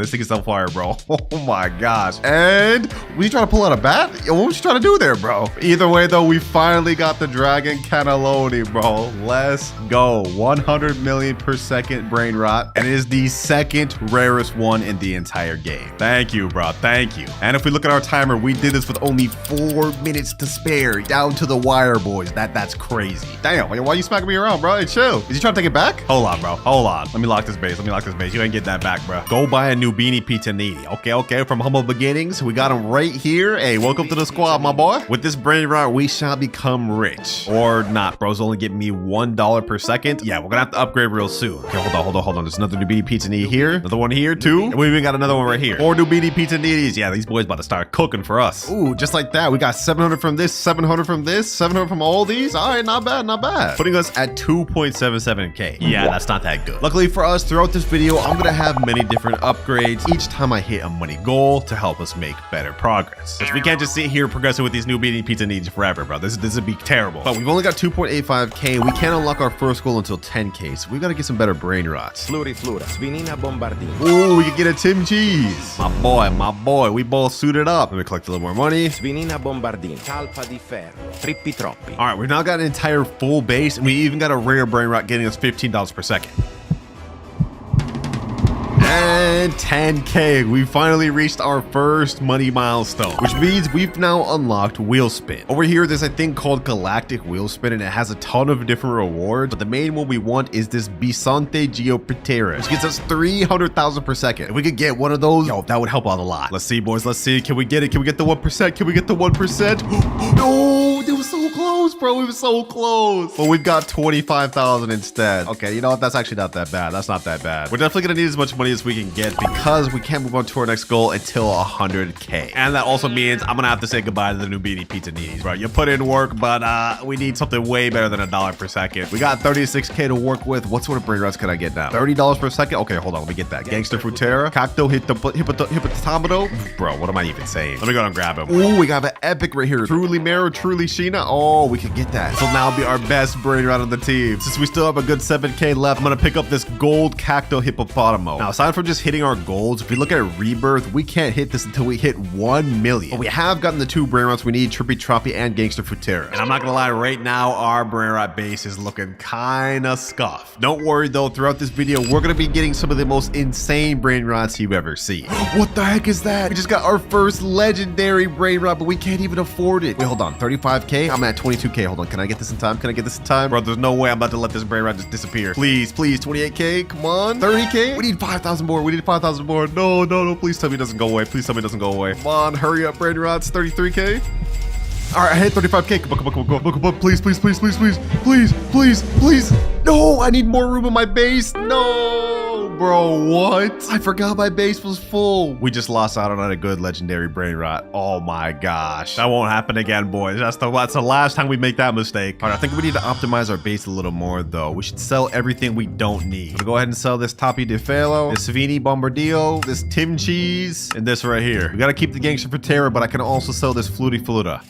[SPEAKER 1] Bro. Oh my gosh. And we trying to pull out a bat? Yo, what was you trying to do there, bro? Either way, though, we finally got the Dragon Cannelloni, bro. Let's go. 100 million per second brain rot. And it is the second rarest one in the entire game. Thank you, bro. Thank you. And if we look at our timer, we did this with only 4 minutes to spare. Down to the wire, boys. That's crazy. Damn, why you smacking me around, bro? Hey, chill. Is he trying to take it back? Hold on, bro. Hold on. Let me lock this base. You ain't get that back, bro. Go buy a Nubini Pizzanini. Okay. From humble beginnings, we got him right here. Hey, welcome to the squad, my boy. With this brain rot, we shall become rich. Or not, bro's only getting me $1 per second. Yeah, we're gonna have to upgrade real soon. Okay, hold on. There's another Nubini Pizzanini here. Another one here, too. And we even got another one right here. 4 Nubini Pizzaninis. Yeah, these boys about to start cooking for us. Ooh, just like that. We got 700 from this, 700 from this, 700 from all these. All right, not bad. Putting us at 2.77k. Yeah, that's not that good. Luckily for us, throughout this video, I'm gonna have many different upgrades each time I hit a money goal to help us make better progress. Because we can't just sit here progressing with these Nubini Pizzaninis forever, bro. This would be terrible. But we've only got 2.85k. We can't unlock our first goal until 10k, so we gotta get some better brain rots.
[SPEAKER 2] Fluriflura, Svinina Bombardino.
[SPEAKER 1] Ooh, we can get a Tim Cheese. My boy, we both suited up. Let me collect a little more money.
[SPEAKER 2] Svinina Bombardino, Talpa di Ferro, Trippi Troppi.
[SPEAKER 1] All right, we've now got an entire full base, and we even got a rare brain rot getting us $15 per second. And 10k, we finally reached our first money milestone, which means we've now unlocked wheel spin. Over here, there's a thing called galactic wheel spin, and it has a ton of different rewards, but the main one we want is this Bisonte Geoptera, which gets us 300,000 per second. If we could get one of those, yo, that would help out a lot. Let's see, boys, let's see. Can we get it? Can we get the 1%? Can we get the 1%? No, it was so close, bro. It was so close. But we've got 25,000 instead. Okay, you know what? That's actually not that bad. That's not that bad. We're definitely gonna need as much money as we can get because we can't move on to our next goal until 100k. And that also means I'm gonna have to say goodbye to the Nubini Pizzaninis, bro. You put in work, but we need something way better than $1 per second. We got 36k to work with. What sort of brain rots can I get now? $30 per second? Okay, hold on. Let me get that. Gangster Frutera, Cacto Hippopotamodo. Bro, what am I even saying? Let me go and grab him. Ooh, we got an epic right here. Truly Mero, Truly Sheena. Oh, we could get that. So now be our best brain rot on the team. Since we still have a good 7k left, I'm gonna pick up this gold Cacto Hippopotamo. Now, aside from just hitting our goals, if we look at Rebirth, we can't hit this until we hit 1 million. But we have gotten the 2 brain rots we need, Trippy Troppy and Gangster Futera. And I'm not gonna lie, right now, our brain rot base is looking kinda scuffed. Don't worry though, throughout this video, we're gonna be getting some of the most insane brain rots you've ever seen. What the heck is that? We just got our first legendary brain rot, but we can't even afford it. Wait, hold on, 35k? I'm at 22k. Hold on, can I get this in time? Bro, there's no way I'm about to let this brain rot just disappear. Please, 28k, come on. 30k? We need 5,000 more. No, please tell me it doesn't go away. Come on, hurry up, brain rots. 33k. All right, I hit 35k. Come on. Please. No, I need more room in my base. No, bro, what? I forgot my base was full. We just lost out on a good legendary brain rot. Oh my gosh. That won't happen again, boys. That's the last time we make that mistake. All right, I think we need to optimize our base a little more, though. We should sell everything we don't need. We'll go ahead and sell this Tapi de Felo, this Savini Bombardillo, this Tim Cheese, and this right here. We got to keep the Gangster Frutera, but I can also sell this Fluty Fluta.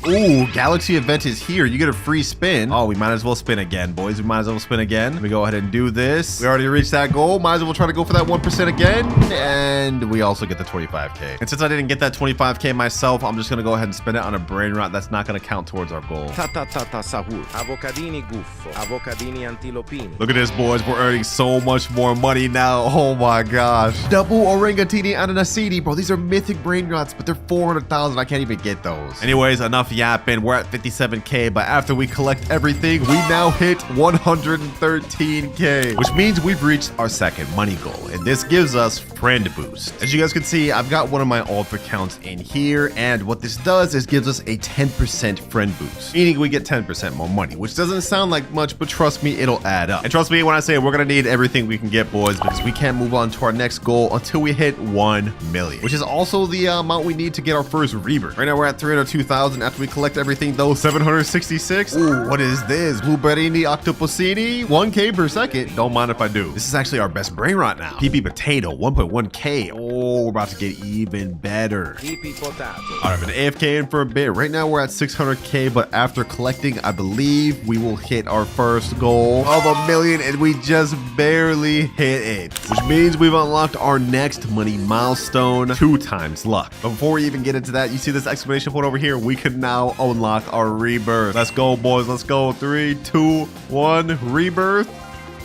[SPEAKER 1] Ooh, Galaxy event is here. You get a free spin. Oh, we might as well spin again, boys. Let me go ahead and do this. We already reached that goal. Might as well try to go for that 1% again. And we also get the 25k. And since I didn't get that 25k myself, I'm just going to go ahead and spend it on a brain rot that's not going to count towards our goal.
[SPEAKER 2] Sahur, Avocadini Guffo, Avocadini Antilopini.
[SPEAKER 1] Look at this, boys. We're earning so much more money now. Oh my gosh. Double Orangatini Ananasini. Bro, these are mythic brain rots, but they're 400,000. I can't even get those. Anyways, enough yapping. We're at 57K, but after we collect everything, we now hit 113K, which means we've reached our second money goal, and this gives us friend boost. As you guys can see, I've got one of my alt accounts in here, and what this does is gives us a 10% friend boost, meaning we get 10% more money, which doesn't sound like much, but trust me, it'll add up. And trust me when I say we're gonna need everything we can get, boys, because we can't move on to our next goal until we hit 1 million, which is also the amount we need to get our first rebirth. Right now we're at 302,000. After we collect everything though, 766. Ooh, what is this? Blueberrini Octopusini, 1K per second. Don't mind if I do. This is actually our best Brainrot now. PP Potato, 1.1K. Oh, we're about to get even better.
[SPEAKER 2] Tipi potato.
[SPEAKER 1] All right, I've been AFK in for a bit. Right now we're at 600K, but after collecting, I believe we will hit our first goal of 1 million, and we just barely hit it, which means we've unlocked our next money milestone, 2 times luck. But before we even get into that, you see this exclamation point over here? We can now unlock our rebirth. Let's go, boys. Let's go. 3, 2, 1, rebirth.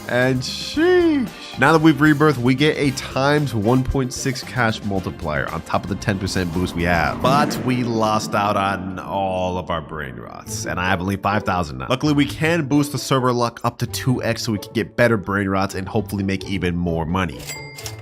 [SPEAKER 1] And sheesh. Now that we've rebirthed, we get a times 1.6 cash multiplier on top of the 10% boost we have. But we lost out on all of our Brainrots, and I have only 5,000 now. Luckily, we can boost the server luck up to 2x so we can get better Brainrots and hopefully make even more money.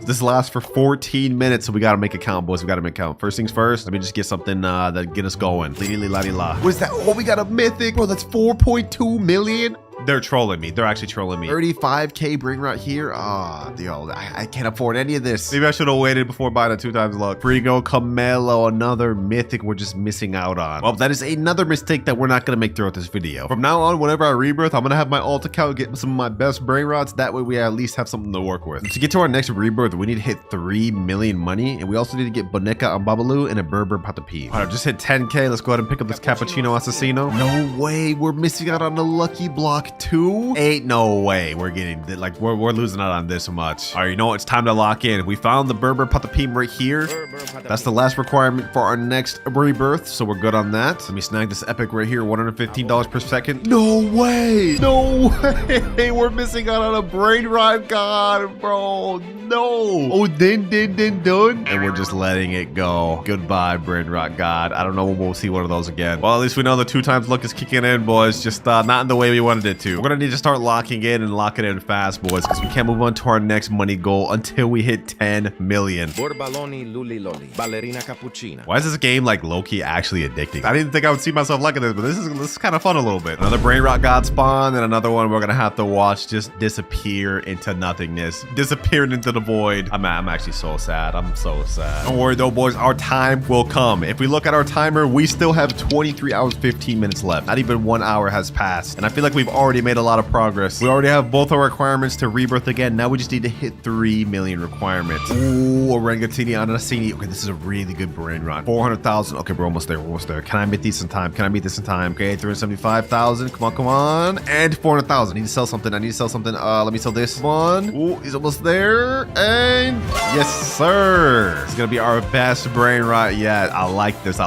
[SPEAKER 1] This lasts for 14 minutes, so we gotta make a count, boys. We gotta make a count. First things first, let me just get something that get us going. La. What is that? Oh, we got a mythic, bro. That's 4.2 million. They're trolling me. They're actually trolling me. 35K Brainrot here. Ah, yo, I can't afford any of this. Maybe I should have waited before buying a 2 times luck. Frigo Camelo, another mythic we're just missing out on. Well, that is another mistake that we're not gonna make throughout this video. From now on, whenever I rebirth, I'm gonna have my alt account get some of my best Brainrots. That way we at least have something to work with. To get to our next rebirth, we need to hit 3 million money, and we also need to get Boneca and Babalu and a Berber Patapim. All right, just hit 10K. Let's go ahead and pick up this Cappuccino Assassino. No way, we're missing out on the lucky block 2. Ain't no way we're getting like we're losing out on this much. All right, you know what? It's time to lock in. We found the Berber Patapim right here. That's the last requirement for our next rebirth, so we're good on that. Let me snag this epic right here, $115 per second. No way! No way! We're missing out on a Brainrot god, bro. No! Oh, dun. And we're just letting it go. Goodbye, Brainrot god. I don't know when we'll see one of those again. Well, at least we know the 2 times luck is kicking in, boys. Just not in the way we wanted it to. We're gonna need to start locking in and locking in fast, boys, because we can't move on to our next money goal until we hit 10 million.
[SPEAKER 2] Borbaloni luliloli. Ballerina cappuccina.
[SPEAKER 1] Why is this game like low-key actually addicting? I didn't think I would see myself liking this, but this is kind of fun a little bit. Another Brainrot god spawn, and another one we're gonna have to watch just disappear into nothingness, disappearing into the void. I'm actually so sad. I'm so sad. Don't worry though, boys. Our time will come. If we look at our timer, we still have 23 hours, 15 minutes left. Not even 1 hour has passed, and I feel like we've already made a lot of progress. We already have both our requirements to rebirth again. Now we just need to hit 3 million requirements. Ooh, Orangatini Anasini. Okay, this is a really good Brainrot. 400,000. Okay, we're almost there. We're almost there. Can I meet these in time? Can I meet this in time? Okay, 375,000. Come on. And 400,000. I need to sell something. Let me sell this one. Ooh, he's almost there. And yes, sir. It's gonna be our best Brainrot yet. I like this.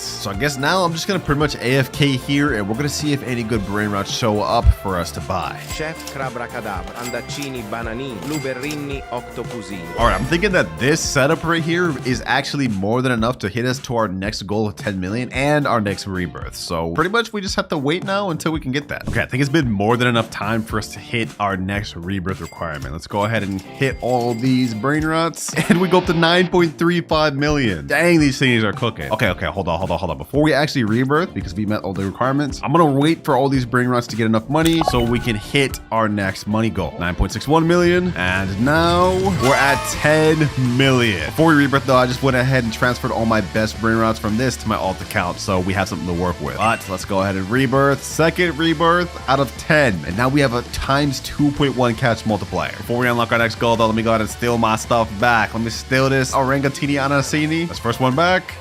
[SPEAKER 1] So I guess now I'm just gonna pretty much AFK here, and we're gonna see if any good Brainrots show up for us to buy.
[SPEAKER 2] Chef Crabracadabra. Andaccini bananini. Blueberrini octopusini.
[SPEAKER 1] All right, I'm thinking that this setup right here is actually more than enough to hit us to our next goal of 10 million and our next rebirth. So pretty much we just have to wait now until we can get that. Okay, I think it's been more than enough time for us to hit our next rebirth requirement. Let's go ahead and hit all these Brainrots, and we go up to 9.35 million. Dang, these things are cooking. Okay, hold on. Before we actually rebirth, because we met all the requirements, I'm gonna wait for all these Brainrots to get enough money so we can hit our next money goal. 9.61 million, and now we're at 10 million. Before we rebirth though, I just went ahead and transferred all my best Brainrots from this to my alt account, so we have something to work with. But let's go ahead and rebirth. Second rebirth out of 10, and now we have a times 2.1 cash multiplier. Before we unlock our next goal though, let me go ahead and steal my stuff back. Let me steal this Orangatini Anasini. That's first one back.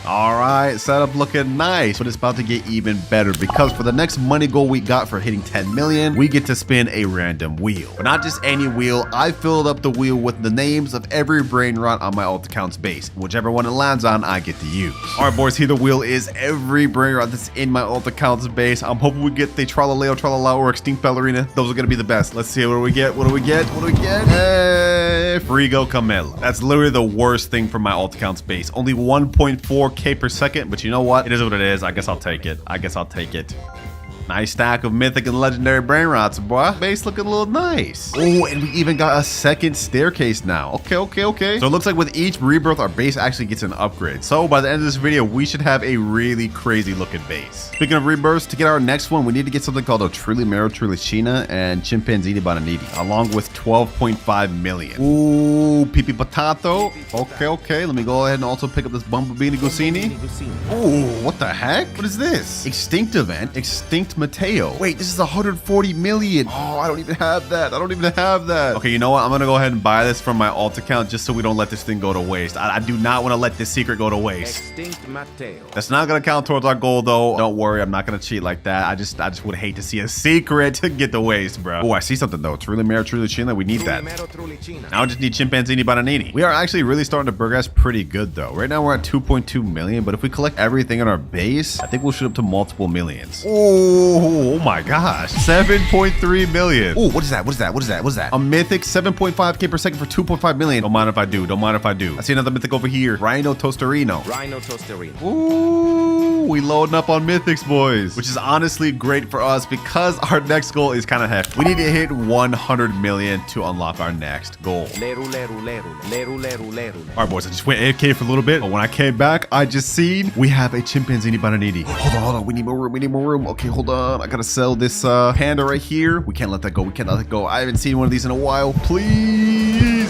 [SPEAKER 1] All right, setup looking nice, but it's about to get even better because for the next money goal we got for hitting 10 million, we get to spin a random wheel. But not just any wheel, I filled up the wheel with the names of every Brainrot on my alt account's base. Whichever one it lands on, I get to use. All right, boys, here the wheel is every Brainrot that's in my alt account's base. I'm hoping we get the Tralaleo, Tralala, or Extinct Ballerina. Those are gonna be the best. Let's see, what do we get? Hey! Frigo Camelo. That's literally the worst thing for my alt account's base. Only 1.4k per second, but you know what? It is what it is. I guess I'll take it. Nice stack of mythic and legendary Brainrots, boy. Base looking a little nice. Oh, and we even got a second staircase now. Okay. So it looks like with each rebirth, our base actually gets an upgrade. So by the end of this video, we should have a really crazy looking base. Speaking of rebirths, to get our next one, we need to get something called a Trilimero Trilicina and Chimpanzini Bananiti, along with 12.5 million. Ooh, Pipi Potato. Okay. Let me go ahead and also pick up this Bumblebee Gusini. Ooh, what the heck? What is this? Extinct event. Extinct Mateo. Wait, this is 140 million. Oh, I don't even have that. Okay, you know what? I'm gonna go ahead and buy this from my alt account just so we don't let this thing go to waste. I do not want to let this secret go to waste.
[SPEAKER 2] Extinct Matteo.
[SPEAKER 1] That's not gonna count towards our goal though. Don't worry, I'm not gonna cheat like that. I just would hate to see a secret to get to waste, bro. Oh, I see something though. Trilimero Trilicina. We need that. Now I just need Chimpanzini Bananini. We are actually really starting to progress pretty good though. Right now we're at 2.2 million, but if we collect everything in our base, I think we'll shoot up to multiple millions. Oh my gosh. 7.3 million. Oh, what is that? A mythic 7.5k per second for 2.5 million. Don't mind if I do. I see another mythic over here. Rhino Toasterino. Ooh, we loading up on mythics, boys, which is honestly great for us because our next goal is kind of hefty. We need to hit 100 million to unlock our next goal. All right, boys, I just went AFK for a little bit, but when I came back, I just seen we have a Chimpanzini Bananiti. Hold on. We need more room. Okay, hold on. I gotta sell this panda right here. We can't let that go. I haven't seen one of these in a while. Please.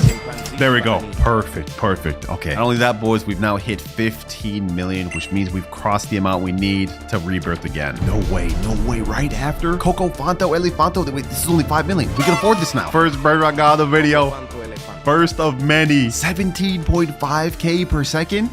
[SPEAKER 1] There we go. Perfect. Okay. Not only that, boys, we've now hit 15 million, which means we've crossed the amount we need to rebirth again. No way. Right after Coco Fanto, Elefanto. Wait, this is only 5 million. We can afford this now. First Brainrot God of the video. First of many. 17.5k per second.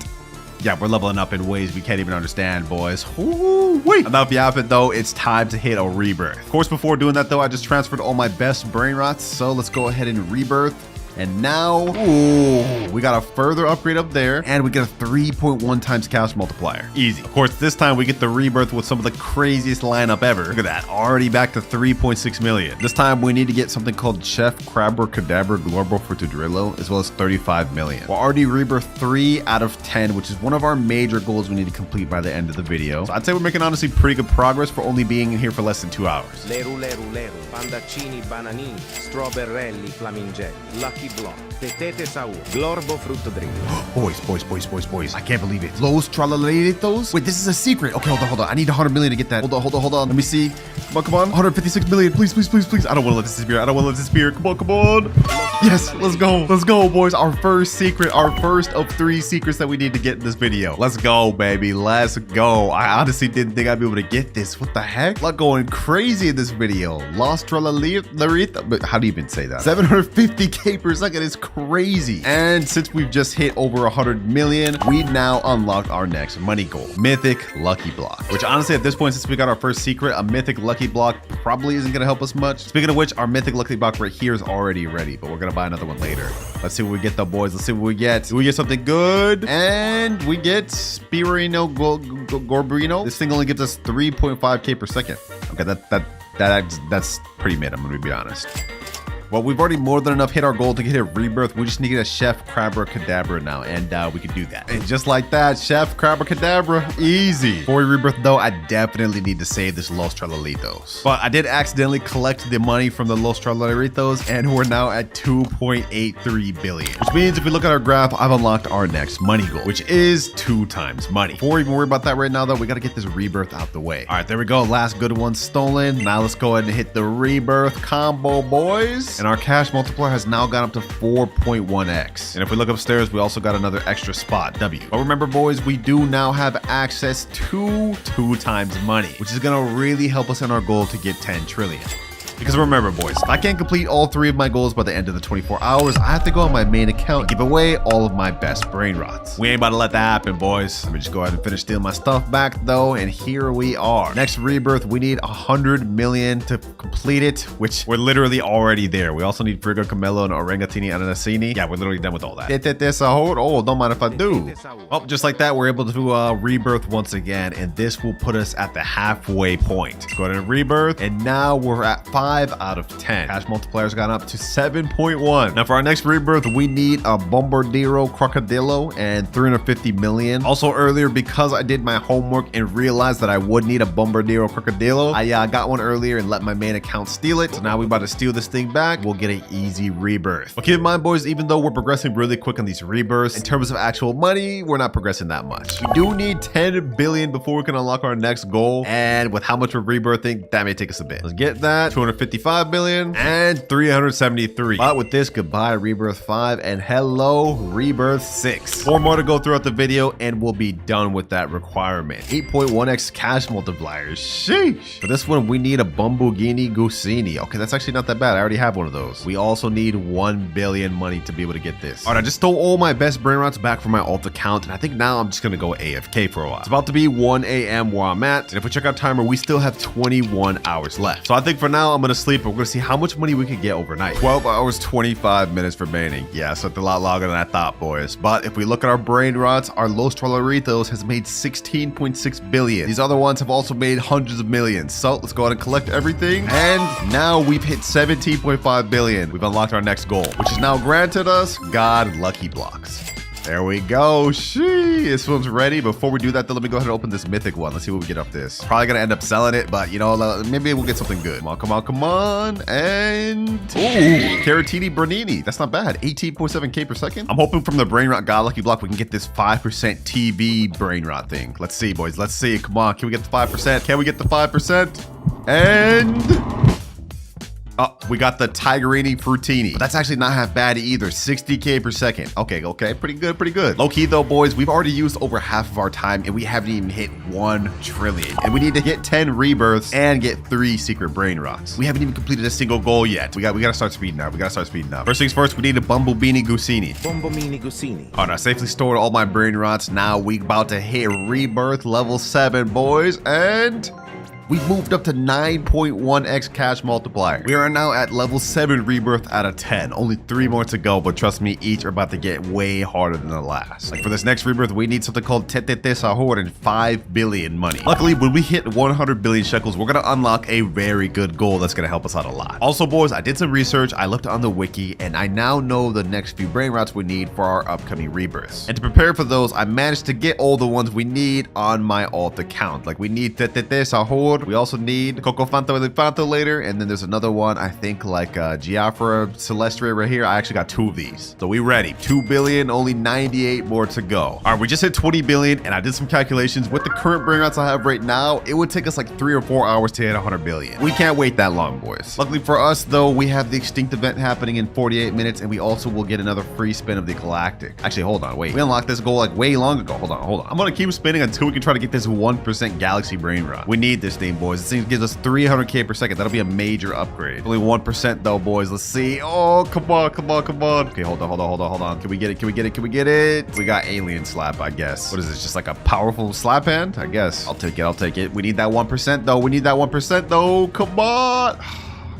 [SPEAKER 1] Yeah, we're leveling up in ways we can't even understand, boys. Wait. Enough yapping, though. It's time to hit a rebirth. Of course, before doing that, though, I just transferred all my best Brainrots. So let's go ahead and rebirth. And now, ooh, we got a further upgrade up there, and we get a 3.1 times cash multiplier. Easy. Of course, this time we get the rebirth with some of the craziest lineup ever. Look at that. Already back to 3.6 million. This time we need to get something called Chef Crabber Cadabra Glorbo Fortudrillo, as well as 35 million. We're already rebirth 3 out of 10, which is one of our major goals we need to complete by the end of the video. So I'd say we're making honestly pretty good progress for only being in here for less than 2 hours.
[SPEAKER 2] Leru, Pandaccini, Bananini, Strawberrelli, Flamingelli, Lucky Block, Tetete Saur, Glorbo Frutto Drillo.
[SPEAKER 1] Boys. I can't believe it. Los Tralaleritos? Wait, this is a secret. Okay, hold on. I need 100 million to get that. Hold on. Let me see. Come on. 156 million. Please. I don't want to let this disappear. Come on. Yes, let's go, boys. Our first secret. Our first of 3 secrets that we need to get in this video. Let's go, baby. Let's go. I honestly didn't think I'd be able to get this. What the heck? Luck going crazy in this video. Los Tralaleritos. But how do you even say that? 750k per second is crazy. And since we've just hit over 100 million, we've now unlocked our next money goal, Mythic Lucky Block, which honestly at this point, since we got our first secret, a Mythic Lucky Block probably isn't going to help us much. Speaking of which, our Mythic Lucky Block right here is already ready, but we're going to buy another one later. Let's see what we get though, boys. Let's see what we get. Do we get something good? And we get Spirino Gorbrino. This thing only gives us 3.5k per second. Okay, that's pretty mid, I'm going to be honest. Well, we've already more than enough hit our goal to get a rebirth. We just need to get a Chef Crabber Cadabra now, and we can do that. And just like that, Chef Crabber Cadabra, easy. Before we rebirth, though, I definitely need to save this Los Tralalitos. But I did accidentally collect the money from the Los Tralalitos, and we're now at 2.83 billion. Which means if we look at our graph, I've unlocked our next money goal, which is 2 times money. Before we even worry about that right now, though, we got to get this rebirth out the way. All right, there we go. Last good one stolen. Now let's go ahead and hit the rebirth combo, boys. And our cash multiplier has now gone up to 4.1x. And if we look upstairs, we also got another extra spot, W. But remember, boys, we do now have access to 2 times money, which is gonna really help us in our goal to get 10 trillion. Because remember, boys, if I can't complete all 3 of my goals by the end of the 24 hours, I have to go on my main account and give away all of my best Brainrots. We ain't about to let that happen, boys. Let me just go ahead and finish stealing my stuff back, though, and here we are. Next rebirth, we need 100 million to complete it, which we're literally already there. We also need Frigo Camelo and Orangatini Ananasini. Yeah, we're literally done with all that. Oh, don't mind if I do. Oh, just like that, we're able to rebirth once again, and this will put us at the halfway point. Let's go ahead and rebirth, and now we're at 5 5 out of 10. Cash multipliers gone up to 7.1. Now for our next rebirth, we need a Bombardiro Crocodilo and 350 million. Also earlier, because I did my homework and realized that I would need a Bombardiro Crocodilo, I got one earlier and let my main account steal it. So now we about to steal this thing back. We'll get an easy rebirth. But keep in mind, boys, even though we're progressing really quick on these rebirths, in terms of actual money, we're not progressing that much. We do need 10 billion before we can unlock our next goal. And with how much we're rebirthing, that may take us a bit. Let's get that. 255 billion and 373. But with this, goodbye rebirth 5 and hello rebirth 6. 4 more to go throughout the video and we'll be done with that requirement. 8.1x cash multipliers. Sheesh. For this one, we need a Bumbughini Gusini. Okay, that's actually not that bad. I already have one of those. We also need 1 billion money to be able to get this. All right, I just stole all my best Brainrots back from my alt account, and I think now I'm just gonna go AFK for a while. It's about to be 1 a.m. where I'm at, and if we check our timer, we still have 21 hours left. So I think for now, I'm gonna sleep, and we're gonna see how much money we can get overnight. 12 hours, 25 minutes remaining. Yeah, so it's a lot longer than I thought, boys. But if we look at our Brainrots, our Los Trolleritos has made 16.6 billion. These other ones have also made hundreds of millions. So let's go ahead and collect everything. And now we've hit 17.5 billion. We've unlocked our next goal, which is now granted us God Lucky Blocks. There we go. Shee, this one's ready. Before we do that, though, let me go ahead and open this mythic one. Let's see what we get off this. Probably gonna end up selling it, but you know, maybe we'll get something good. Come on, come on, come on. And ooh, Caratini Bernini. That's not bad. 18.7k per second. I'm hoping from the Brainrot God Lucky Block we can get this 5% TV Brainrot thing. Let's see, boys. Let's see. Come on. Can we get the 5%? Can we get the 5%? And oh, we got the Tigerini Frutini. But that's actually not half bad either. 60k per second. Okay, pretty good, pretty good. Low key though, boys, we've already used over half of our time and we haven't even hit 1 trillion. And we need to get 10 rebirths and get 3 secret Brainrots. We haven't even completed a single goal yet. We gotta start speeding up. First things first, we need a Bumblebini Gusini.
[SPEAKER 2] Bombomini Gusini.
[SPEAKER 1] All right, I safely stored all my Brainrots. Now we about to hit rebirth level 7, boys, and we moved up to 9.1x cash multiplier. We are now at level 7 rebirth out of 10. Only 3 more to go, but trust me, each are about to get way harder than the last. Like for this next rebirth, we need something called Tetete Sahur and 5 billion money. Luckily, when we hit 100 billion shekels, we're gonna unlock a very good goal that's gonna help us out a lot. Also, boys, I did some research. I looked on the wiki, and I now know the next few Brainrots we need for our upcoming rebirths. And to prepare for those, I managed to get all the ones we need on my alt account. Like we need Tetete Sahur. We also need Coco Fanto Elefanto later, and then there's another one, I think like Giafra Celestia right here. I actually got 2 of these. So we ready. 2 billion, only 98 more to go. All right, we just hit 20 billion, and I did some calculations. With the current Brainrots I have right now, it would take us like 3 or 4 hours to hit 100 billion. We can't wait that long, boys. Luckily for us, though, we have the Extinct event happening in 48 minutes, and we also will get another free spin of the Galactic. Actually, hold on, wait. We unlocked this goal like way long ago. Hold on. I'm gonna keep spinning until we can try to get this 1% Galaxy Brainrot. We need this thing, boys. This thing gives us 300k per second. That'll be a major upgrade. Only 1% though, boys. Let's see. Oh, come on. Okay, hold on. Can we get it? We got alien slap, I guess. What is this? Just like a powerful slap hand? I guess. I'll take it. We need that 1% though. Come on.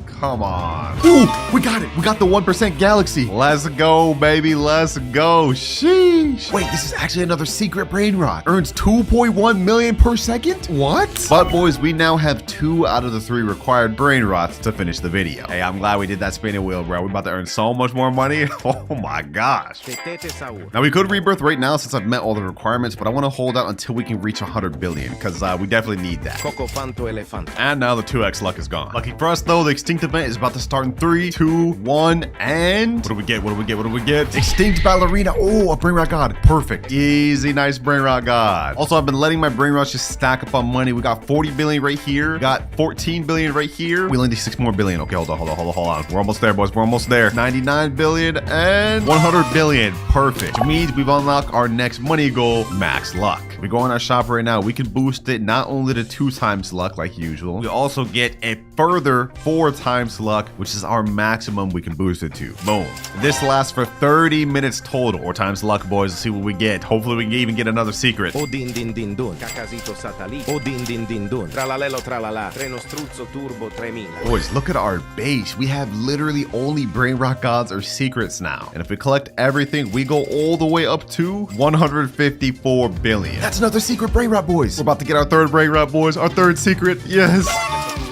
[SPEAKER 1] Come on. Ooh, we got it. We got the 1% Galaxy. Let's go, baby. Let's go. Sheesh. Wait, this is actually another secret Brainrot. Earns 2.1 million per second? What? But boys, we now have 2 out of the 3 required Brainrots to finish the video. Hey, I'm glad we did that spinning wheel, bro. We're about to earn so much more money. Oh my gosh.
[SPEAKER 2] Tetete Sahur.
[SPEAKER 1] Now we could rebirth right now since I've met all the requirements, but I want to hold out until we can reach 100 billion because we definitely need that.
[SPEAKER 2] Coco Fanto Elefanto.
[SPEAKER 1] And now the 2x luck is gone. Lucky for us though, the Extinct event is about to start in 3, 2, 1, and what do we get? Extinct Ballerina. Oh, a Brainrot God. Perfect. Easy, nice Brainrot God. Also, I've been letting my Brainrots just stack up on money. We got 40 billion right here. We got 14 billion right here. We only need 6 more billion. Okay, hold on. We're almost there, boys. We're almost there. 99 billion and 100 billion. Perfect. Which means we've unlocked our next money goal, max luck. We go on our shop right now. We can boost it not only to 2 times luck like usual. We also get a further 4 times luck, which is our maximum we can boost it to. Boom. This lasts for 30 minutes total, or times luck, boys. Let's see what we get. Hopefully we can even get another secret.
[SPEAKER 2] O din din din dun. Cacasito satellite. O din din din dun. Tralalelo tralala. Treno struzzo turbo 3000.
[SPEAKER 1] Boys, look at our base. We have literally only Brainrot gods or secrets now. And if we collect everything, we go all the way up to 154 billion. That's another secret Brainrot, boys. We're about to get our 3rd Brainrot, boys. Our 3rd secret. Yes.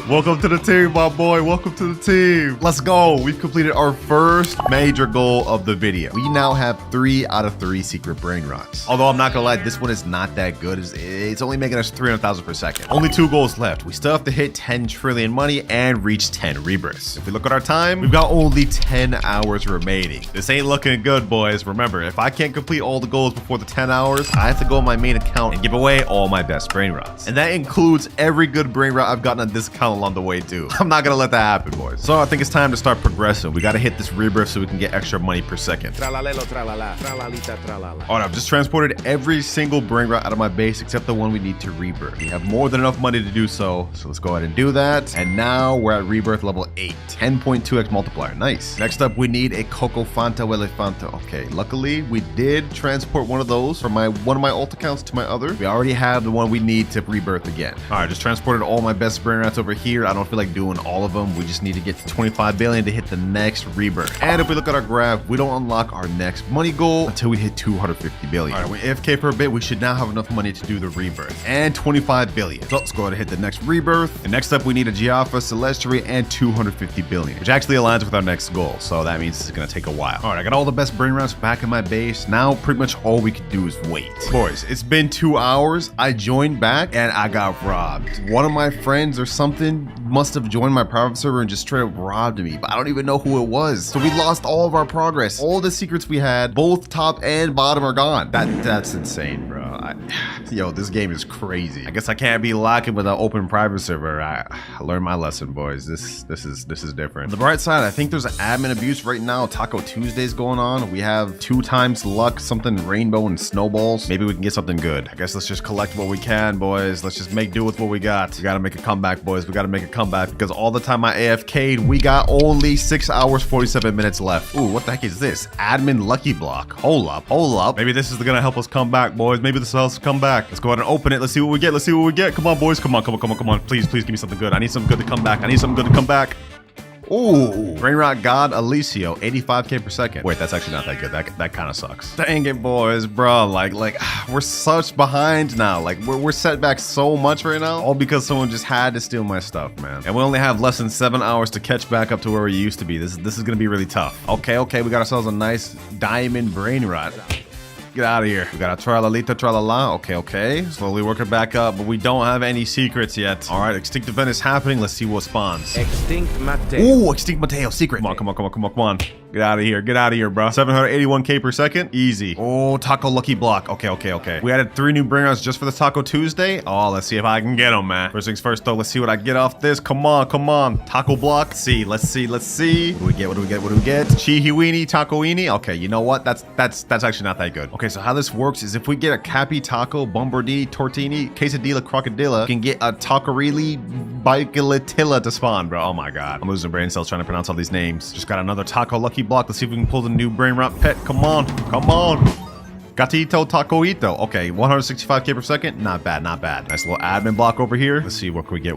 [SPEAKER 1] Welcome to the team, my boy. Welcome to the team. Let's go. We've completed our first major goal of the video. We now have 3 out of 3 secret Brainrots. Although I'm not gonna lie, this one is not that good. It's only making us 300,000 per second. Only 2 goals left. We still have to hit 10 trillion money and reach 10 rebirths. If we look at our time, we've got only 10 hours remaining. This ain't looking good, boys. Remember, if I can't complete all the goals before the 10 hours, I have to go on my main account and give away all my best Brainrots. And that includes every good Brainrot I've gotten on this account along the way too. I'm not gonna let that happen, boys. So I think it's time to start progressing. We gotta hit this rebirth so we can get extra money per second.
[SPEAKER 2] Tralalelo tralala, tralalita tralala.
[SPEAKER 1] All right, I've just transported every single Brainrot out of my base except the one we need to rebirth. We have more than enough money to do so, so let's go ahead and do that. And now we're at rebirth level 8, 10.2x multiplier. Nice. Next up, we need a Coco Fanta Elefanto. Okay, luckily we did transport one of those from one of my alt accounts to my other. We already have the one we need to rebirth again. All right, just transported all my best Brainrots over here. I don't feel like doing all of them. We just need to get to 25 billion to hit the next rebirth. And if we look at our graph, we don't unlock our next money goal until we hit 250 billion. All right, we're AFK for a bit. We should now have enough money to do the rebirth and 25 billion. So let's go ahead and hit the next rebirth. And next up, we need a Giaffa, Celestri, and 250 billion, which actually aligns with our next goal. So that means it's gonna take a while. All right, I got all the best Brainrots back in my base. Now pretty much all we can do is wait. Boys, it's been 2 hours. I joined back and I got robbed. One of my friends or something must have joined my private server and just straight up robbed me, but I don't even know who it was. So we lost all of our progress. All the secrets we had, both top and bottom, are gone. That's insane, bro. Yo, this game is crazy. I guess I can't be locking with an open private server. I learned my lesson, boys. This is different. On the bright side, I think there's admin abuse right now. Taco Tuesday's going on. We have 2 times luck, something rainbow and snowballs. Maybe we can get something good. I guess let's just collect what we can, boys. Let's just make do with what we got. We gotta make a comeback, boys. We gotta make a comeback because all the time I AFK'd, we got only 6 hours, 47 minutes left. Ooh, what the heck is this? Admin lucky block. Hold up. Maybe this is gonna help us come back, boys. Maybe this will help us come back. Let's go ahead and open it. Let's see what we get. Come on, boys. Come on. Please give me something good. I need something good to come back. Ooh, Brainrot God Alicio, 85k per second. Wait, that's actually not that good. That kind of sucks. Dang it, boys, bro. Like we're such behind now. Like we're set back so much right now, all because someone just had to steal my stuff, man. And we only have less than 7 hours to catch back up to where we used to be. This is gonna be really tough. Okay, we got ourselves a nice diamond Brainrot. Get out of here. We got a tralalita tralala. Okay. Slowly working back up, but we don't have any secrets yet. All right, extinct event is happening. Let's see what spawns.
[SPEAKER 2] Extinct Matteo.
[SPEAKER 1] Ooh, extinct Mateo secret. Come on. Get out of here, bro. 781k per second. Easy. Oh, taco lucky block. Okay. We added 3 new Brainrots just for the Taco Tuesday. Oh, let's see if I can get them, man. First things first, though. Let's see what I get off this. Come on. Taco block. Let's see. What do we get? Chihiwini, tacoini. Okay, you know what? That's actually not that good. Okay, so how this works is if we get a Cappy Taco, Bombardini, Tortini, Quesadilla, Crocodilla, we can get a Tacorini, Bicolatilla to spawn, bro. Oh my god. I'm losing brain cells trying to pronounce all these names. Just got another Taco lucky block. Let's see if we can pull the new Brainrot pet. Come on. Gatito Tacoito. Okay, 165k per second. Not bad. Nice little admin block over here. Let's see, what can we get?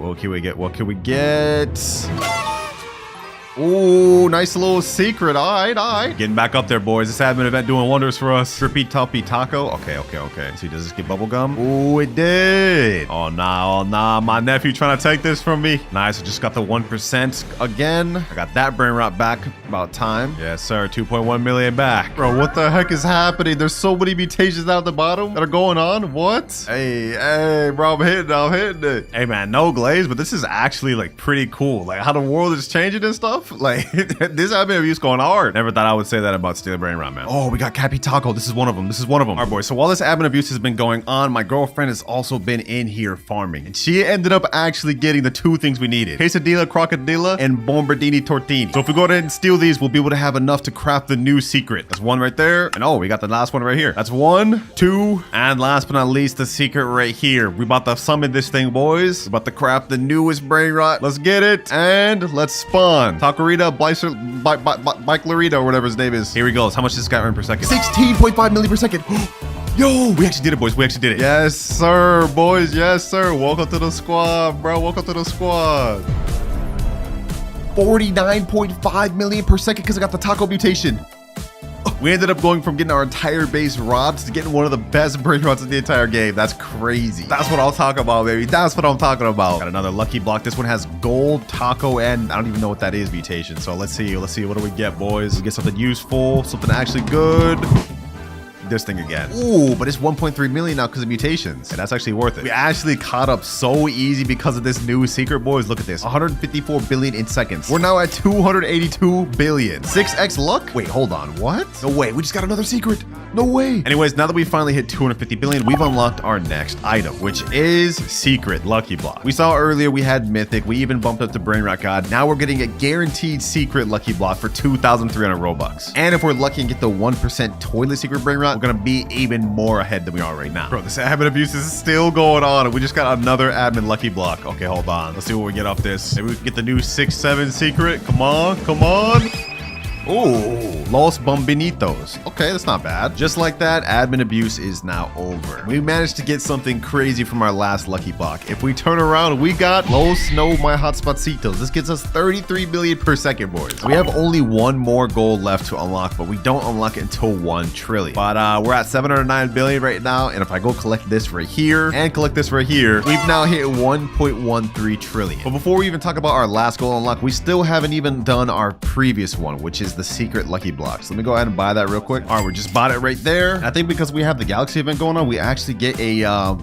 [SPEAKER 1] Ooh, nice little secret. All right. Getting back up there, boys. This admin event doing wonders for us. Trippy Toppy Taco. Okay. Let's see, does this get bubblegum? Ooh, it did. Oh, nah. My nephew trying to take this from me. Nice. I just got the 1% again. I got that Brainrot back. About time. Yes, sir. 2.1 million back. Bro, what the heck is happening? There's so many mutations out the bottom that are going on. What? Hey, bro, I'm hitting it. Hey, man, no glaze, but this is actually like pretty cool. Like how the world is changing and stuff. Like this admin abuse going hard. Never thought I would say that about Stealing Brainrot, man. Oh, we got Cappy Taco. This is one of them. All right, boys. So while this admin abuse has been going on, my girlfriend has also been in here farming, and she ended up actually getting the 2 things we needed: Quesadilla, Crocodilla, and Bombardini Tortini. So if we go ahead and steal these, we'll be able to have enough to craft the new secret. That's 1 right there, and oh, we got the last one right here. That's 1, 2, and last but not least, the secret right here. We about to summon this thing, boys. We're about to craft the newest Brainrot. Let's get it, and let's spawn Tacorita, Bike Larita, or whatever his name is. Here we go. How much this guy earn per second? 16.5 million per second. Yo, we actually did it, boys. We actually did it. Yes, sir, boys. Yes, sir. Welcome to the squad, bro. 49.5 million per second because I got the taco mutation. We ended up going from getting our entire base robbed to getting one of the best Brainrots in the entire game. That's crazy. That's what I'll talk about, baby. That's what I'm talking about. Got another lucky block. This one has gold, taco, and I don't even know what that is mutation. So let's see. Let's see. What do we get, boys? We get something useful, something actually good. This thing again. Ooh, but it's 1.3 million now because of mutations. And that's actually worth it. We actually caught up so easy because of this new secret, boys. Look at this. 154 billion in seconds. We're now at 282 billion. 6x luck? Wait, hold on. What? No way. We just got another secret. No way. Anyways, now that we finally hit 250 billion, we've unlocked our next item, which is secret lucky block. We saw earlier we had mythic. We even bumped up to Brainrot God. Now we're getting a guaranteed secret lucky block for 2,300 Robux. And if we're lucky and get the 1% toilet secret Brainrot, we're gonna be even more ahead than we are right now. Bro, this admin abuse is still going on, and we just got another admin lucky block. Okay, hold on. Let's see what we get off this. Maybe we can get the new 6-7 secret. Come on, come on. Ooh, Los Bombinitos. Okay, that's not bad. Just like that, admin abuse is now over. We managed to get something crazy from our last lucky block. If we turn around, we got Los No My Hotspotsitos. This gets us 33 million per second, boys. We have only one more goal left to unlock, but we don't unlock it until 1 trillion. But we're at 709 billion right now, and if I go collect this right here and collect this right here, we've now hit 1.13 trillion. But before we even talk about our last goal unlock, we still haven't even done our previous one, which is the secret lucky blocks. Let me go ahead and buy that real quick. All right, we just bought it right there. I think because we have the galaxy event going on, we actually get a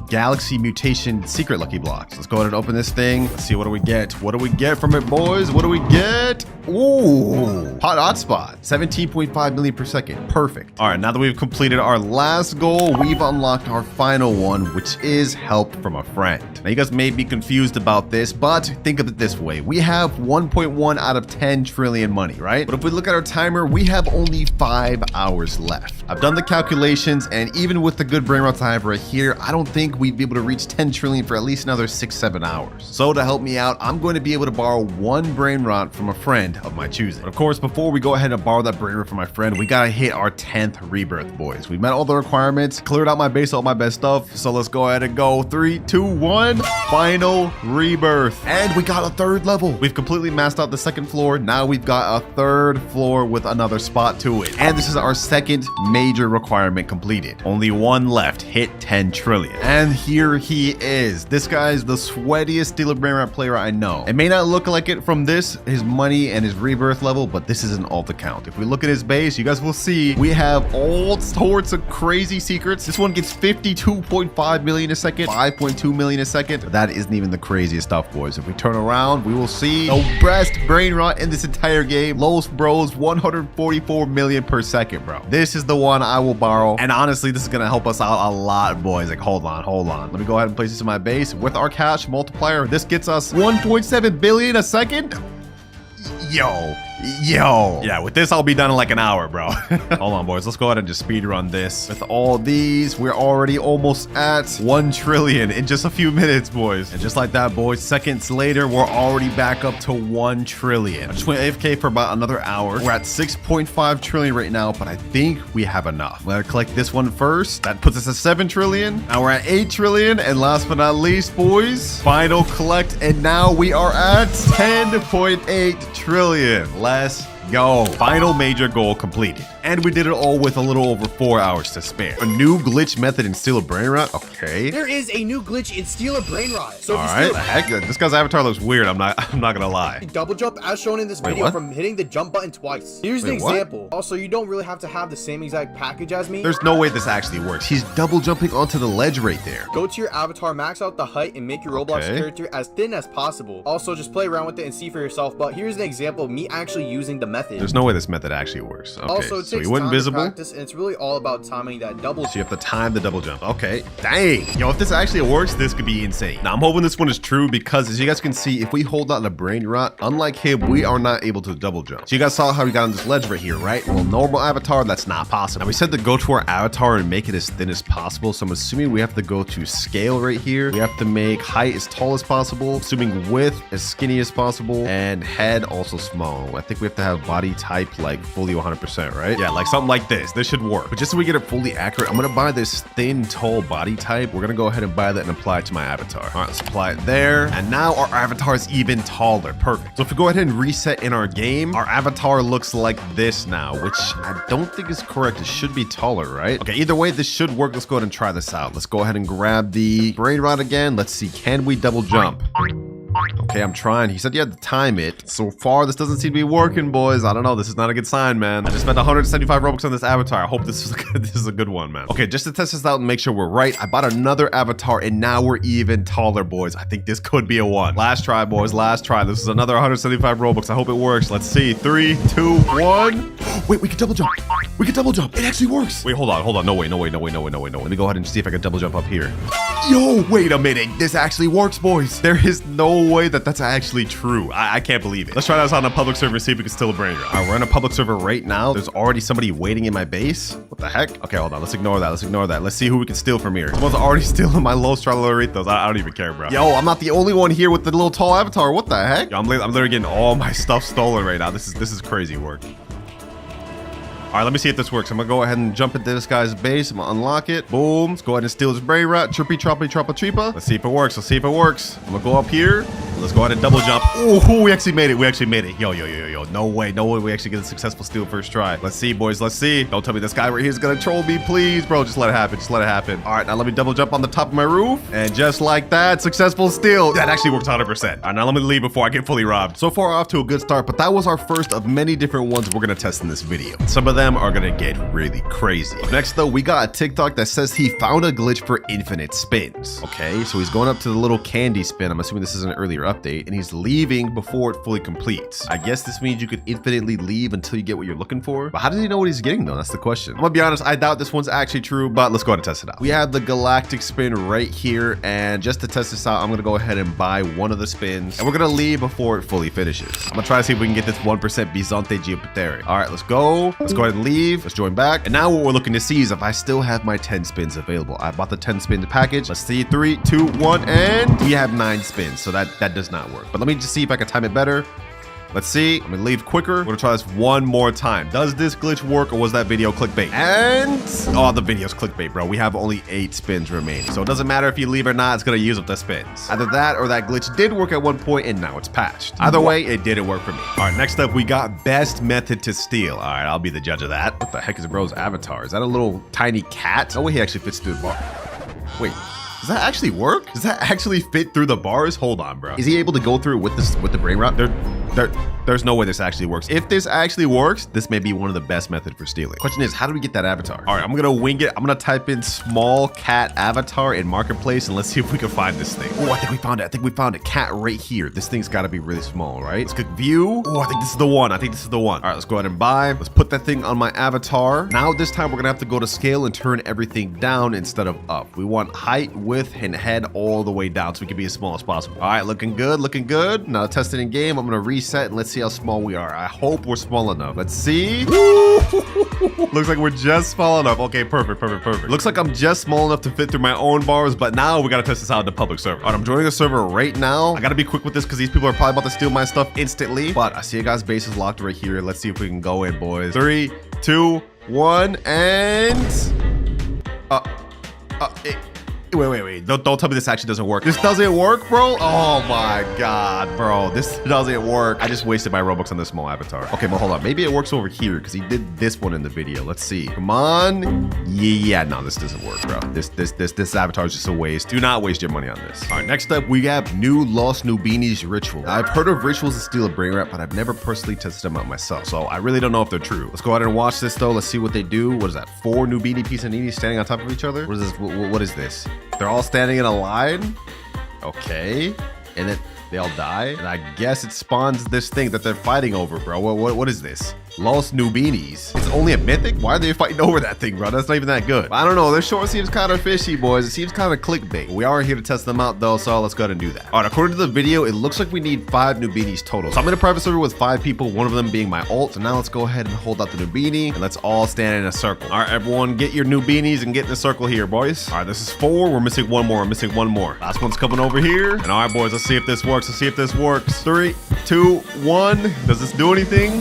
[SPEAKER 1] galaxy mutation secret lucky blocks. Let's go ahead and open this thing. Let's see, what do we get? What do we get from it, boys? What do we get? Ooh, hotspot, 17.5 million per second. Perfect. All right, now that we've completed our last goal, we've unlocked our final one, which is help from a friend. Now, you guys may be confused about this, but think of it this way. We have 1.1 out of 10 trillion money, right? But if we look at our timer, we have only 5 hours left. I've done the calculations, and even with the good Brainrots I have right here, I don't think we'd be able to reach 10 trillion for at least another 6-7 hours. So to help me out, I'm going to be able to borrow one Brainrot from a friend of my choosing. But of course, before we go ahead and borrow that Brainrot from my friend, we gotta hit our 10th rebirth, boys. We met all the requirements, cleared out my base, all my best stuff. So let's go ahead and go 3, 2, 1, final rebirth. And we got a 3rd level. We've completely maxed out the 2nd floor. Now we've got a 3rd floor with another spot to it. And this is our 2nd major requirement completed. Only one left, hit 10 trillion. And here he is. This guy is the sweatiest Stealer Brainrot player I know. It may not look like it from this, his money and his rebirth level, but this is an alt account. If we look at his base, you guys will see we have all sorts of crazy secrets. This one gets 52.5 million a second, 5.2 million a second. That isn't even the craziest stuff, boys. If we turn around, we will see the best Brainrot in this entire game. Los Bros, 144 million per second, bro. This is the one I will borrow. And honestly, this is gonna help us out a lot, boys. Like, hold on. Let me go ahead and place this in my base. With our cash multiplier, this gets us 1.7 billion a second. Yo. Yeah, with this, I'll be done in like an hour, bro. Hold on, boys. Let's go ahead and just speed run this. With all these, we're already almost at 1 trillion in just a few minutes, boys. And just like that, boys, seconds later, we're already back up to 1 trillion. I just went AFK for about another hour. We're at 6.5 trillion right now, but I think we have enough. I'm gonna collect this one first. That puts us at 7 trillion. Now we're at 8 trillion. And last but not least, boys, final collect. And now we are at 10.8 trillion. Let's go. Final major goal completed. And we did it all with a little over 4 hours to spare. A new glitch method in Steal a Brainrot? Okay.
[SPEAKER 5] There is a new glitch in Steal a Brainrot. So
[SPEAKER 1] all right. Heck, this guy's avatar looks weird. I'm not gonna lie.
[SPEAKER 5] Double jump as shown in this video from hitting the jump button twice. Here's an example.
[SPEAKER 1] What?
[SPEAKER 5] Also, you don't really have to have the same exact package as me.
[SPEAKER 1] There's no way this actually works. He's double jumping onto the ledge right there.
[SPEAKER 5] Go to your avatar, max out the height, and make your Roblox character as thin as possible. Also, just play around with it and see for yourself. But here's an example of me actually using the method.
[SPEAKER 1] There's no way this method actually works. Okay,
[SPEAKER 5] also, it
[SPEAKER 1] so
[SPEAKER 5] takes
[SPEAKER 1] he went
[SPEAKER 5] time
[SPEAKER 1] invisible.
[SPEAKER 5] to practice, and it's really all about timing that double.
[SPEAKER 1] So you have to time the double jump. Okay. Dang. Yo, if this actually works, this could be insane. Now, I'm hoping this one is true because, as you guys can see, if we hold out the Brainrot, unlike him, we are not able to double jump. So you guys saw how we got on this ledge right here, right? Well, normal avatar, that's not possible. Now, we said to go to our avatar and make it as thin as possible. So I'm assuming we have to go to scale right here. We have to make height as tall as possible, assuming width as skinny as possible, and head also small. I think we have to have body type like fully 100%, right? Yeah, like something like this. This should work. But just so we get it fully accurate, I'm gonna buy this thin, tall body type. We're gonna go ahead and buy that and apply it to my avatar. All right, let's apply it there. And now our avatar is even taller. Perfect. So if we go ahead and reset in our game, our avatar looks like this now, which I don't think is correct. It should be taller, right? Okay, either way, this should work. Let's go ahead and try this out. Let's go ahead and grab the Brainrot again. Let's see, can we double jump? Okay, I'm trying. He said you had to time it. So far, this doesn't seem to be working, boys. I don't know. This is not a good sign, man. I just spent 175 Robux on this avatar. I hope this is a good one, man. Okay, just to test this out and make sure we're right, I bought another avatar, and now we're even taller, boys. I think this could be a one. Last try, boys. Last try. This is another 175 Robux. I hope it works. Let's see. 3, 2, 1. Wait, we can double jump. We can double jump. It actually works. Wait, hold on. No way. Let me go ahead and see if I can double jump up here. Yo, wait a minute. This actually works, boys. There is no way that that's actually true. I can't believe it. Let's try this on a public server and see if we can steal a Brainrot. All right, we're in a public server right now. There's already somebody waiting in my base. What the heck? Okay, hold on. Let's ignore that. Let's see who we can steal from here. Someone's already stealing my Los Tralaritos. I don't even care, bro. Yo, I'm not the only one here with the little tall avatar. What the heck? Yo, I'm literally getting all my stuff stolen right now. This is crazy work. All right, let me see if this works. I'm gonna go ahead and jump into this guy's base. I'm gonna unlock it. Boom. Let's go ahead and steal his Brainrot. Chirpy, troppy, troppa, treepa. Let's see if it works. I'm gonna go up here. Let's go ahead and double jump. Oh, we actually made it. Yo. No way. We actually get a successful steal first try. Let's see, boys. Let's see. Don't tell me this guy right here is gonna troll me, please, bro. Just let it happen. All right, now let me double jump on the top of my roof. And just like that, successful steal. That actually works 100%. All right, now let me leave before I get fully robbed. So far, off to a good start, but that was our first of many different ones we're gonna test in this video. Some of them are gonna get really crazy. Next though, we got a TikTok that says he found a glitch for infinite spins. Okay, so he's going up to the little candy spin. I'm assuming this is an earlier update, and he's leaving before it fully completes. I guess this means you could infinitely leave until you get what you're looking for. But how does he know what he's getting though? That's the question. I'm gonna be honest, I doubt this one's actually true, but let's go ahead and test it out. We have the galactic spin right here, and just to test this out, I'm gonna go ahead and buy one of the spins, and we're gonna leave before it fully finishes. I'm gonna try to see if we can get this 1% Bisonte Geopatheric. All right, let's go. Let's go ahead and leave. Let's join back. And now what we're looking to see is if I still have my 10 spins available. I bought the 10 spin package. Let's see, 3, 2, 1, and we have 9 spins. So that does not work. But let me just see if I can time it better. Let's see. I'm gonna leave quicker. We're gonna try this one more time. Does this glitch work, or was that video clickbait? And oh, the video's clickbait, bro. We have only 8 spins remaining, so it doesn't matter if you leave or not. It's gonna use up the spins. Either that or that glitch did work at one point and now it's patched. Either way, it didn't work for me. All right, next up we got best method to steal. All right, I'll be the judge of that. What the heck is bro's avatar? Is that a little tiny cat? No way he actually fits through the bar. Wait. Does that actually work? Does that actually fit through the bars? Hold on, bro. Is he able to go through with the Brainrot? There's no way this actually works. If this actually works, this may be one of the best methods for stealing. Question is, how do we get that avatar? All right, I'm gonna wing it. I'm gonna type in small cat avatar in marketplace, and let's see if we can find this thing. Oh, I think we found it. Cat right here. This thing's gotta be really small, right? Let's click view. Oh, I think this is the one. All right, let's go ahead and buy. Let's put that thing on my avatar. Now this time we're gonna have to go to scale and turn everything down instead of up. We want height, width, and head all the way down so we can be as small as possible. All right, looking good. Now test it in game. I'm gonna reset and let's see how small we are. I hope we're small enough. Let's see. Looks like we're just small enough. Okay, perfect. Looks like I'm just small enough to fit through my own bars, but now we gotta test this out in the public server. All right, I'm joining the server right now. I gotta be quick with this because these people are probably about to steal my stuff instantly, but I see a guy's base is locked right here. Let's see if we can go in, boys. 3, 2, 1, and Wait. Don't tell me this actually doesn't work. This doesn't work, bro? Oh my God, bro. This doesn't work. I just wasted my Robux on this small avatar. Okay, but hold on. Maybe it works over here because he did this one in the video. Let's see. Come on. Yeah, no, this doesn't work, bro. This avatar is just a waste. Do not waste your money on this. All right, next up, we have new Los Nubinis ritual. Now, I've heard of rituals to steal a Brainrot, but I've never personally tested them out myself, so I really don't know if they're true. Let's go ahead and watch this, though. Let's see what they do. What is that? 4 Nubini Pisanini standing on top of each other? What is this? What is this? They're all standing in a line. Okay. And then they all die. And I guess it spawns this thing that they're fighting over, bro. What is this? Los Nubinis. It's only a mythic? Why are they fighting over that thing, bro? That's not even that good. I don't know. This short seems kind of fishy, boys. It seems kind of clickbait. We are here to test them out, though, so let's go ahead and do that. All right, according to the video, it looks like we need 5 Nubinis total. So I'm in a private server with 5 people, one of them being my ult. So now let's go ahead and hold out the Nubini, and let's all stand in a circle. All right, everyone, get your Nubinis and get in a circle here, boys. All right, this is 4. We're missing one more. Last one's coming over here. And all right, boys, let's see if this works. 3, 2, 1. Does this do anything?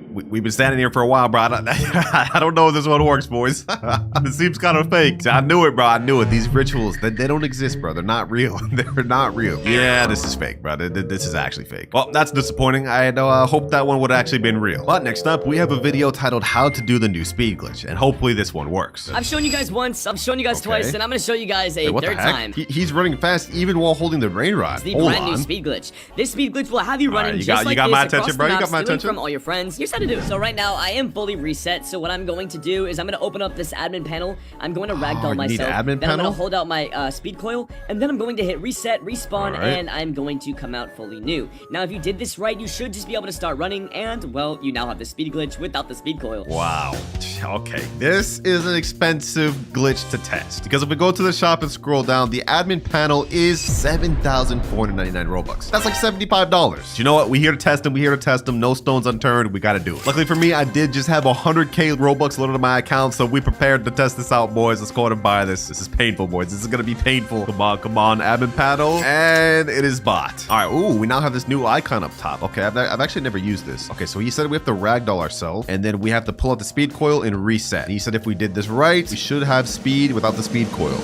[SPEAKER 1] we've been standing here for a while, bro. I don't know if this one works, boys. It seems kind of fake. I knew it, bro. I knew it. These rituals, they don't exist, bro. They're not real. They're not real. Yeah, this is fake, bro. This is actually fake. Well, that's disappointing. I had hoped that one would actually been real. But next up, we have a video titled How to Do the New Speed Glitch, and hopefully this one works.
[SPEAKER 6] I've shown you guys once, I've shown you guys twice, and I'm gonna show you guys a
[SPEAKER 1] Wait,
[SPEAKER 6] third time.
[SPEAKER 1] He's running fast even while holding the Brainrot.
[SPEAKER 6] It's the brand new speed glitch. This speed glitch will have you running
[SPEAKER 1] you
[SPEAKER 6] just
[SPEAKER 1] got
[SPEAKER 6] like
[SPEAKER 1] my
[SPEAKER 6] this
[SPEAKER 1] attention,
[SPEAKER 6] across
[SPEAKER 1] bro.
[SPEAKER 6] the
[SPEAKER 1] You got
[SPEAKER 6] maps,
[SPEAKER 1] my
[SPEAKER 6] stealing
[SPEAKER 1] attention.
[SPEAKER 6] from all your friends. Here's how to do it. So right now, I am fully reset, so what I'm going to do is I'm gonna open up this admin panel. I'm going to ragdoll
[SPEAKER 1] you
[SPEAKER 6] myself.
[SPEAKER 1] need admin
[SPEAKER 6] then
[SPEAKER 1] panel?
[SPEAKER 6] I'm gonna hold out my speed coil, and then I'm going to hit reset, respawn, and I'm going to come out fully new. Now, if you did this right, you should just be able to start running, and, well, you now have the speed glitch without the speed coil.
[SPEAKER 1] Wow. Okay, this is an expensive glitch to test because if we go to the shop and scroll down, the admin panel is 7,499 Robux. That's like $75. You know what? We here to test them. We here to test them. No stones unturned. We got to do it. Luckily for me, I did just have 100K Robux loaded to my account, so we prepared to test this out, boys. Let's go ahead and buy this. This is painful, boys. This is going to be painful. Come on, admin panel. And it is bought. All right. Ooh, we now have this new icon up top. Okay, I've actually never used this. Okay, so he said we have to ragdoll ourselves, and then we have to pull out the speed coil and reset. And he said if we did this right, we should have speed without the speed coil.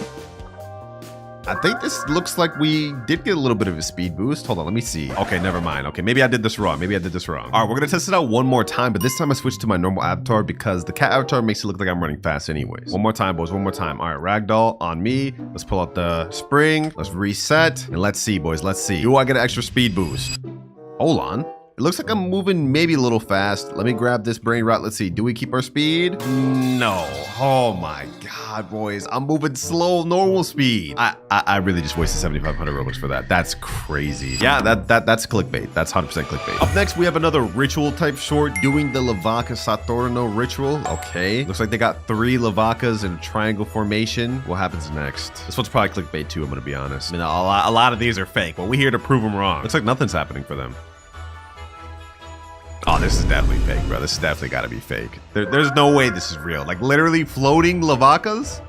[SPEAKER 1] I think this looks like we did get a little bit of a speed boost. Hold on, let me see. Okay, never mind. Okay, maybe I did this wrong. All right, we're gonna test it out one more time, but this time I switched to my normal avatar because the cat avatar makes it look like I'm running fast anyways. One more time, boys, one more time. All right, ragdoll on me. Let's pull out the spring. Let's reset. And let's see, boys, let's see. Do I get an extra speed boost? Hold on. It looks like I'm moving maybe a little fast. Let me grab this brain rot. Let's see. Do we keep our speed? No. Oh my God, boys. I'm moving slow, normal speed. I really just wasted 7,500 Robux for that. That's crazy. Yeah, that's clickbait. That's 100% clickbait. Up next, we have another ritual type short doing the Lavaca Saturno ritual. Okay. Looks like they got 3 Lavacas in a triangle formation. What happens next? This one's probably clickbait too, I'm gonna be honest. I mean, a lot of these are fake, but we're here to prove them wrong. Looks like nothing's happening for them. Oh, this is definitely fake, bro. This has definitely got to be fake. There's no way this is real. Like, literally floating Lavacas?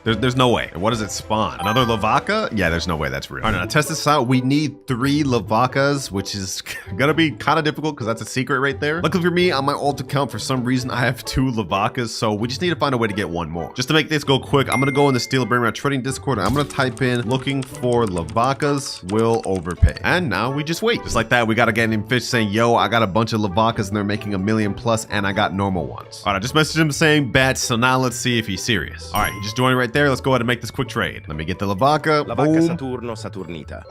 [SPEAKER 1] There's no way. And what does it spawn? Another Lavaca? Yeah, there's no way that's real. All right, now test this out. We need 3 Lavacas, which is gonna be kind of difficult because that's a secret right there. Luckily for me, on my alt account, for some reason, I have 2 Lavacas, so we just need to find a way to get 1 more. Just to make this go quick, I'm gonna go in the Steel Brainrot Trading Discord, and I'm gonna type in looking for Lavacas will overpay. And now we just wait. Just like that, we got a guy named Fish saying, yo, I got a bunch of Lavacas and they're making $1 million plus, and I got normal ones. All right, I just messaged him saying bet, so now let's see if he's serious. All right, he just joined right there. Let's go ahead and make this quick trade. Let me get the Lavaca.
[SPEAKER 2] La vacca
[SPEAKER 1] Boom.
[SPEAKER 2] Saturno Saturnita.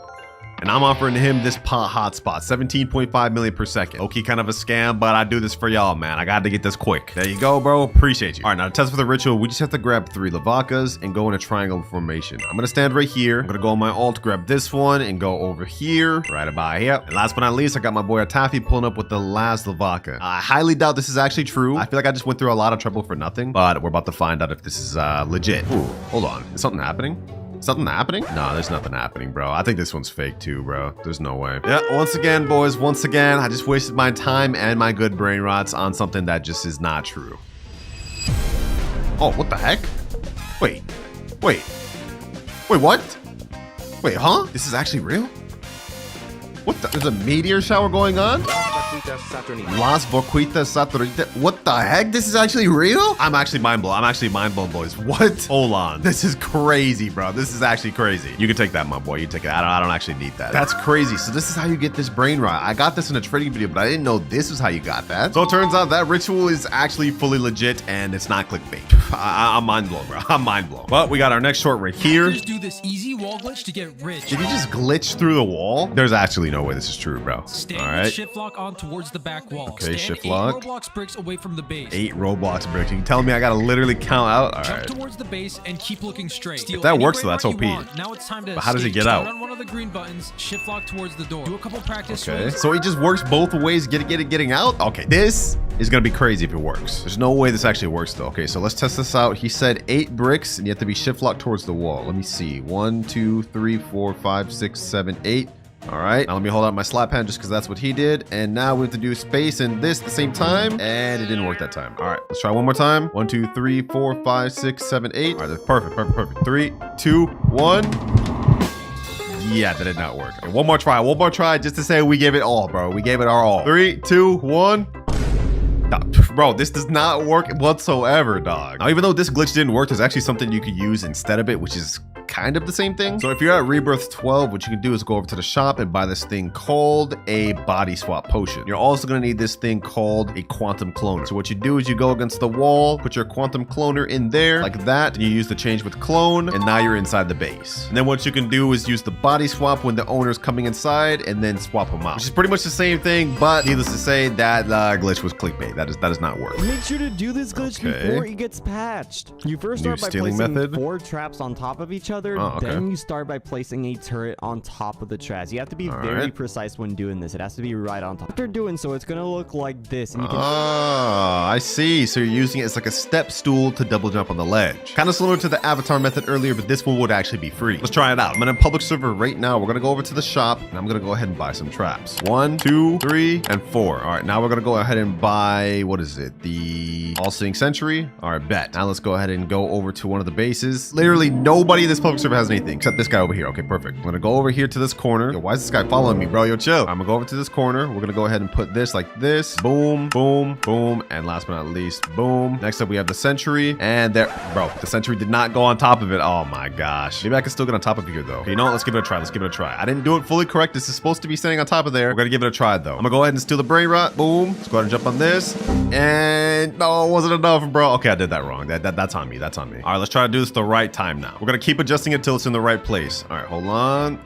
[SPEAKER 1] And I'm offering him this pot hotspot, 17.5 million per second. Okay, kind of a scam, but I do this for y'all, man. I got to get this quick. There you go, bro. Appreciate you. All right, now to test for the ritual, we just have to grab 3 Lavacas and go in a triangle formation. I'm going to stand right here. I'm going to go on my alt, grab this one and go over here, right about here. And last but not least, I got my boy Atafi pulling up with the last Lavaca. I highly doubt this is actually true. I feel like I just went through a lot of trouble for nothing, but we're about to find out if this is legit. Ooh, hold on. Is something happening? Something happening? No, there's nothing happening, bro. I think this one's fake too, bro. There's no way. Yeah, once again, boys, once again, I just wasted my time and my good brain rots on something that just is not true. Oh, what the heck? Wait, what? Wait, huh? This is actually real? What the? There's a meteor shower going on? Las Boquitas Saturnita. What the heck? This is actually real? I'm actually mind blown. Boys. What? Hold on. This is crazy, bro. This is actually crazy. You can take that, my boy. You take it. I don't actually need that. That's crazy. So this is how you get this brain rot. I got this in a trading video, but I didn't know this was how you got that. So it turns out that ritual is actually fully legit and it's not clickbait. I'm mind blown, bro. I'm mind blown. But we got our next short right here.
[SPEAKER 7] Just do this easy wall glitch to get rich.
[SPEAKER 1] Did he just glitch through the wall? There's actually no way this is true, bro.
[SPEAKER 7] Stand
[SPEAKER 1] All
[SPEAKER 7] with
[SPEAKER 1] right.
[SPEAKER 7] shift lock on towards the back wall.
[SPEAKER 1] Okay,
[SPEAKER 7] Stand
[SPEAKER 1] shift
[SPEAKER 7] 8
[SPEAKER 1] lock.
[SPEAKER 7] Roblox bricks away from the base.
[SPEAKER 1] 8 Roblox bricks. You telling me I gotta literally count out? All
[SPEAKER 7] Jump
[SPEAKER 1] right.
[SPEAKER 7] towards the base and keep looking straight. Steal
[SPEAKER 1] If that
[SPEAKER 7] any
[SPEAKER 1] works,
[SPEAKER 7] brain
[SPEAKER 1] though, that's
[SPEAKER 7] rot you
[SPEAKER 1] OP.
[SPEAKER 7] want. Now it's time to
[SPEAKER 1] But how does he
[SPEAKER 7] escape.
[SPEAKER 1] get out?
[SPEAKER 7] Stand on one of the green buttons, shift lock towards the door. Do a couple practice
[SPEAKER 1] Okay.
[SPEAKER 7] swings.
[SPEAKER 1] So he just works both ways, getting out? Okay, this is gonna be crazy if it works. There's no way this actually works though. Okay, so let's test this out. He said 8 bricks and you have to be shift locked towards the wall. Let me see. 1, 2, 3, 4, 5, 6, 7, 8. All right, now let me hold out my slap hand just because that's what he did. And now we have to do space and this at the same time. And it didn't work that time. All right, let's try one more time. 1, 2, 3, 4, 5, 6, 7, 8. All right, that's perfect. 3, 2, 1. Yeah, that did not work. Okay, one more try just to say we gave it all, bro. We gave it our all. 3, 2, 1. Bro, this does not work whatsoever, dog. Now, even though this glitch didn't work, there's actually something you could use instead of it, which is kind of the same thing. So if you're at Rebirth 12, what you can do is go over to the shop and buy this thing called a body swap potion. You're also going to need this thing called a quantum cloner. So what you do is you go against the wall, put your quantum cloner in there like that, and you use the change with clone, and now you're inside the base. And then what you can do is use the body swap when the owner's coming inside and then swap them out, which is pretty much the same thing, but needless to say, that glitch was clickbait. That does not work.
[SPEAKER 8] Make sure to do this glitch before it gets patched. You first start by placing 4 traps on top of each other, then you start by placing a turret on top of the traps. You have to be very precise when doing this. It has to be right on top. After doing so, it's gonna look like this. And you can
[SPEAKER 1] I see. So you're using it as like a step stool to double jump on the ledge. Kind of similar to the avatar method earlier, but this one would actually be free. Let's try it out. I'm in a public server right now. We're gonna go over to the shop and I'm gonna go ahead and buy some traps. 1, 2, 3, and 4. All right, now we're gonna go ahead and buy, what is it? The All-Seeing Sentry. All right, bet. Now let's go ahead and go over to one of the bases. Literally nobody in this public server has anything except this guy over here. Okay, perfect. I'm gonna go over here to this corner. Yo, why is this guy following me, bro? Yo, chill. I'm gonna go over to this corner. We're gonna go ahead and put this like this. Boom, boom, boom. And last but not least, boom. Next up, we have the Sentry. And there, bro, the Sentry did not go on top of it. Oh my gosh. Maybe I can still get on top of here though. Okay, you know what? Let's give it a try. Let's give it a try. I didn't do it fully correct. This is supposed to be standing on top of there. We're gonna give it a try though. I'm gonna go ahead and steal the Brainrot. Boom. Let's go ahead and jump on this. And no, it wasn't enough, bro. Okay, I did that wrong. That's on me. That's on me. All right, let's try to do this the right time now. We're gonna keep adjusting it till it's in the right place. All right, hold on.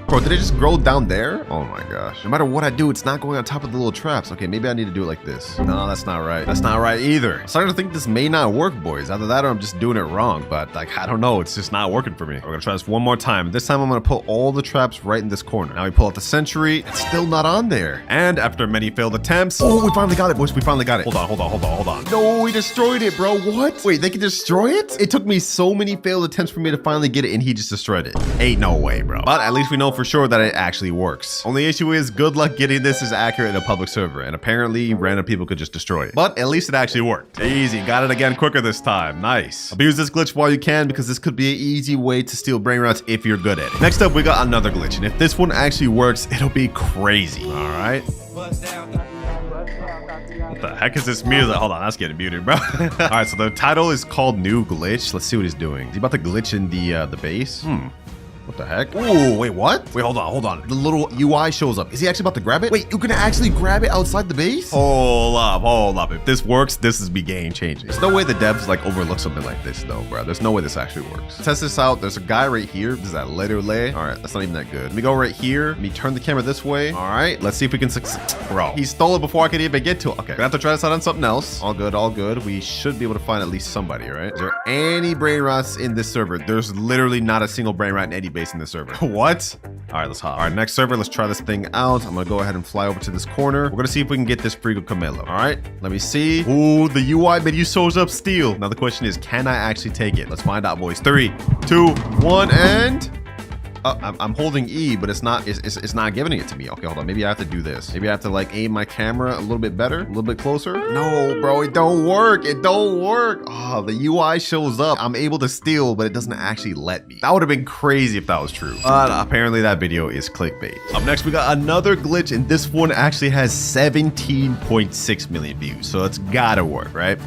[SPEAKER 1] Bro, did it just grow down there? Oh my gosh. No matter what I do, it's not going on top of the little traps. Okay, maybe I need to do it like this. No, that's not right. That's not right either. I'm starting to think this may not work, boys. Either that or I'm just doing it wrong. But like, I don't know. It's just not working for me. We're gonna try this one more time. This time I'm gonna put all the traps right in this corner. Now we pull out the Sentry. It's still not on there. And after many failed attempts, oh, we finally got it, boys. We finally got it. Hold on. No, we destroyed it, bro. What? Wait, they can destroy it? It took me so many failed attempts for me to finally get it, and he just destroyed it. Ain't no way, bro. But at least we know for sure that it actually works. Only issue is good luck getting this as accurate in a public server, and apparently random people could just destroy it. But at least it actually worked. Easy, got it again quicker this time. Nice. Abuse this glitch while you can because this could be an easy way to steal Brainrots if you're good at it. Next up, we got another glitch, and if this one actually works, it'll be crazy. All right. What the heck is this music? Hold on, that's getting muted, bro. All right, so the title is called New Glitch. Let's see what he's doing. Is he about to glitch in the base? What the heck? Ooh, wait, what? Wait, hold on. The little UI shows up. Is he actually about to grab it? Wait, you can actually grab it outside the base? Hold up. If this works, this is be game changing. There's no way the devs like overlook something like this though, bro. There's no way this actually works. Test this out. There's a guy right here. This is that literally. All right, that's not even that good. Let me go right here. Let me turn the camera this way. All right, let's see if we can succeed. Bro, he stole it before I could even get to it. Okay, gonna have to try this out on something else. All good. We should be able to find at least somebody, right? Is there any Brainrots in this server? There's literally not a single Brainrot in any base in this server. What? All right, let's hop. All right, next server, let's try this thing out. I'm gonna go ahead and fly over to this corner. We're gonna see if we can get this Frigo Camelo. All right, let me see. Ooh, the UI menu shows up steal. Now the question is, can I actually take it? Let's find out, boys. 3, 2, 1, and... I'm holding E, but it's not giving it to me. Okay, hold on. Maybe I have to do this. Maybe I have to like aim my camera a little bit better, a little bit closer. No, bro, it don't work. Oh, the UI shows up. I'm able to steal, but it doesn't actually let me. That would have been crazy if that was true. But apparently that video is clickbait. Up next, we got another glitch, and this one actually has 17.6 million views. So it's gotta work, right?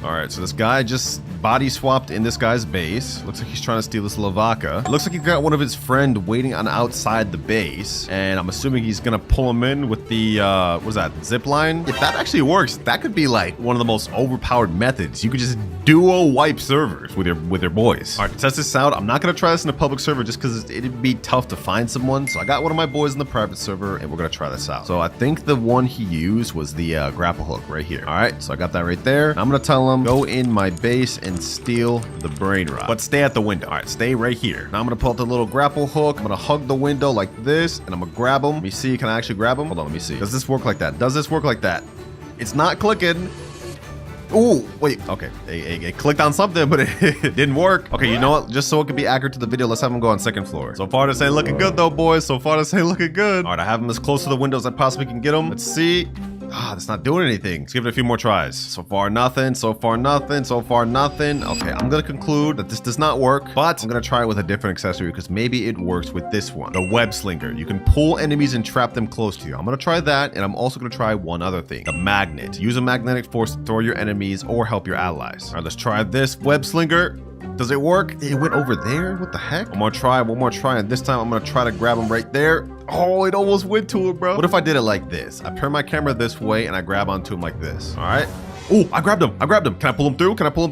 [SPEAKER 1] All right, so this guy just body swapped in this guy's base. Looks like he's trying to steal this Lavaka. It looks like he got one of his friend waiting on outside the base, and I'm assuming he's gonna pull him in with the what is that, zip line? If that actually works, that could be like one of the most overpowered methods. You could just duo wipe servers with your boys. All right, to test this out, I'm not gonna try this in a public server just because it'd be tough to find someone. So I got one of my boys in the private server, and we're gonna try this out. So I think the one he used was the grapple hook right here. All right, so I got that right there. I'm gonna tell him go in my base and steal the Brainrot, but stay at the window. All right, stay right here. Now I'm gonna pull out the little grapple hook. I'm gonna hug the window like this, and I'm gonna grab him. Let me see, can I actually grab him? Hold on, let me see. Does this work like that? Does this work like that? It's not clicking. Ooh, wait, okay. It clicked on something, but it didn't work. Okay, you know what? Just so it could be accurate to the video, let's have him go on second floor. So far, this ain't looking good though, boys. So far, this ain't looking good. All right, I have him as close to the window as I possibly can get him. Let's see. That's not doing anything. Let's give it a few more tries. So far, nothing. So far, nothing. So far, nothing. Okay, I'm gonna conclude that this does not work, but I'm gonna try it with a different accessory because maybe it works with this one, the web slinger. You can pull enemies and trap them close to you. I'm gonna try that, and I'm also gonna try one other thing, the magnet. Use a magnetic force to throw your enemies or help your allies. All right, let's try this web slinger. Does it work? It went over there? What the heck? One more try, and this time I'm gonna try to grab him right there. Oh, it almost went to him, bro. What if I did it like this? I turn my camera this way and I grab onto him like this. All right. Oh, I grabbed him. Can I pull him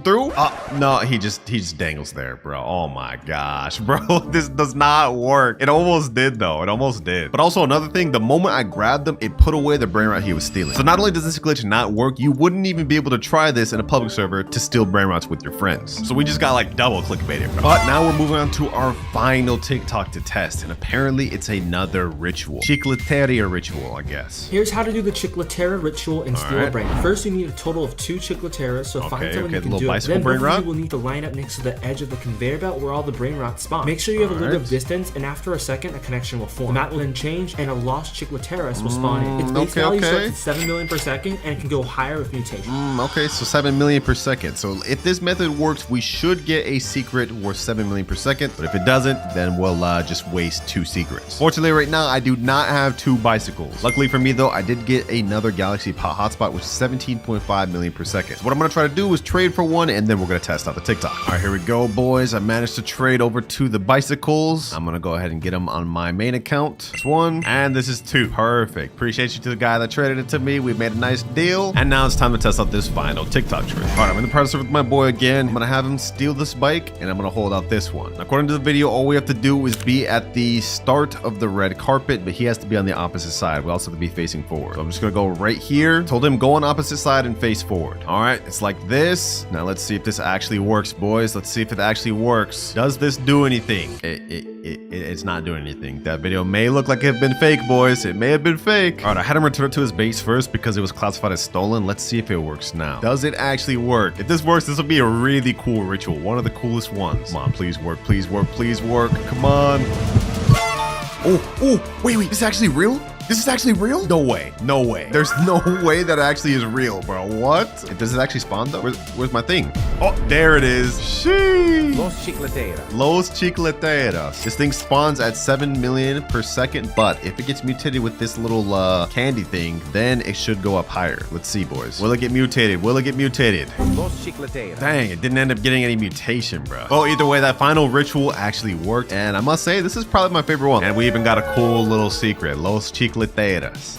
[SPEAKER 1] through? No, he just dangles there, bro. Oh my gosh, bro. This does not work. It almost did though. It almost did. But also another thing, the moment I grabbed him, it put away the brain rot he was stealing. So not only does this glitch not work, you wouldn't even be able to try this in a public server to steal brain rots with your friends. So we just got like double clickbaited, bro. But now we're moving on to our final TikTok to test. And apparently it's another ritual. Chicleteria ritual, I guess.
[SPEAKER 9] Here's how to do the Chicleteria ritual and steal a brain. First, you need a total of 2 Chicleteras, so find someone who can do it. Then both of you will need to line up next to the edge of the conveyor belt where all the brain rots spawn. Make sure you have a little bit of distance, and after a second, a connection will form. The map will then change, and a lost Chicleteras will spawn in. Its base value starts at 7 million per second, and it can go higher with mutation.
[SPEAKER 1] Okay, so 7 million per second. So if this method works, we should get a secret worth 7 million per second. But if it doesn't, then we'll just waste 2 secrets. Fortunately, right now, I do not have 2 bicycles. Luckily for me, though, I did get another Galaxy Pot hotspot, which is 17.5 million per second. So what I'm gonna try to do is trade for one, and then we're gonna test out the TikTok. All right, here we go, boys. I managed to trade over to the bicycles. I'm gonna go ahead and get them on my main account. That's 1, and this is 2. Perfect. Appreciate you to the guy that traded it to me. We made a nice deal, and now it's time to test out this final TikTok trade. All right, I'm in the process with my boy again. I'm gonna have him steal this bike, and I'm gonna hold out this one. According to the video, all we have to do is be at the start of the red carpet, but he has to be on the opposite side. We also have to be facing forward. So I'm just gonna go right here. Told him go on opposite side and face forward. All right, it's like this. Now let's see if this actually works, boys. Let's see if it actually works. Does this do anything? It's not doing anything. That video may look like it had been fake, boys. It may have been fake. All right, I had him return it to his base first because it was classified as stolen. Let's see if it works now. Does it actually work? If this works, this will be a really cool ritual. One of the coolest ones. Come on, please work, please work, please work. Come on. Oh, wait, this is actually real? This is actually real? No way. No way. There's no way that actually is real, bro. What? Does it actually spawn though? Where's my thing? Oh, there it is. Sheesh.
[SPEAKER 2] Los Chicleteras.
[SPEAKER 1] Los Chicleteras. This thing spawns at 7 million per second, but if it gets mutated with this little candy thing, then it should go up higher. Let's see, boys. Will it get mutated? Will it get mutated?
[SPEAKER 2] Los Chicleteras.
[SPEAKER 1] Dang, it didn't end up getting any mutation, bro. Well, either way, that final ritual actually worked, and I must say, this is probably my favorite one. And we even got a cool little secret. Los Chicleteras.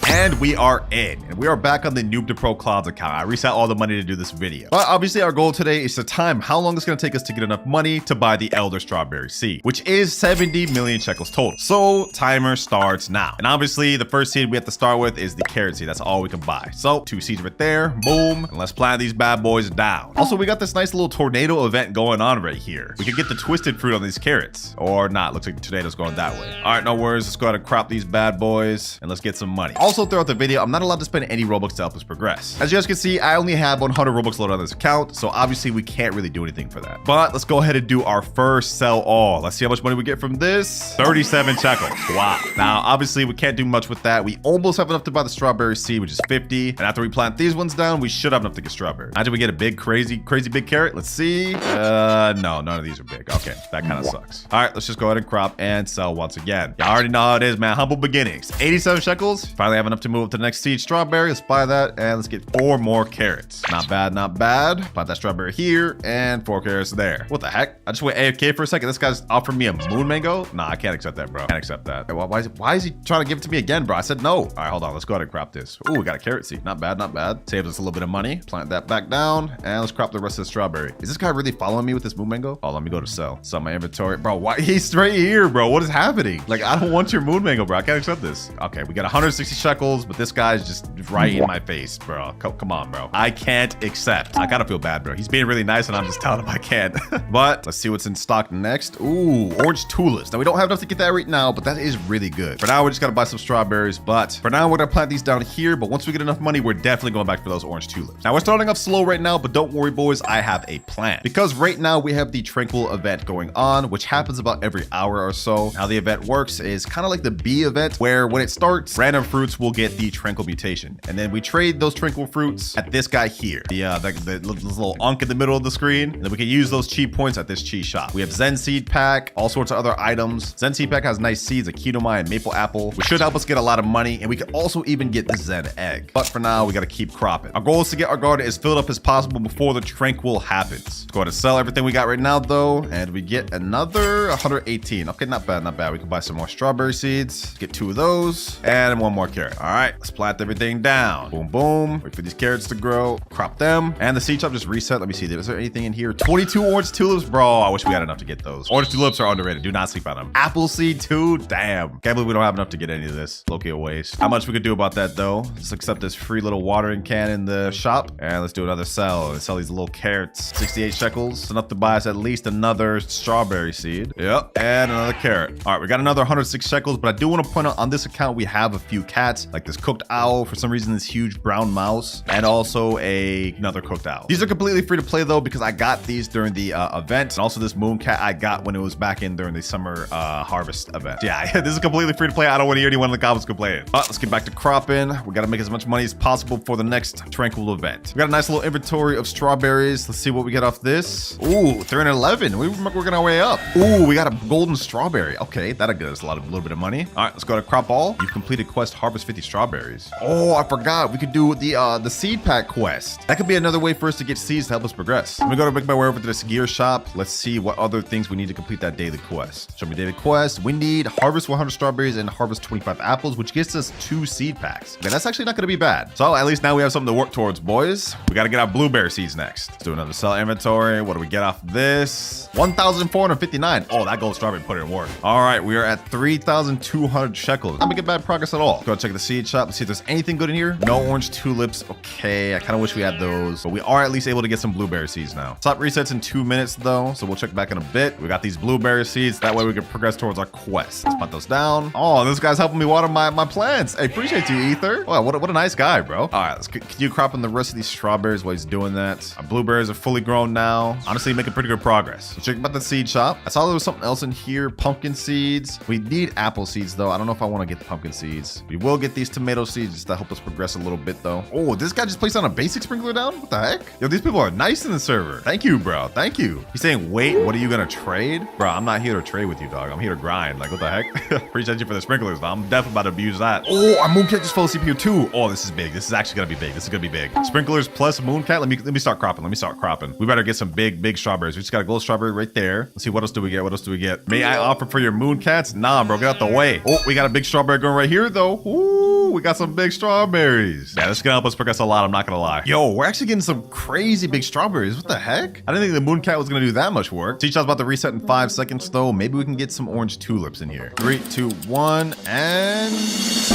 [SPEAKER 1] And we are in. And we are back on the Noob to Pro Clouds account. I reset all the money to do this video. But obviously our goal today is to time how long it's going to take us to get enough money to buy the Elder Strawberry seed, which is 70 million shekels total. So timer starts now. And obviously the first seed we have to start with is the carrot seed. That's all we can buy. So 2 seeds right there. Boom. And let's plant these bad boys down. Also, we got this nice little tornado event going on right here. We could get the twisted fruit on these carrots or not. Looks like the tornado's going that way. All right, no worries. Let's go ahead and crop these bad boys. And let's get some money. Also, throughout the video, I'm not allowed to spend any Robux to help us progress. As you guys can see, I only have 100 Robux loaded on this account, so obviously we can't really do anything for that. But let's go ahead and do our first sell all. Let's see how much money we get from this. 37 shekels. Wow. Now, obviously, we can't do much with that. We almost have enough to buy the strawberry seed, which is 50. And after we plant these ones down, we should have enough to get strawberry. Imagine we get a big, crazy big carrot. Let's see. No, none of these are big. Okay, that kind of sucks. All right, let's just go ahead and crop and sell once again. Y'all already know how it is, man. Humble beginnings. 87 shekels. Finally have enough to move up to the next seed strawberry. Let's buy that and let's get 4 more carrots. Not bad, not bad. Plant that strawberry here and 4 carrots there. What the heck? I just went AFK for a second. This guy's offering me a moon mango. Nah, I can't accept that, bro. Can't accept that. Why is he trying to give it to me again, bro? I said no. All right, hold on. Let's go ahead and crop this. Ooh, we got a carrot seed. Not bad, not bad. Saves us a little bit of money. Plant that back down and let's crop the rest of the strawberry. Is this guy really following me with this moon mango? Oh, let me go to sell. Sell my inventory. Bro, why? He's right here, bro. What is happening? Like, I don't want your moon mango, bro. I can't accept this. Okay, we got 160 shekels, but this guy's just right in my face, bro. Come on, bro. I can't accept. I gotta feel bad, bro. He's being really nice and I'm just telling him I can't. But let's see what's in stock next. Ooh, orange tulips. Now we don't have enough to get that right now, but that is really good. For now, we just gotta buy some strawberries, but for now, we're gonna plant these down here. But once we get enough money, we're definitely going back for those orange tulips. Now we're starting off slow right now, but don't worry, boys. I have a plan because right now we have the Tranquil event going on, which happens about every hour or so. How the event works is kind of like the bee event, where when it starts, starts, random fruits will get the tranquil mutation. And then we trade those tranquil fruits at this guy here. The little unk in the middle of the screen. And then we can use those chi points at this chi shop. We have Zen Seed Pack, all sorts of other items. Zen Seed Pack has nice seeds, a Kinomai and Maple Apple, which should help us get a lot of money. And we can also even get the Zen Egg. But for now, we got to keep cropping. Our goal is to get our garden as filled up as possible before the tranquil happens. Let's go ahead and sell everything we got right now though. And we get another 118. Okay, not bad, not bad. We can buy some more strawberry seeds. Get 2 of those and 1 more carrot. All right, let's plant everything down. Boom, boom. Wait for these carrots to grow. Crop them. And the seed shop just reset. Let me see. Is there anything in here? 22 orange tulips. Bro, I wish we had enough to get those. Orange tulips are underrated. Do not sleep on them. Apple seed too. Damn. Can't believe we don't have enough to get any of this. Low-key a waste. How much we could do about that though? Let's accept this free little watering can in the shop. And let's do another sell. Let's sell these little carrots. 68 shekels. It's enough to buy us at least another strawberry seed. Yep. And another carrot. All right, we got another 106 shekels, but I do want to point out on this account, we have a few cats, like this cooked owl, for some reason, this huge brown mouse, and also another cooked owl. These are completely free to play though, because I got these during the event, and also this moon cat I got when it was back in during the summer harvest event. Yeah, this is completely free to play. I don't want to hear anyone in the comments complain. But let's get back to cropping. We got to make as much money as possible for the next tranquil event. We got a nice little inventory of strawberries. Let's see what we get off this. Ooh, 311. We're working our way up. Ooh, we got a golden strawberry. Okay, that'll get us a little bit of money. All right, let's go to crop all. You've completed quest harvest 50 strawberries. Oh, I forgot. We could do the seed pack quest. That could be another way for us to get seeds to help us progress. I'm gonna make my way over to this gear shop. Let's see what other things we need to complete that daily quest. Show me daily quest. We need harvest 100 strawberries and harvest 25 apples, which gets us 2 seed packs. Okay, that's actually not gonna be bad. So at least now we have something to work towards, boys. We gotta get our blueberry seeds next. Let's do another sell inventory. What do we get off this? 1,459. Oh, that gold strawberry put it in work. All right, we are at 3,200 shekels. Not making bad progress at all. Go check the seed shop. Let's see if there's anything good in here. No orange tulips. Okay, I kind of wish we had those, but we are at least able to get some blueberry seeds now. Stop resets in 2 minutes though, so we'll check back in a bit. We got these blueberry seeds. That way we can progress towards our quest. Let's put those down. Oh, this guy's helping me water my plants. Hey, appreciate you, Ether. Wow, what a nice guy, bro. All right, let's continue cropping the rest of these strawberries while he's doing that. Our blueberries are fully grown now. Honestly, making pretty good progress. Let's check about the seed shop. I saw there was something else in here. Pumpkin seeds. We need apple seeds though. I don't know if I want to get the pumpkin seeds. We will get these tomato seeds just to help us progress a little bit though. Oh, this guy just placed on a basic sprinkler down? What the heck? Yo, these people are nice in the server. Thank you, bro. Thank you. He's saying, wait, what are you gonna trade? Bro, I'm not here to trade with you, dog. I'm here to grind. Like, what the heck? Appreciate you for the sprinklers, though. I'm definitely about to abuse that. Oh, our Mooncat just full CPU too. Oh, this is big. This is actually gonna be big. This is gonna be big. Sprinklers plus Mooncat. Let me start cropping. Let me start cropping. We better get some big strawberries. We just got a gold strawberry right there. Let's see, what else do we get? What else do we get? May I offer for your Mooncats? Nah, bro, get out the way. Oh, we got a big strawberry going right here though. Ooh, we got some big strawberries. Yeah, this is gonna help us progress a lot. I'm not gonna lie. Yo, we're actually getting some crazy big strawberries. What the heck? I didn't think the Mooncat was gonna do that much work. Teach us about to reset in 5 seconds though. Maybe we can get some orange tulips in here. 3, 2, 1, and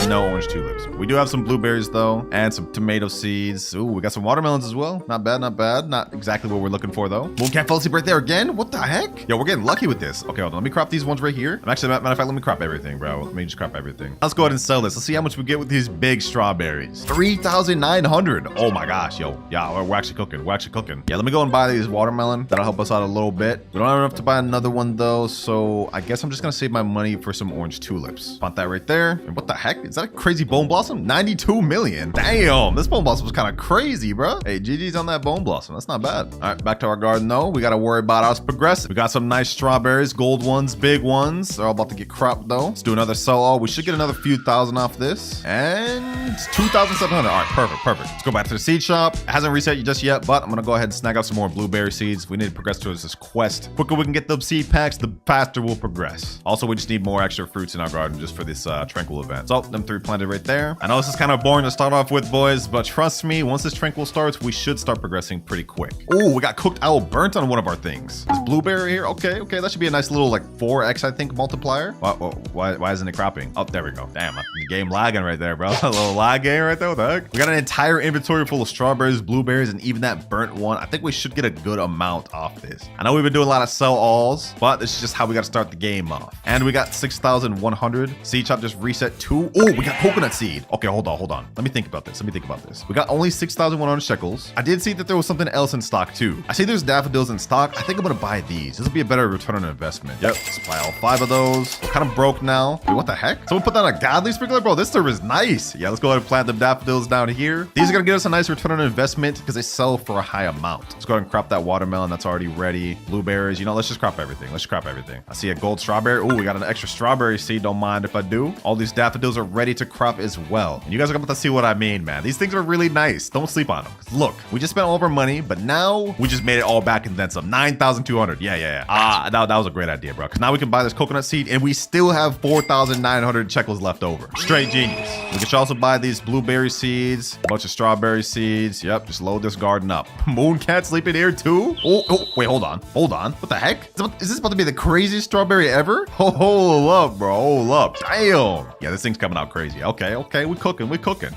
[SPEAKER 1] no orange tulips. We do have some blueberries though, and some tomato seeds. Ooh, we got some watermelons as well. Not bad, not bad. Not exactly what we're looking for though. Mooncat fell asleep right there again. What the heck? Yo, we're getting lucky with this. Okay, hold on. Let me crop these ones right here. Matter of fact, let me crop everything, bro. Let me just crop everything. Let's go ahead and sell this. Let's see how much we get with these big strawberries. 3,900. Oh my gosh, yo. Yeah, we're actually cooking. We're actually cooking. Yeah, let me go and buy these watermelon. That'll help us out a little bit. We don't have enough to buy another one though, so I guess I'm just gonna save my money for some orange tulips. Want that right there. And what the heck? Is that a crazy bone blossom? 92 million. Damn, this bone blossom was kind of crazy, bro. Hey, GG's on that bone blossom. That's not bad. All right, back to our garden though. We gotta worry about us progressing. We got some nice strawberries, gold ones, big ones. They're all about to get cropped though. Let's do another sell all. We should get another few thousand off this. And 2,700. All right, perfect. Let's go back to the seed shop. It hasn't reset just yet, but I'm gonna go ahead and snag out some more blueberry seeds. We need to progress towards this quest. The quicker we can get those seed packs, the faster we'll progress. Also, we just need more extra fruits in our garden just for this tranquil event. So them 3 planted right there. I know this is kind of boring to start off with, boys, but trust me, once this tranquil starts, we should start progressing pretty quick. Oh, we got cooked owl burnt on one of our things. This blueberry here. Okay, that should be a nice little like 4x, I think, multiplier. Why isn't it cropping? Oh, there we go. Damn, the game lagging right there, bro. A little lag game right there. What the heck? We got an entire inventory full of strawberries, blueberries, and even that burnt one. I think we should get a good amount off this. I know we've been doing a lot of sell alls, but this is just how we got to start the game off. And we got 6,100. Seed shop just reset 2. Oh, we got coconut seed. Okay, hold on. Let me think about this. We got only 6,100 shekels. I did see that there was something else in stock too. I see there's daffodils in stock. I think I'm gonna buy these. This will be a better return on investment. Yep, let's buy all 5 of those. We're kind of broke now. Wait, what the heck? Someone put down a godly sprinkler? Bro, this server is nice. Yeah, let's go ahead and plant the daffodils down here. These are gonna get us a nice return on investment because they sell for a high amount. Let's go ahead and crop that watermelon that's already ready. Blueberries, you know, let's just crop everything. I see a gold strawberry. Oh, we got an extra strawberry seed. Don't mind if I do. All these daffodils are ready to crop as well. And you guys are about to see what I mean, man. These things are really nice. Don't sleep on them. Look, we just spent all of our money, but now we just made it all back and then some. 9,200. Yeah. That was a great idea, bro. Because now we can buy this coconut seed and we still have 4,900 shekels left over. Straight genius. We can also buy these blueberry seeds, a bunch of strawberry seeds. Yep, just load this garden up. Mooncat sleeping here too? Oh, wait, hold on. What the heck? Is this about to be the craziest strawberry ever? Hold up, bro. Hold up. Damn. Yeah, this thing's coming out crazy. Okay. We cooking.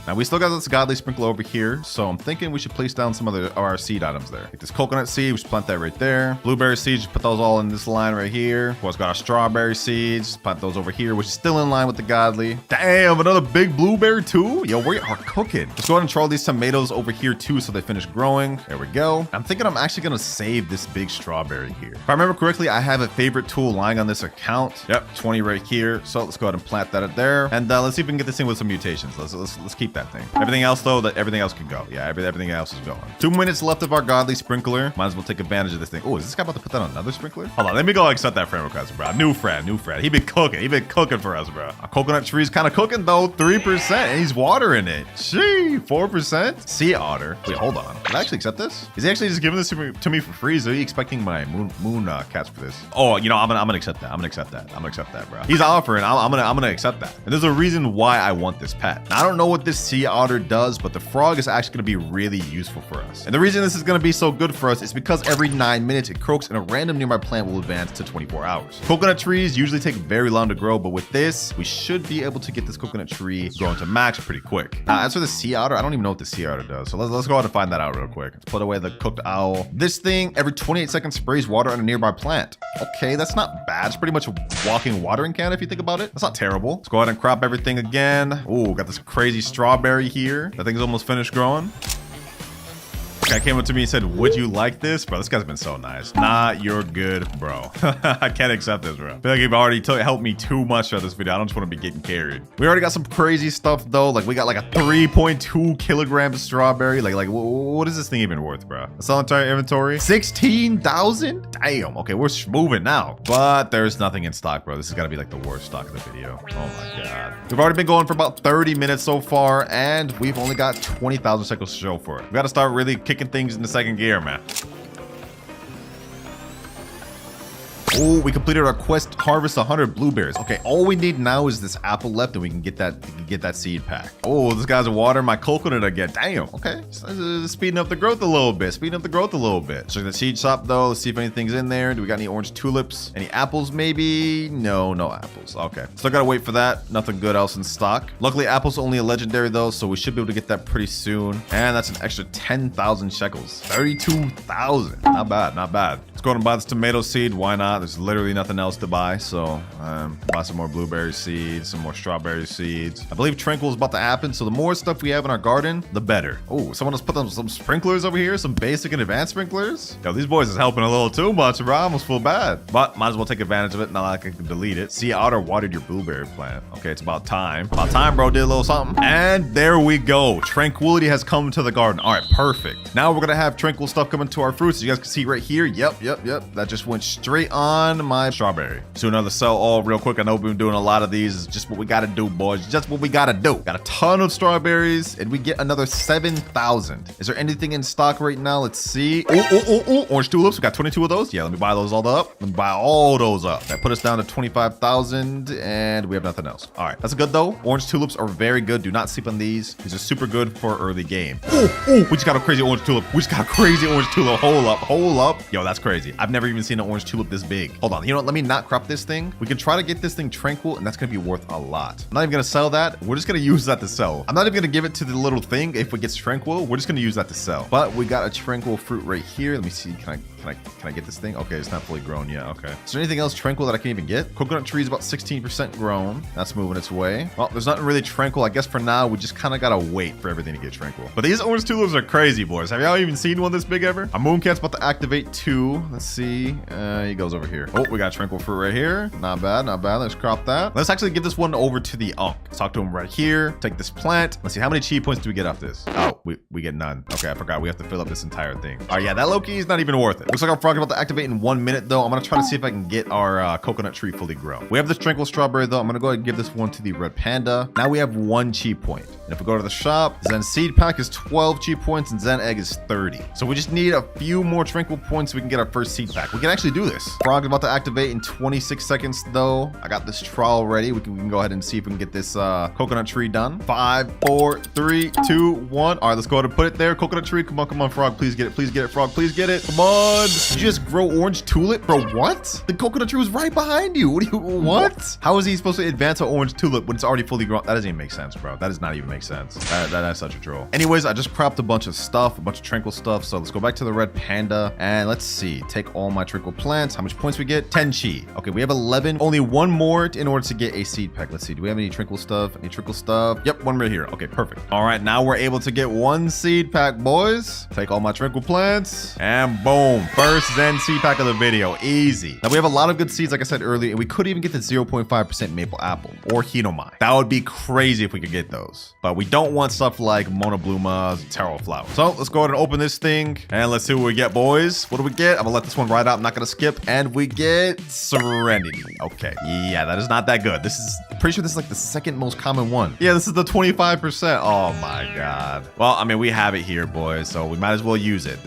[SPEAKER 1] Now we still got this godly sprinkler over here, so I'm thinking we should place down some of our seed items there. Like this coconut seed, we should plant that right there. Blueberry seeds, just put those all in this line right here. Of course, got our strawberry seeds, plant those over here, which is still in line with the godly. Damn, another big blueberry too? Yo, we are cooking. Let's go ahead and throw these tomatoes over here too so they finish growing. There we go. I'm thinking I'm actually gonna save this big strawberry here. If I remember correctly, I have a favorite tool lying on this account. Yep, 20 right here. So let's go ahead and plant that up there. And let's see if we can get this thing with some mutations. Let's keep that thing. Everything else though, everything else can go. Yeah, everything else is going. 2 minutes left of our godly sprinkler. Might as well take advantage of this thing. Oh, is this guy about to put that on another sprinkler? Hold on, let me go accept that friend request, bro. New friend. He been cooking for us, bro. Our coconut tree's kind of cooking though. 3%, and he's watering it. Gee, 4%. Sea otter. Wait, hold on. Did I actually accept this? Is he actually just giving this to me for free? Is he expecting my moon cats for this? Oh, you know, I'm gonna accept that. I'm gonna accept that, bro. He's offering. I'm gonna accept that. And there's a reason why I want this pet. Now, I don't know what this sea otter does, but the frog is actually gonna be really useful for us. And the reason this is gonna be so good for us is because every 9 minutes it croaks and a random nearby plant will advance to 24 hours. Coconut trees usually take very long to grow, but with this, we should be able to get this coconut tree growing to max pretty quick. Now, as for the sea otter, I don't even know what the sea otter does. So let's go ahead and find that out real quick. Let's put away the cooked owl. This thing every 28 seconds sprays water on a nearby plant. Okay, that's not bad. It's pretty much a walking watering can if you think about it. That's not terrible. Let's go ahead and crop everything again. Ooh, got this crazy strawberry here. That thing's almost finished growing. Guy came up to me and said, would you like this? Bro, this guy's been so nice. Nah, you're good, bro. I can't accept this, bro. I feel like you've already helped me too much for this video. I don't just want to be getting carried. We already got some crazy stuff though. Like we got like a 3.2 kilogram strawberry. Like what is this thing even worth, bro? That's all entire inventory. 16,000? Damn. Okay, we're moving now. But there's nothing in stock, bro. This is gotta be like the worst stock of the video. Oh my God. We've already been going for about 30 minutes so far, and we've only got 20,000 shekels to show for it. We gotta start really kicking things into second gear, man. Oh, we completed our quest, harvest 100 blueberries. Okay, all we need now is this apple left, and we can get that seed pack. Oh, this guy's watering my coconut again. Damn. Okay, speeding up the growth a little bit. Check the seed shop though. Let's see if anything's in there. Do we got any orange tulips? Any apples? Maybe. No apples. Okay, still gotta wait for that. Nothing good else in stock. Luckily, apples only a legendary though, so we should be able to get that pretty soon. And that's an extra 10,000 shekels. 32,000. Not bad. Let's go ahead and buy this tomato seed. Why not? There's literally nothing else to buy, so buy some more blueberry seeds, some more strawberry seeds. I believe Tranquil is about to happen, so the more stuff we have in our garden, the better. Oh, someone else put some sprinklers over here, some basic and advanced sprinklers. Yo, these boys is helping a little too much, bro. I almost feel bad, but might as well take advantage of it. Now I can delete it. Sea otter watered your blueberry plant. Okay, it's about time. Bro. Did a little something, and there we go. Tranquility has come to the garden. All right, perfect. Now we're gonna have tranquil stuff coming to our fruits. You guys can see right here. Yep. That just went straight on my strawberry. So another sell all real quick. I know we've been doing a lot of these. It's just what we gotta do, boys. Just what we gotta do. Got a ton of strawberries, and we get another 7,000. Is there anything in stock right now? Let's see. Oh, orange tulips. We got 22 of those. Yeah, let me buy those all up. Let me buy all those up. That put us down to 25,000, and we have nothing else. All right, that's good though. Orange tulips are very good. Do not sleep on these. These are super good for early game. We just got a crazy orange tulip. Hold up. Yo, that's crazy. I've never even seen an orange tulip this big. big. Hold on, you know what? Let me not crop this thing. We can try to get this thing tranquil, and that's gonna be worth a lot. I'm not even gonna sell that. We're just gonna use that to sell. I'm not even gonna give it to the little thing if it gets tranquil. We're just gonna use that to sell. But we got a tranquil fruit right here. Let me see. Can I get this thing? Okay, it's not fully grown yet. Okay. Is there anything else tranquil that I can even get? Coconut tree is about 16% grown. That's moving its way. Well, there's nothing really tranquil. I guess for now, we just kind of gotta wait for everything to get tranquil. But these orange tulips are crazy, boys. Have y'all even seen one this big ever? Our mooncat's about to activate 2. Let's see. He goes over here. Oh, we got tranquil fruit right here. Not bad, not bad. Let's crop that. Let's actually give this one over to the Unk. Let's talk to him right here. Take this plant. Let's see, how many chi points do we get off this? Oh, we get none. Okay, I forgot. We have to fill up this entire thing. All right, yeah, that low-key is not even worth it. Looks like our frog is about to activate in 1 minute, though. I'm gonna try to see if I can get our coconut tree fully grown. We have this tranquil strawberry, though. I'm gonna go ahead and give this one to the red panda. Now we have 1 chi point. And if we go to the shop, Zen seed pack is 12 chi points and Zen egg is 30. So we just need a few more tranquil points so we can get our first seed pack. We can actually do this. Frog is about to activate in 26 seconds, though. I got this trial ready. We can go ahead and see if we can get this coconut tree done. 5, 4, 3, 2, 1. All right, let's go ahead and put it there. Coconut tree, come on, frog. Please get it. Please get it, frog. Please get it. Come on. Did you just grow orange tulip? Bro, what? The coconut tree was right behind you. What? How is he supposed to advance an orange tulip when it's already fully grown? That doesn't even make sense, bro. That does not even make sense. That's such a troll. Anyways, I just cropped a bunch of stuff, a bunch of tranquil stuff. So let's go back to the red panda and let's see. Take all my tranquil plants. How much points we get? 10 chi. Okay, we have 11. Only 1 more in order to get a seed pack. Let's see. Do we have any tranquil stuff? Any tranquil stuff? Yep, 1 right here. Okay, perfect. All right, now we're able to get 1 seed pack, boys. Take all my tranquil plants and boom. First Zen seed pack of the video. Easy. Now we have a lot of good seeds, like I said earlier, and we could even get the 0.5% maple apple or Hinomai. That would be crazy if we could get those. But we don't want stuff like Monobluma, taro flower. So let's go ahead and open this thing and let's see what we get, boys. What do we get? I'm gonna let this one ride out. I'm not gonna skip. And we get Serenity. Okay. Yeah, that is not that good. This is pretty sure this is like the second most common one. Yeah, this is the 25%. Oh my God. Well, I mean, we have it here, boys, so we might as well use it.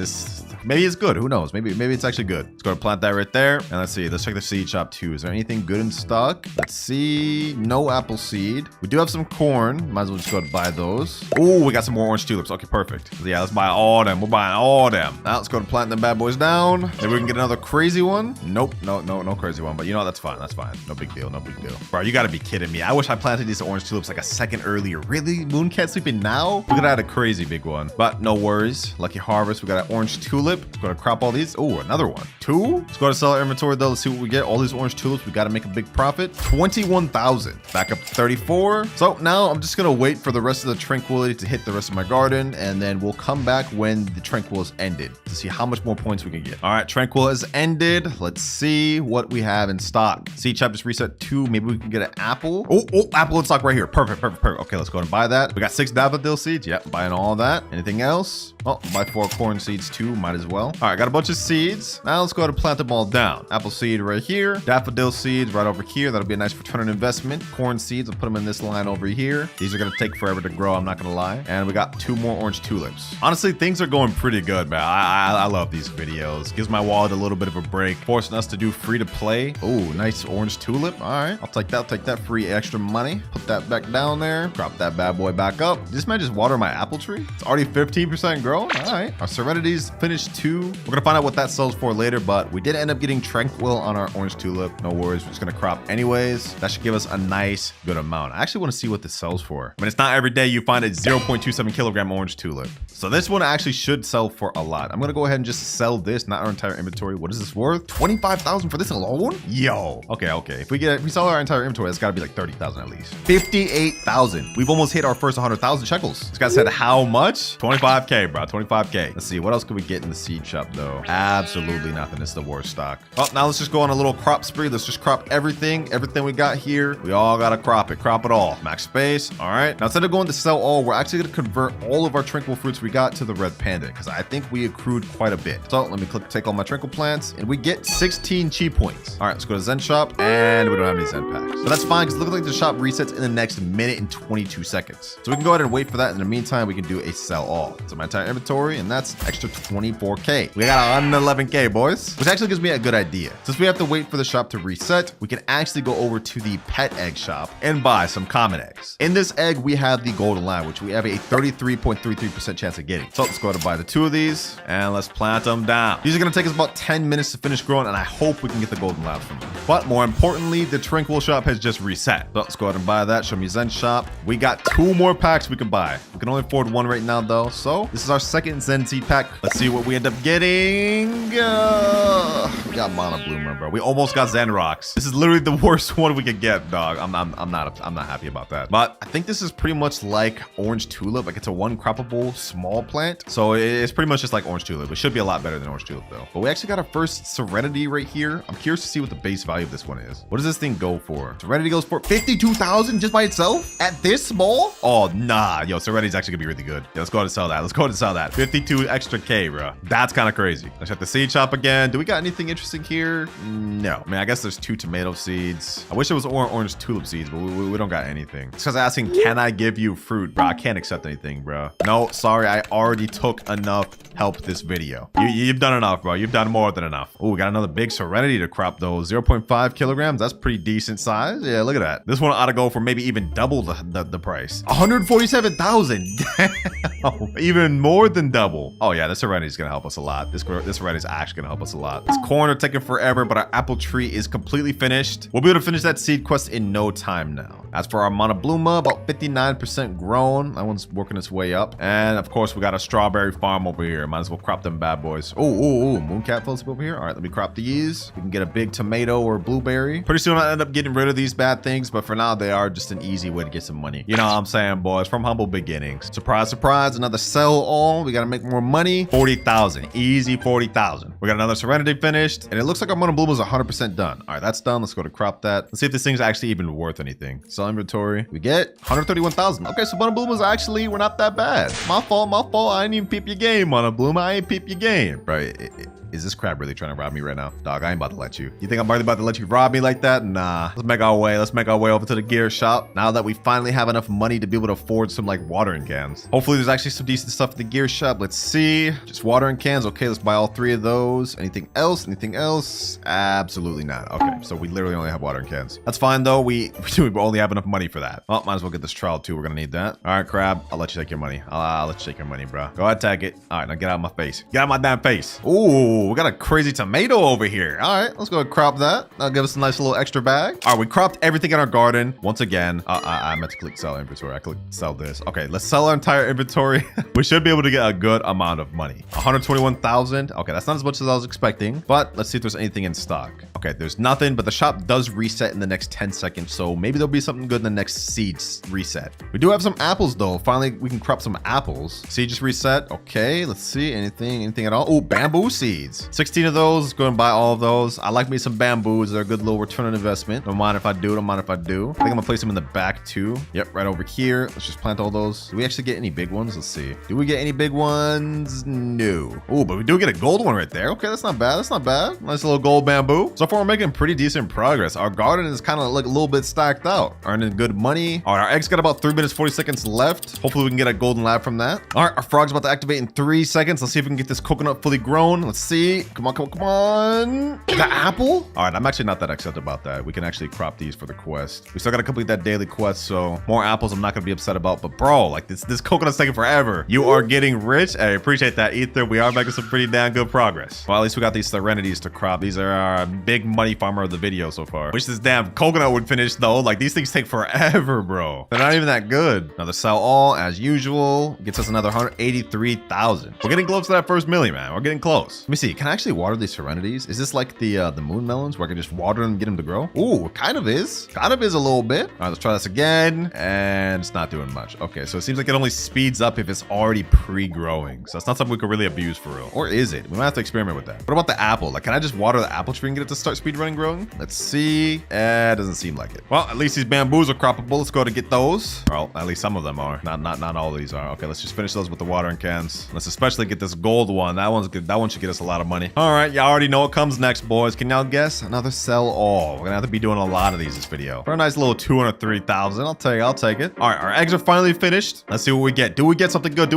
[SPEAKER 1] Maybe it's good. Who knows? Maybe it's actually good. Let's go to plant that right there. And let's see. Let's check the seed shop too. Is there anything good in stock? Let's see. No apple seed. We do have some corn. Might as well just go to buy those. Oh, we got some more orange tulips. Okay, perfect. So yeah, let's buy all them. We're buying all them. Now let's go to plant them bad boys down. Maybe we can get another crazy one. Nope. No crazy one. But you know what? That's fine. That's fine. No big deal. No big deal. Bro, you gotta be kidding me. I wish I planted these orange tulips like a second earlier. Really? Mooncat sleeping now? We could have had a crazy big one. But no worries. Lucky harvest. We got an orange tulip. Let's go to crop all these. Oh, another one. 2. Let's go to sell our inventory though. Let's see what we get. All these orange tulips. We got to make a big profit. 21,000. Back up to 34. So now I'm just going to wait for the rest of the tranquility to hit the rest of my garden. And then we'll come back when the tranquil is ended to see how much more points we can get. All right. Tranquil has ended. Let's see what we have in stock. Seed shop just reset 2. Maybe we can get an apple. Oh, apple in stock right here. Perfect. Okay, let's go and buy that. We got 6 daffodil seeds. Yep. Buying all that. Anything else? Oh, buy 4 corn seeds too. Might as well. All right, got a bunch of seeds. Now let's go ahead and plant them all down. Apple seed right here. Daffodil seeds right over here. That'll be a nice return on investment. Corn seeds, I'll put them in this line over here. These are gonna take forever to grow, I'm not gonna lie. And we got 2 more orange tulips. Honestly, things are going pretty good, man. I love these videos. Gives my wallet a little bit of a break, forcing us to do free to play. Oh, nice orange tulip. All right, I'll take that. I'll take that free extra money. Put that back down there. Drop that bad boy back up. Did this man just water my apple tree? It's already 15% grown. All right, our Serenity's finished 2. We're gonna find out what that sells for later, but we did end up getting Tranquil on our orange tulip. No worries, we're just gonna crop anyways. That should give us a nice good amount. I actually want to see what this sells for. I mean, it's not every day you find a 0.27 kilogram orange tulip. So this one actually should sell for a lot. I'm gonna go ahead and just sell this, not our entire inventory. What is this worth? 25,000 for this alone? Yo. Okay. If we sell our entire inventory, it's gotta be like 30,000 at least. 58,000. We've almost hit our first 100,000 shekels. This guy said how much? 25K, bro. 25K. Let's see, what else can we get in the seed shop though? Absolutely nothing. It's the worst stock. Well, now let's just go on a little crop spree. Let's just crop everything we got here. We all gotta crop it all. Max space. All right. Now instead of going to sell all, we're actually gonna convert all of our tranquil fruits we got to the red panda because I think we accrued quite a bit. So let me take all my tranquil plants and we get 16 chi points. All right, let's go to Zen shop and we don't have any Zen packs. But that's fine because it looks like the shop resets in the next minute and 22 seconds. So we can go ahead and wait for that. In the meantime, we can do a sell all. So my entire inventory and that's extra 24K. We got 111K, boys, which actually gives me a good idea. Since we have to wait for the shop to reset, we can actually go over to the pet egg shop and buy some common eggs. In this egg, we have the golden line, which we have a 33.33% chance of getting. So let's go ahead and buy the 2 of these and and let's plant them down. These are going to take us about 10 minutes to finish growing, and I hope we can get the golden labs from them. But more importantly, the Tranquil shop has just reset. So let's go ahead and buy that. Show me Zen shop. We got 2 more packs we can buy. We can only afford 1 right now though. So this is our second Zen seed pack. Let's see what we end up getting. We got Mono Bloomer, bro. We almost got Zen Rocks. This is literally the worst one we could get, dog. I'm not happy about that. But I think this is pretty much like Orange Tulip. Like it's a 1 croppable small plant. So it's pretty much just like Orange Tulip. It should be a lot better than Orange Tulip though. But we actually got our first Serenity right here. I'm curious to see what the base value of this one is. What does this thing go for? Serenity goes for 52,000 just by itself at this small? Oh, nah. Yo, Serenity's actually gonna be really good. Yeah, let's go ahead and sell that. Let's go ahead and sell that. 52 extra K, bro. That's kind of crazy. Let's check the seed shop again. Do we got anything interesting here? No. I mean, I guess there's 2 tomato seeds. I wish it was orange tulip seeds, but we don't got anything. It's because asking, can I give you fruit? Bro, I can't accept anything, bro. No, sorry. I already took enough help this video. You've done enough, bro. You've done more than enough. Oh, we got another big Serenity to crop though. 0.5 kilograms. That's pretty decent size. Yeah, look at that. This one ought to go for maybe even double the price. 147,000. Damn. Even more than double. Oh yeah, this Serenity is gonna help us a lot. This Serenity is actually gonna help us a lot. This corn are taking forever, but our apple tree is completely finished. We'll be able to finish that seed quest in no time now. As for our Monobluma, about 59% grown. That one's working its way up. And of course, we got a strawberry farm over here. Might as well crop them bad boys. Oh, Mooncat floats over here. All right, let me crop these. We can get a big tomato or blueberry. Pretty soon I'll end up getting rid of these bad things, but for now they are just an easy way to get some money. You know what I'm saying, boys? From humble beginnings. Surprise, surprise, another sell all. We gotta make more money. 40,000, easy 40,000. We got another Serenity finished, and it looks like our Monobluma is 100% done. All right, that's done. Let's go to crop that. Let's see if this thing's actually even worth anything. Sell inventory. We get 131,000. Okay, so Monoblumas actually were not that bad. My fault. I didn't even peep your game, Monobluma. I ain't peep your game. Right. Is this crab really trying to rob me right now? Dog, I ain't about to let you. You think I'm really about to let you rob me like that? Nah. Let's make our way. Let's make our way over to the gear shop. Now that we finally have enough money to be able to afford some like watering cans. Hopefully there's actually some decent stuff at the gear shop. Let's see. Just watering cans. Okay, let's buy all 3 of those. Anything else? Anything else? Absolutely not. Okay, so we literally only have watering cans. That's fine though. We only have enough money for that. Well, might as well get this trowel too. We're gonna need that. All right, crab. I'll let you take your money. I'll let you take your money, bro. Go ahead, take it. All right, now get out of my face. Get out of my damn face. Ooh, we got a crazy tomato over here. All right, let's go and crop that. That'll give us a nice little extra bag. All right, we cropped everything in our garden. Once again, I meant to click sell inventory. I clicked sell this. Okay, let's sell our entire inventory. We should be able to get a good amount of money. 121,000. Okay, that's not as much as I was expecting, but let's see if there's anything in stock. Okay, there's nothing, but the shop does reset in the next 10 seconds, so maybe there'll be something good in the next seeds reset. We do have some apples though. Finally, we can crop some apples. See, just reset. Okay, let's see. Anything at all? Oh, bamboo seeds. 16 of those. Let's go and buy all of those. I like me some bamboos. They're a good little return on investment. Don't mind if I do. I think I'm gonna place them in the back too. Yep, right over here. Let's just plant all those. Do we actually get any big ones? Let's see. Do we get any big ones? No. Oh, but we do get a gold one right there. Okay, that's not bad. Nice little gold bamboo. So far, we're making pretty decent progress. Our garden is kind of like a little bit stacked out. Earning good money. All right, our eggs got about 3 minutes, 40 seconds left. Hopefully we can get a golden lab from that. All right, our frog's about to activate in 3 seconds. Let's see if we can get this coconut fully grown. Let's see. Come on. The apple? All right, I'm actually not that excited about that. We can actually crop these for the quest. We still got to complete that daily quest, so more apples I'm not going to be upset about. But bro, like this coconut's taking forever. You are getting rich. I appreciate that, Ether. We are making some pretty damn good progress. Well, at least we got these Serenities to crop. These are our big money farmer of the video so far. Wish this damn coconut would finish though. Like these things take forever, bro. They're not even that good. Another sell all as usual. Gets us another 183,000. We're getting close to that first million, man. We're getting close. Let me see. Can I actually water these Serenities? Is this like the moon melons where I can just water them and get them to grow? Ooh, kind of is. Kind of is a little bit. All right, let's try this again. And it's not doing much. Okay, so it seems like it only speeds up if it's already pre-growing. So it's not something we could really abuse for real. Or is it? We might have to experiment with that. What about the apple? Like, can I just water the apple tree and get it to start speed running growing? Let's see. It doesn't seem like it. Well, at least these bamboos are croppable. Let's go to get those. Well, at least some of them are. Not all of these are. Okay, let's just finish those with the watering cans. Let's especially get this gold one. That one's good. That one should get us a lot of money. All right, y'all already know what comes next, boys. Can y'all guess? Another sell all. We're gonna have to be doing a lot of these this video. For a nice little 203,000. I'll take it. All right, our eggs are finally finished. Let's see what we get. Do we get something good?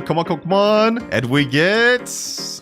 [SPEAKER 1] Come on. And we get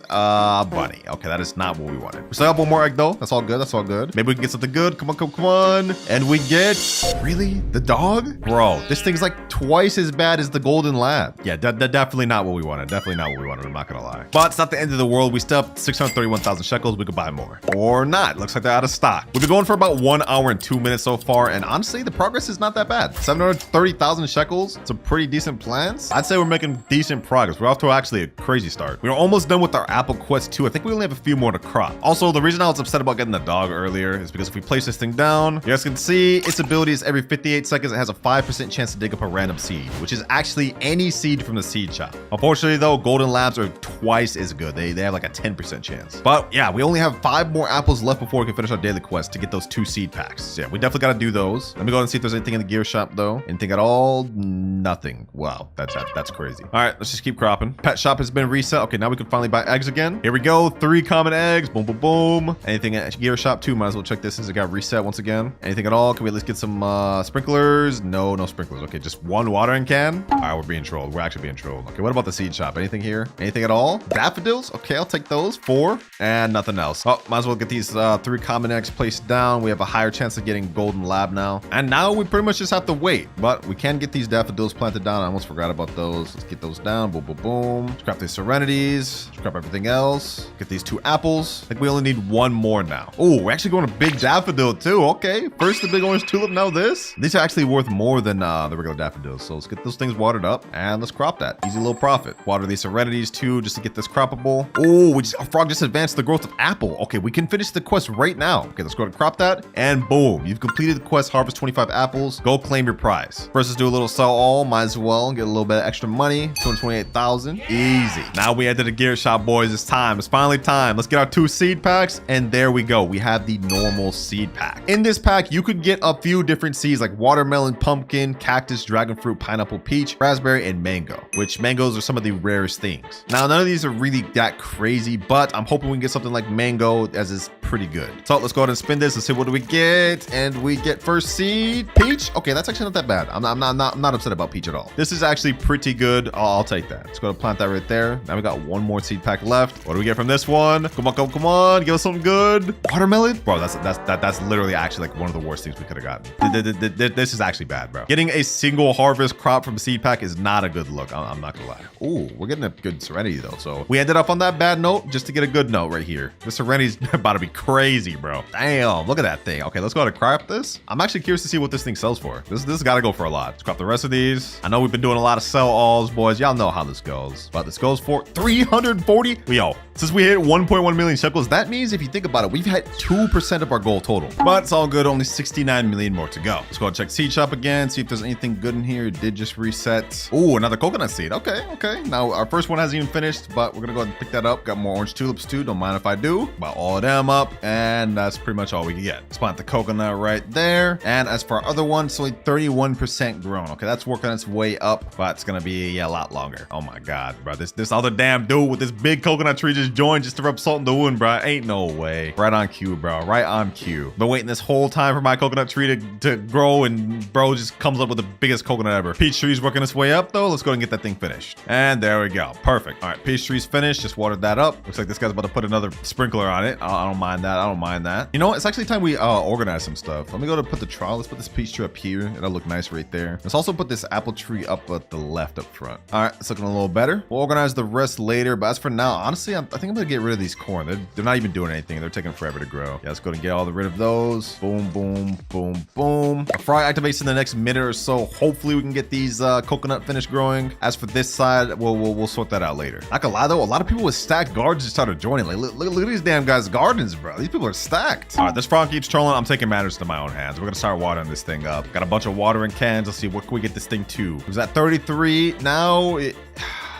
[SPEAKER 1] bunny. Okay, that is not what we wanted. We still have one more egg though. That's all good. That's all good. Maybe we can get something good. Come on, come on. And we get, really? The dog? Bro, this thing's like twice as bad as the golden lab. Yeah, definitely not what we wanted. Definitely not what we wanted. I'm not gonna lie. But it's not the end of the world. We still have 631,000 shekels. We could buy more. Or not. Looks like they're out of stock. We've been going for about 1 hour and 2 minutes so far. And honestly, the progress is not that bad. 730,000 shekels. It's a pretty decent plans. I'd say we're making decent progress. We're off to actually a crazy start. We're almost done with our apple quest too. I think we only have a few more to crop. Also, the reason I was upset about getting the dog earlier is because if we place this thing down, you guys can see its ability is every 58 seconds. It has a 5% chance to dig up a random seed, which is actually any seed from the seed shop. Unfortunately though, golden labs are twice as good. They have like a 10% chance. But yeah, we only have 5 more apples left before we can finish our daily quest to get those 2 seed packs. So yeah, we definitely got to do those. Let me go and see if there's anything in the gear shop though. Anything at all? Nothing. Wow, that's crazy. All right, let's just keep cropping. Pet shop has been reset. Okay, now we can finally buy eggs again. Here we go. 3 common eggs. Boom, boom, boom. Anything at gear shop too? Might as well check this since it got reset once again. Anything at all? Can we at least get some sprinklers? No sprinklers. Okay, just 1 watering can. All right, we're being trolled. We're actually being trolled. Okay, what about the seed shop? Anything here? Anything at all? Daffodils? Okay, I'll take those. 4 and nothing else. Oh, might as well get these 3 common eggs placed down. We have a higher chance of getting golden lab now. And now we pretty much just have to wait, but we can get these daffodils planted down. I almost forgot about those. Let's get those down. Boom, boom, boom. Scrap these serenities. Scrap everything else. Get these 2 apples. I think we only need 1 more now. Oh, we're actually going to big daffodil too. Okay, first the big orange tulip, now this. These are actually worth more than the regular daffodils. So let's get those things watered up and let's crop that. Easy little profit. Water these serenities too, just to get this croppable. Oh, our frog just advanced the growth of apple. Okay, we can finish the quest right now. Okay, let's go and crop that and boom, you've completed the quest. Harvest 25 apples. Go claim your prize. First, let's do a little sell all. Might as well get a little bit of extra money. 228,000. Easy. Now we head to the gear shop, boys. It's time. It's finally time. Let's get our 2 seed packs and there we go. We have the normal seed pack. In this pack, you could get a few different seeds like watermelon, pumpkin, cactus, dragon fruit, pineapple, peach, raspberry, and mango, which mangoes are some of the rarest things. Now, none of these are really that crazy, but I'm hoping we can get something like mango, as is pretty good. So let's go ahead and spin this and see what do we get. And we get first seed, peach. Okay, that's actually not that bad. I'm not upset about peach at all. This is actually pretty good. I'll take that. Let's go to plant that right there. Now we got 1 more seed pack left. What do we get from this one? Come on, come on. Give us something good. Watermelon? Bro, that's literally actually like one of the worst things we could have gotten. This is actually bad, bro. Getting a single harvest crop from a seed pack is not a good look. I'm not gonna lie. Ooh, we're getting a good serenity though. So we ended up on that bad note just to get a good note right here. The serenity's about to be crazy, bro. Damn, look at that thing. Okay, let's go ahead and crop this. I'm actually curious to see what this thing sells for. This has got to go for a lot. Let's crop the rest of these. I know we've been doing a lot of sell alls, boys. Y'all know how this goes. But this goes for 340. Yo, since we hit 1.1 million shekels, that means if you think about it, we've had 2% of our goal total. But it's all good. Only 69 million more to go. Let's go and check seed shop again. See if there's anything good in here. It did just reset. Ooh, another coconut seed. Okay. Now our first one hasn't even finished, but we're gonna go ahead and pick that up. Got more orange tulips too. Don't mind if I do. Buy all of them up, and that's pretty much all we can get. Let's plant the coconut right there. And as for our other one, it's only 31% grown. Okay, that's working its way up, but it's gonna be a lot longer. Oh my god, bro. This other damn dude with this big coconut tree just joined just to rub salt in the wound, bro. Ain't no way. Right on cue, bro. Right on cue. Been waiting this whole time for my coconut tree to grow, and bro just comes up with the biggest coconut ever. Peach tree's working its way up though. Let's go and get that thing finished. And there we go. Perfect. All right, peach tree's finished. Just watered that up. Looks like this guy's about to put another sprinkler on it. I don't mind that. I don't mind that. You know what? It's actually time we organize some stuff. Let me go to put the trial. Let's put this peach tree up here. It'll look nice right there. Let's also put this apple tree up at the left up front. All right, it's looking a little better. We'll organize the rest later, but as for now, honestly, I think I'm gonna get rid of these corn. They're not even doing anything. They're taking forever to grow. Yeah, let's go and get all rid of those. Boom, boom, boom, boom. Our fry activates in the next minute or so. Hopefully we can get these coconut finished growing. As for this side, we'll sort that out later. Not gonna lie though, a lot of people with stacked gardens just started joining. Like, look at these damn guys' gardens, bro. These people are stacked. All right, this frog keeps trolling. I'm taking matters into my own hands. We're gonna start watering this thing up. Got a bunch of watering cans. Let's see, what can we get this thing to? It was at 33. Now it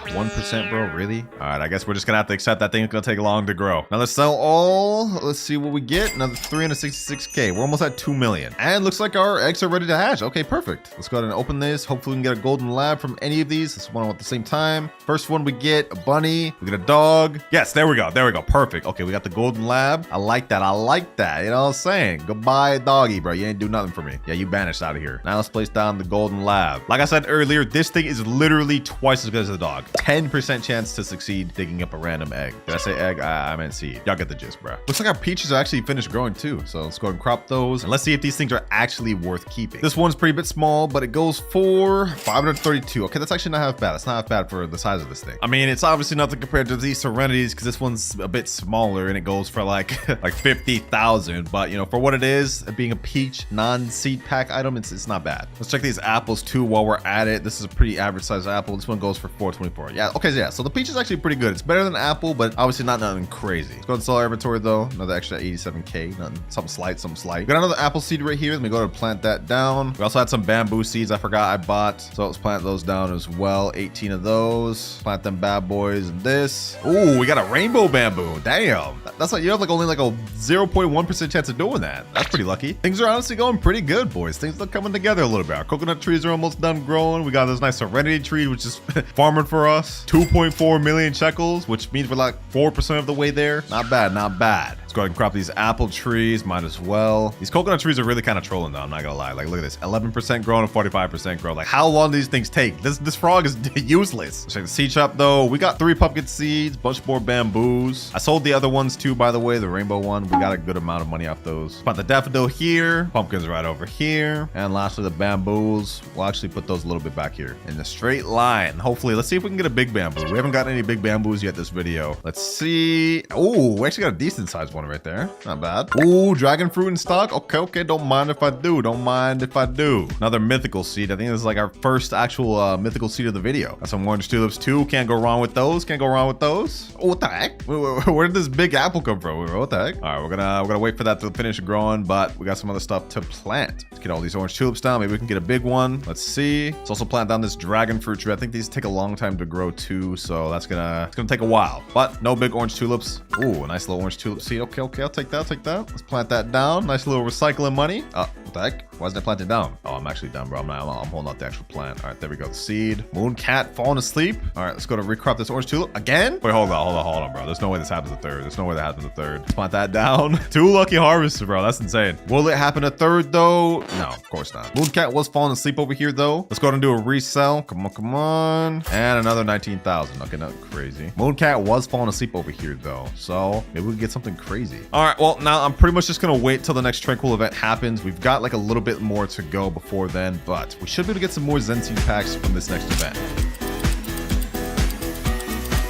[SPEAKER 1] 1%, bro. Really? All right, I guess we're just gonna have to accept that thing's gonna take long to grow. Now let's sell all. Let's see what we get. Another 366k. We're almost at 2 million, and looks like our eggs are ready to hatch. Okay, perfect. Let's go ahead and open this. Hopefully we can get a golden lab from any of these. Let's one at the same time. First one we get a bunny. We get a dog. Yes, there we go. Perfect. Okay, we got the golden lab. I like that. You know what I'm saying? Goodbye, doggy, bro. You ain't do nothing for me. Yeah, you banished out of here. Now let's place down the golden lab. Like I said earlier, this thing is literally twice as good as the dog. 10% chance to succeed digging up a random egg. Did I say egg? I meant seed. Y'all get the gist, bro. Looks like our peaches are actually finished growing too. So let's go ahead and crop those. And let's see if these things are actually worth keeping. This one's pretty bit small, but it goes for 532. Okay, that's actually not half bad. It's not half bad for the size of this thing. I mean, it's obviously nothing compared to these Serenities because this one's a bit smaller and it goes for like 50,000. But you know, for what it is, being a peach non-seed pack item, it's not bad. Let's check these apples too while we're at it. This is a pretty average size apple. This one goes for 424. Yeah, okay, yeah. So the peach is actually pretty good. It's better than apple, but obviously not nothing crazy. Let's go ahead and sell our inventory though. Another extra 87k. Nothing, something slight, something slight. Got another apple seed right here. Let me go ahead and plant that down. We also had some bamboo seeds I forgot I bought. So let's plant those down as well. 18 of those. Plant them bad boys and this. Ooh, we got a rainbow bamboo. Damn. That's like, you have like only like a 0.1% chance of doing that. That's pretty lucky. Things are honestly going pretty good, boys. Things are coming together a little bit. Our coconut trees are almost done growing. We got this nice Serenity tree, which is farming for us. 2.4 million shekels, which means we're like 4% of the way there. Not bad, not bad. Let's go ahead and crop these apple trees. Might as well. These coconut trees are really kind of trolling though. I'm not gonna lie. Like, look at this. 11% grown and 45% grown. Like, how long do these things take? This frog is useless. Let's check the seed shop though. We got 3 pumpkin seeds, bunch more bamboos. I sold the other ones too, by the way, the rainbow one. We got a good amount of money off those. Put the daffodil here. Pumpkins right over here. And lastly, the bamboos. We'll actually put those a little bit back here in a straight line. Hopefully, let's see if we can get a big bamboo. We haven't gotten any big bamboos yet this video. Let's see. Oh, we actually got a decent sized one right there. Not bad. Ooh, dragon fruit in stock. Okay. Don't mind if I do. Don't mind if I do. Another mythical seed. I think this is like our first actual mythical seed of the video. Got some orange tulips too. Can't go wrong with those. Can't go wrong with those. Oh, what the heck? Where did this big apple come from? What the heck? All right, we're gonna wait for that to finish growing, but we got some other stuff to plant. Let's get all these orange tulips down. Maybe we can get a big one. Let's see. Let's also plant down this dragon fruit tree. I think these take a long time to grow too, so it's gonna take a while. But no big orange tulips. Ooh, a nice little orange tulip seed. Okay, I'll take that. Let's plant that down. Nice little recycling money. What the heck? Why isn't it planted down? Oh, I'm actually done, bro. I'm holding out the actual plant. All right, there we go. The seed. Moon cat falling asleep. All right, let's go to recrop this orange tulip again. Wait, hold on, bro. There's no way this happens a third. There's no way that happens a third. Let's plant that down. 2 lucky harvests, bro. That's insane. Will it happen a third though? No, of course not. Moon cat was falling asleep over here though. Let's go ahead and do a resell. Come on. And another 19,000. Okay, nothing crazy. Moon cat was falling asleep over here though, so maybe we can get something crazy. All right, well now I'm pretty much just gonna wait till the next tranquil event happens. We've got like a little bit more to go before then, but we should be able to get some more Zen Seed packs from this next event.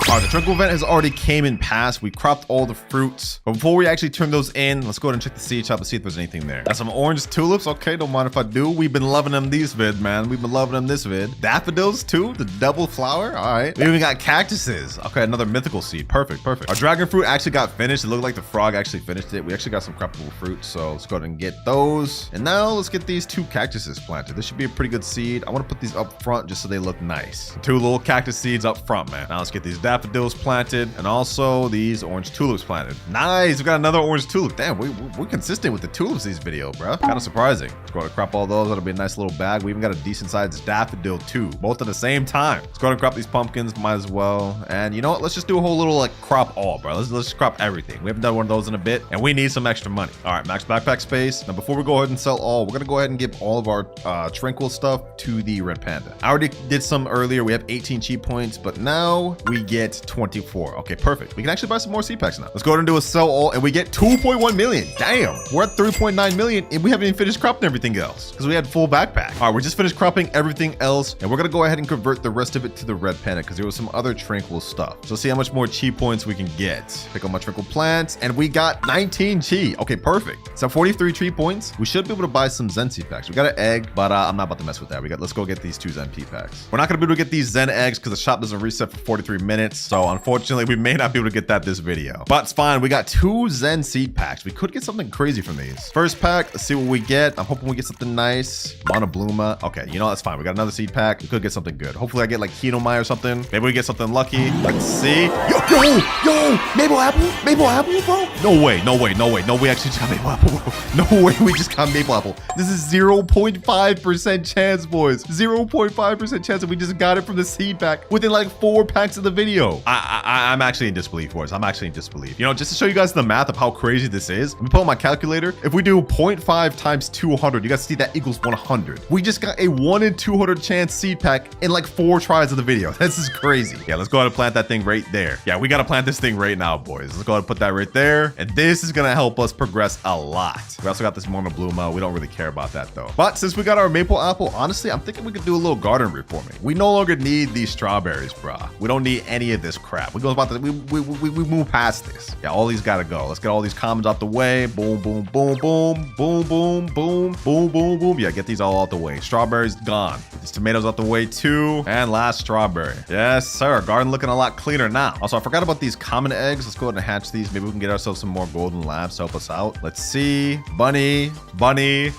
[SPEAKER 1] All right, the tranquil event has already came and passed. We cropped all the fruits. But before we actually turn those in, let's go ahead and check the seed shop to see if there's anything there. Got some orange tulips. Okay, don't mind if I do. We've been loving them these vid, man. We've been loving them this vid. Daffodils too, the double flower. All right. We even got cactuses. Okay, another mythical seed. Perfect. Our dragon fruit actually got finished. It looked like the frog actually finished it. We actually got some croppable fruit, so let's go ahead and get those. And now let's get these 2 cactuses planted. This should be a pretty good seed. I want to put these up front just so they look nice. 2 little cactus seeds up front, man. Now let's get these daffodils planted and also these orange tulips planted. Nice. We got another orange tulip. Damn, we're consistent with the tulips these video, bro. Kind of surprising. Let's go ahead and crop all those. That'll be a nice little bag. We even got a decent sized daffodil too, both at the same time. Let's go ahead and crop these pumpkins. Might as well. And you know what? Let's just do a whole little like crop all, bro. Let's just crop everything. We haven't done one of those in a bit, and we need some extra money. All right, max backpack space. Now before we go ahead and sell all, we're gonna go ahead and give all of our tranquil stuff to the red panda. I already did some earlier. We have 18 cheat points, but now we get 24. Okay, perfect. We can actually buy some more seed packs now. Let's go ahead and do a sell all, and we get 2.1 million. Damn, we're at 3.9 million, and we haven't even finished cropping everything else because we had full backpack. All right, we're just finished cropping everything else, and we're gonna go ahead and convert the rest of it to the red panda because there was some other tranquil stuff. So let's see how much more cheat points we can get. Pick up my tranquil plants, and we got 19 chi. Okay, perfect. So 43 tree points. We should be able to buy some Zen seed packs. We got an egg, but I'm not about to mess with that. Let's go get these 2 Zen P packs. We're not gonna be able to get these Zen eggs because the shop doesn't reset for 43 minutes. So unfortunately, we may not be able to get that this video, but it's fine. We got 2 Zen seed packs. We could get something crazy from these. First pack, let's see what we get. I'm hoping we get something nice. Monobluma. Okay, you know, that's fine. We got another seed pack. We could get something good. Hopefully I get like Hinomai or something. Maybe we get something lucky. Let's see. Yo, maple apple, bro. No way, we actually just got maple apple. No way, we just got maple apple. This is 0.5% chance, boys. 0.5% chance that we just got it from the seed pack within like 4 packs of the video. dope. I'm actually in disbelief, boys. I'm actually in disbelief. You know, just to show you guys the math of how crazy this is, let me pull out my calculator. If we do 0.5 times 200, you guys see that equals 100. We just got a 1 in 200 chance seed pack in like 4 tries of the video. This is crazy. Yeah, let's go ahead and plant that thing right there. Yeah, we got to plant this thing right now, boys. Let's go ahead and put that right there. And this is going to help us progress a lot. We also got this Mono Bluma. We don't really care about that though. But since we got our maple apple, honestly, I'm thinking we could do a little garden reforming. We no longer need these strawberries, bruh. We don't need any of this crap. We move past this. Yeah, all these got to go. Let's get all these commons out the way. Boom, boom, boom, boom, boom, boom, boom, boom, boom, boom. Yeah, get these all out the way. Strawberries gone. Get these tomatoes out the way too. And last strawberry. Yes, sir. Garden looking a lot cleaner now. Also, I forgot about these common eggs. Let's go ahead and hatch these. Maybe we can get ourselves some more golden labs to help us out. Let's see. Bunny,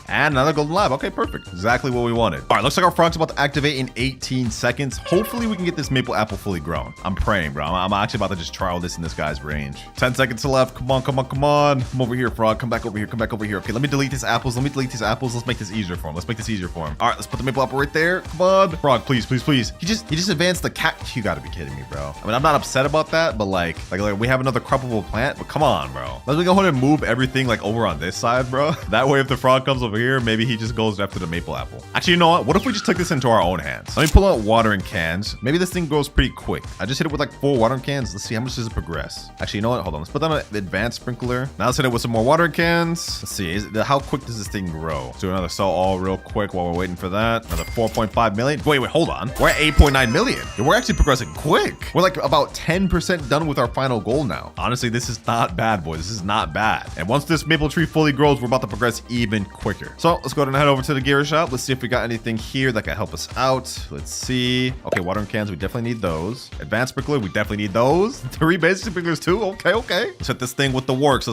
[SPEAKER 1] and another golden lab. Okay, perfect. Exactly what we wanted. All right, looks like our frog's about to activate in 18 seconds. Hopefully we can get this maple apple fully grown. I'm praying, bro. I'm actually about to just trial this in this guy's range. 10 seconds left. Come on, come on, come on. Come over here, frog. Come back over here. Come back over here. Okay, let me delete these apples. Let's make this easier for him. All right, let's put the maple apple right there. Come on. Frog, please, please, please. He just advanced the cat. You gotta be kidding me, bro. I mean, I'm not upset about that, but like we have another croppable plant, but come on, bro. Let's go ahead and move everything like over on this side, bro. That way, if the frog comes over here, maybe he just goes after the maple apple. Actually, you know what? What if we just took this into our own hands? Let me pull out watering cans. Maybe this thing grows pretty quick. I just hit it with like 4 watering cans. Let's see how much does it progress. Actually, you know what? Hold on. Let's put down an advanced sprinkler. Now let's hit it with some more watering cans. Let's see. How quick does this thing grow? Let's do another sell all real quick while we're waiting for that. Another 4.5 million. Wait, hold on. We're at 8.9 million. Yeah, we're actually progressing quick. We're like about 10% done with our final goal now. Honestly, this is not bad, boys. This is not bad. And once this maple tree fully grows, we're about to progress even quicker. So let's go ahead and head over to the gear shop. Let's see if we got anything here that can help us out. Let's see. Okay, watering cans, we definitely need those. Advanced sprinkler, we definitely need those. 3 basic sprinklers too. Okay. Let's hit this thing with the works.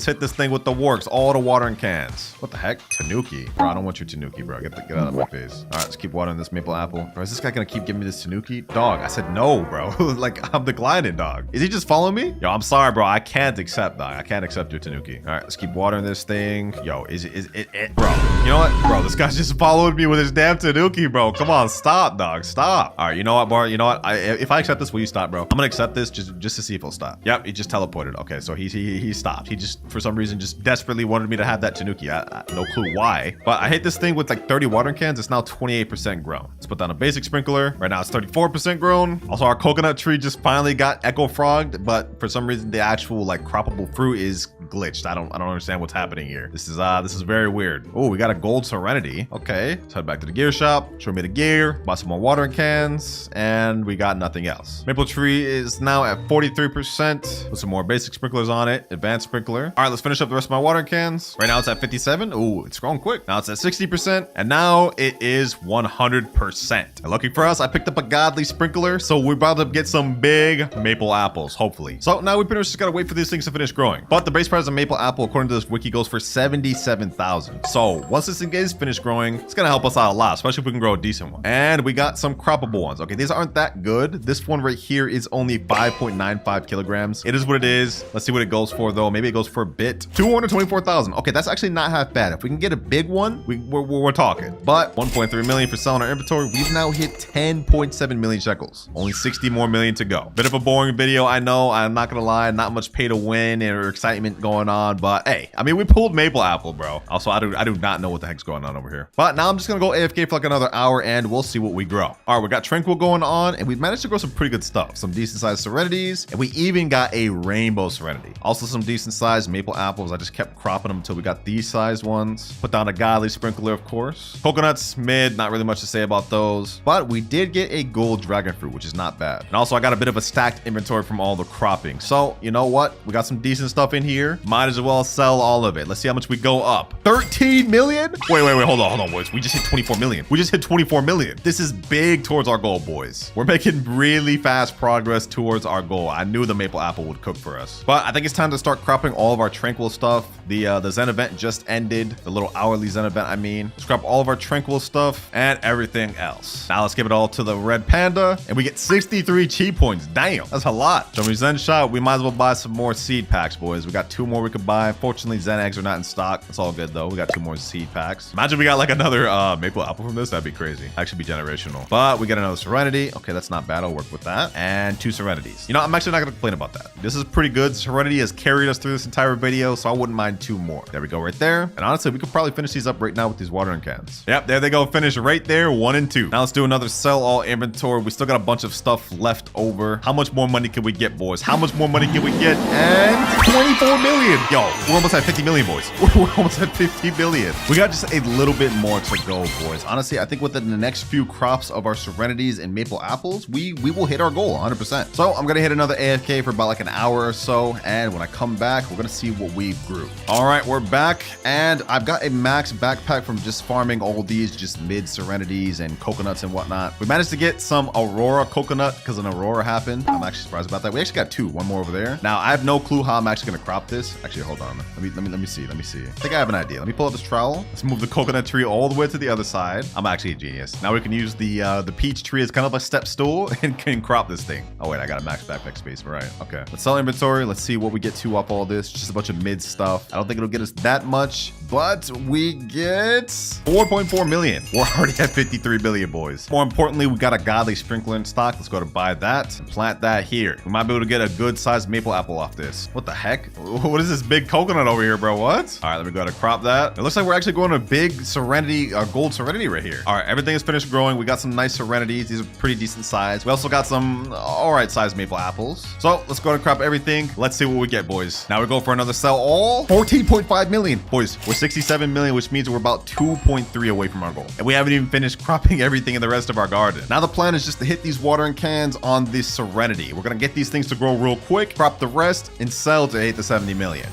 [SPEAKER 1] All the watering cans. What the heck? Tanuki. Bro, I don't want your Tanuki, bro. Get out of my face. All right, let's keep watering this maple apple. Bro, is this guy gonna keep giving me this Tanuki? Dog, I said no, bro. Like, I'm declining, dog. Is he just following me? Yo, I'm sorry, bro. I can't accept, dog. I can't accept your Tanuki. All right, let's keep watering this thing. Yo, is it, bro? You know what? Bro, this guy just followed me with his damn Tanuki, bro. Come on, stop, dog. Stop. All right, you know what, bro? You know what? If I accept this, will you stop, bro? I'm gonna accept this just to see if he'll stop. Yep, he just teleported. Okay, so he stopped. He just, for some reason, just desperately wanted me to have that Tanuki. No clue why. But I hit this thing with like 30 watering cans. It's now 28% grown. Let's put down a basic sprinkler. Right now it's 34% grown. Also, our coconut tree just finally got echo frogged, but for some reason the actual like croppable fruit is glitched. I don't understand what's happening here. This is very weird. Oh, we got a gold serenity. Okay, let's head back to the gear shop. Show me the gear. Buy some more watering cans, and we got nothing else. Maple tree is now at 43%. Put some more basic sprinklers on it. Advanced sprinkler. All right, let's finish up the rest of my watering cans. Right now it's at 57. Oh, it's growing quick. Now it's at 60%, and now it is 100%. And lucky for us, I picked up a godly sprinkler, so we're about to get some big maple apples, hopefully. So now we pretty much just gotta wait for these things to finish growing. But the base price of maple apple, according to this wiki, goes for 77,000. So once this thing is finished growing, it's gonna help us out a lot, especially if we can grow a decent one. And we got some croppable ones. Okay, these aren't that good. This one right here is only 5.95 kilograms. It is what it is. Let's see what it goes for though. Maybe it goes for a bit. 224,000. Okay, that's actually not half bad. If we can get a big one, we're talking. But 1.3 million for selling our inventory. We've now hit 10.7 million shekels. Only 60 more million to go. Bit of a boring video, I know. I'm not gonna lie. Not much pay to win or excitement going on. But hey, I mean, we pulled maple apple, bro. Also, I do not know what the heck's going on over here. But now I'm just gonna go AFK for like another hour and we'll see what we grow. All right, we got tranquil going on and we've managed to grow some pretty good stuff. Some decent sized serenities, and we even got a rainbow serenity. Also some decent sized maple apples. I just kept cropping them until we got these sized ones. Put down a godly sprinkler, of course. Coconuts, mid, not really much to say about those. But we did get a gold dragon fruit, which is not bad. And also I got a bit of a stacked inventory from all the cropping. So you know what? We got some decent stuff in here. Might as well sell all of it. Let's see how much we go up. 13 million? Wait, hold on, boys. We just hit 24 million. We just hit 24 million. This is big towards our goal, boys. We're making really fast progress towards our goal. I knew the maple apple would cook for us. But I think it's time to start cropping all of our tranquil stuff. The Zen event just ended. The little hourly Zen event, I mean. Let's crop all of our tranquil stuff and everything else. Now let's give it all to the red panda and we get 63 chi points. Damn, that's a lot. Show me Zen shop. We might as well buy some more seed packs, boys. We got 2 2 more we could buy. Fortunately, Zen eggs are not in stock. It's all good though. We got 2 more seed packs. Imagine we got like another maple apple from this. That'd be crazy. Actually be generational. But we got another Serenity. Okay, that's not bad. I'll work with that. And 2 Serenities. You know, I'm actually not gonna complain about that. This is pretty good. Serenity has carried us through this entire video, so I wouldn't mind 2 more. There we go right there. And honestly, we could probably finish these up right now with these watering cans. Yep, there they go. Finish right there. 1 and 2. Now let's do another sell all inventory. We still got a bunch of stuff left over. How much more money can we get, boys? How much more money can we get? And 24 million. Yo, we're almost at 50 million, boys. We're almost at 50 million. We got just a little bit more to go, boys. Honestly, I think within the next few crops of our Serenities and maple apples, we will hit our goal 100%. So I'm gonna hit another AFK for about like an hour or so, and when I come back, we're gonna see what we grew. All right, we're back, and I've got a max backpack from just farming all these just mid Serenities and coconuts and whatnot. We managed to get some Aurora coconut because an Aurora happened. I'm actually surprised about that. We actually got 2, 1 more over there. Now I have no clue how I'm actually gonna crop this. Actually, hold on. Let me see. I think I have an idea. Let me pull up this trowel. Let's move the coconut tree all the way to the other side. I'm actually a genius. Now we can use the peach tree as kind of a step stool and can crop this thing. Oh wait, I got a max backpack space. Right. Okay. Let's sell inventory. Let's see what we get to off all this. Just a bunch of mid stuff. I don't think it'll get us that much, but we get 4.4 million. We're already at 53 billion, boys. More importantly, we got a godly sprinkler in stock. Let's go to buy that and plant that here. We might be able to get a good sized maple apple off this. What the heck? What is this big coconut over here, bro? What? All right, let me go ahead and crop that. It looks like we're actually going to a big Serenity, gold Serenity right here. All right, everything is finished growing. We got some nice Serenities. These are pretty decent size. We also got some all right sized maple apples. So let's go ahead and crop everything. Let's see what we get, boys. Now we go for another sell all. 14.5 million. Boys, we're 67 million, which means we're about 2.3 away from our goal. And we haven't even finished cropping everything in the rest of our garden. Now the plan is just to hit these watering cans on this Serenity. We're gonna get these things to grow real quick, crop the rest, and sell to 8 to 70 million.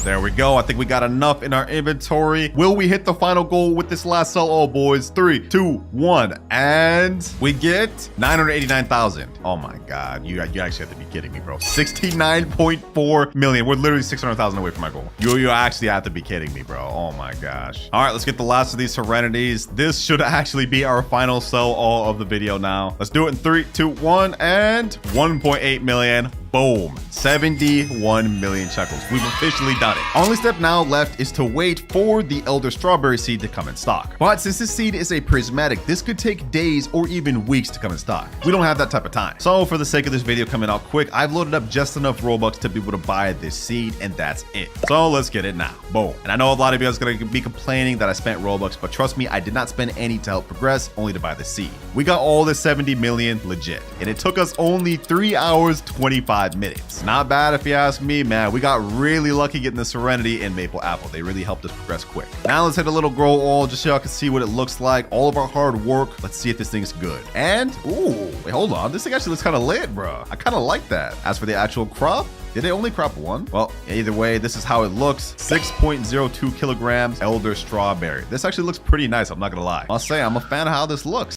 [SPEAKER 1] There we go. I think we got enough in our inventory. Will we hit the final goal with this last sell all, boys? 3, 2, 1. And we get 989,000. Oh my God. You actually have to be kidding me, bro. 69.4 million. We're literally 600,000 away from our goal. You actually have to be kidding me, bro. Oh my gosh. All right, let's get the last of these Serenities. This should actually be our final sell all of the video now. Let's do it in 3, 2, 1, and 1.8 million. Boom. 71 million shekels. We've officially done it. Only step now left is to wait for the Elder Strawberry seed to come in stock. But since this seed is a prismatic, this could take days or even weeks to come in stock. We don't have that type of time. So for the sake of this video coming out quick, I've loaded up just enough Robux to be able to buy this seed, and that's it. So let's get it now. Boom. And I know a lot of you guys are going to be complaining that I spent Robux, but trust me, I did not spend any to help progress, only to buy the seed. We got all the 70 million legit, and it took us only 3 hours, 25 minutes. Not bad if you ask me, man. We got really lucky getting the Serenity and Maple Apple. They really helped us progress quick. Now let's hit a little grow all just so y'all can see what it looks like. All of our hard work. Let's see if this thing's good. And, ooh, wait, hold on. This thing actually looks kind of lit, bro. I kind of like that. As for the actual crop, did they only crop 1? Well, either way, this is how it looks. 6.02 kilograms Elder Strawberry. This actually looks pretty nice, I'm not gonna lie. I'll say I'm a fan of how this looks.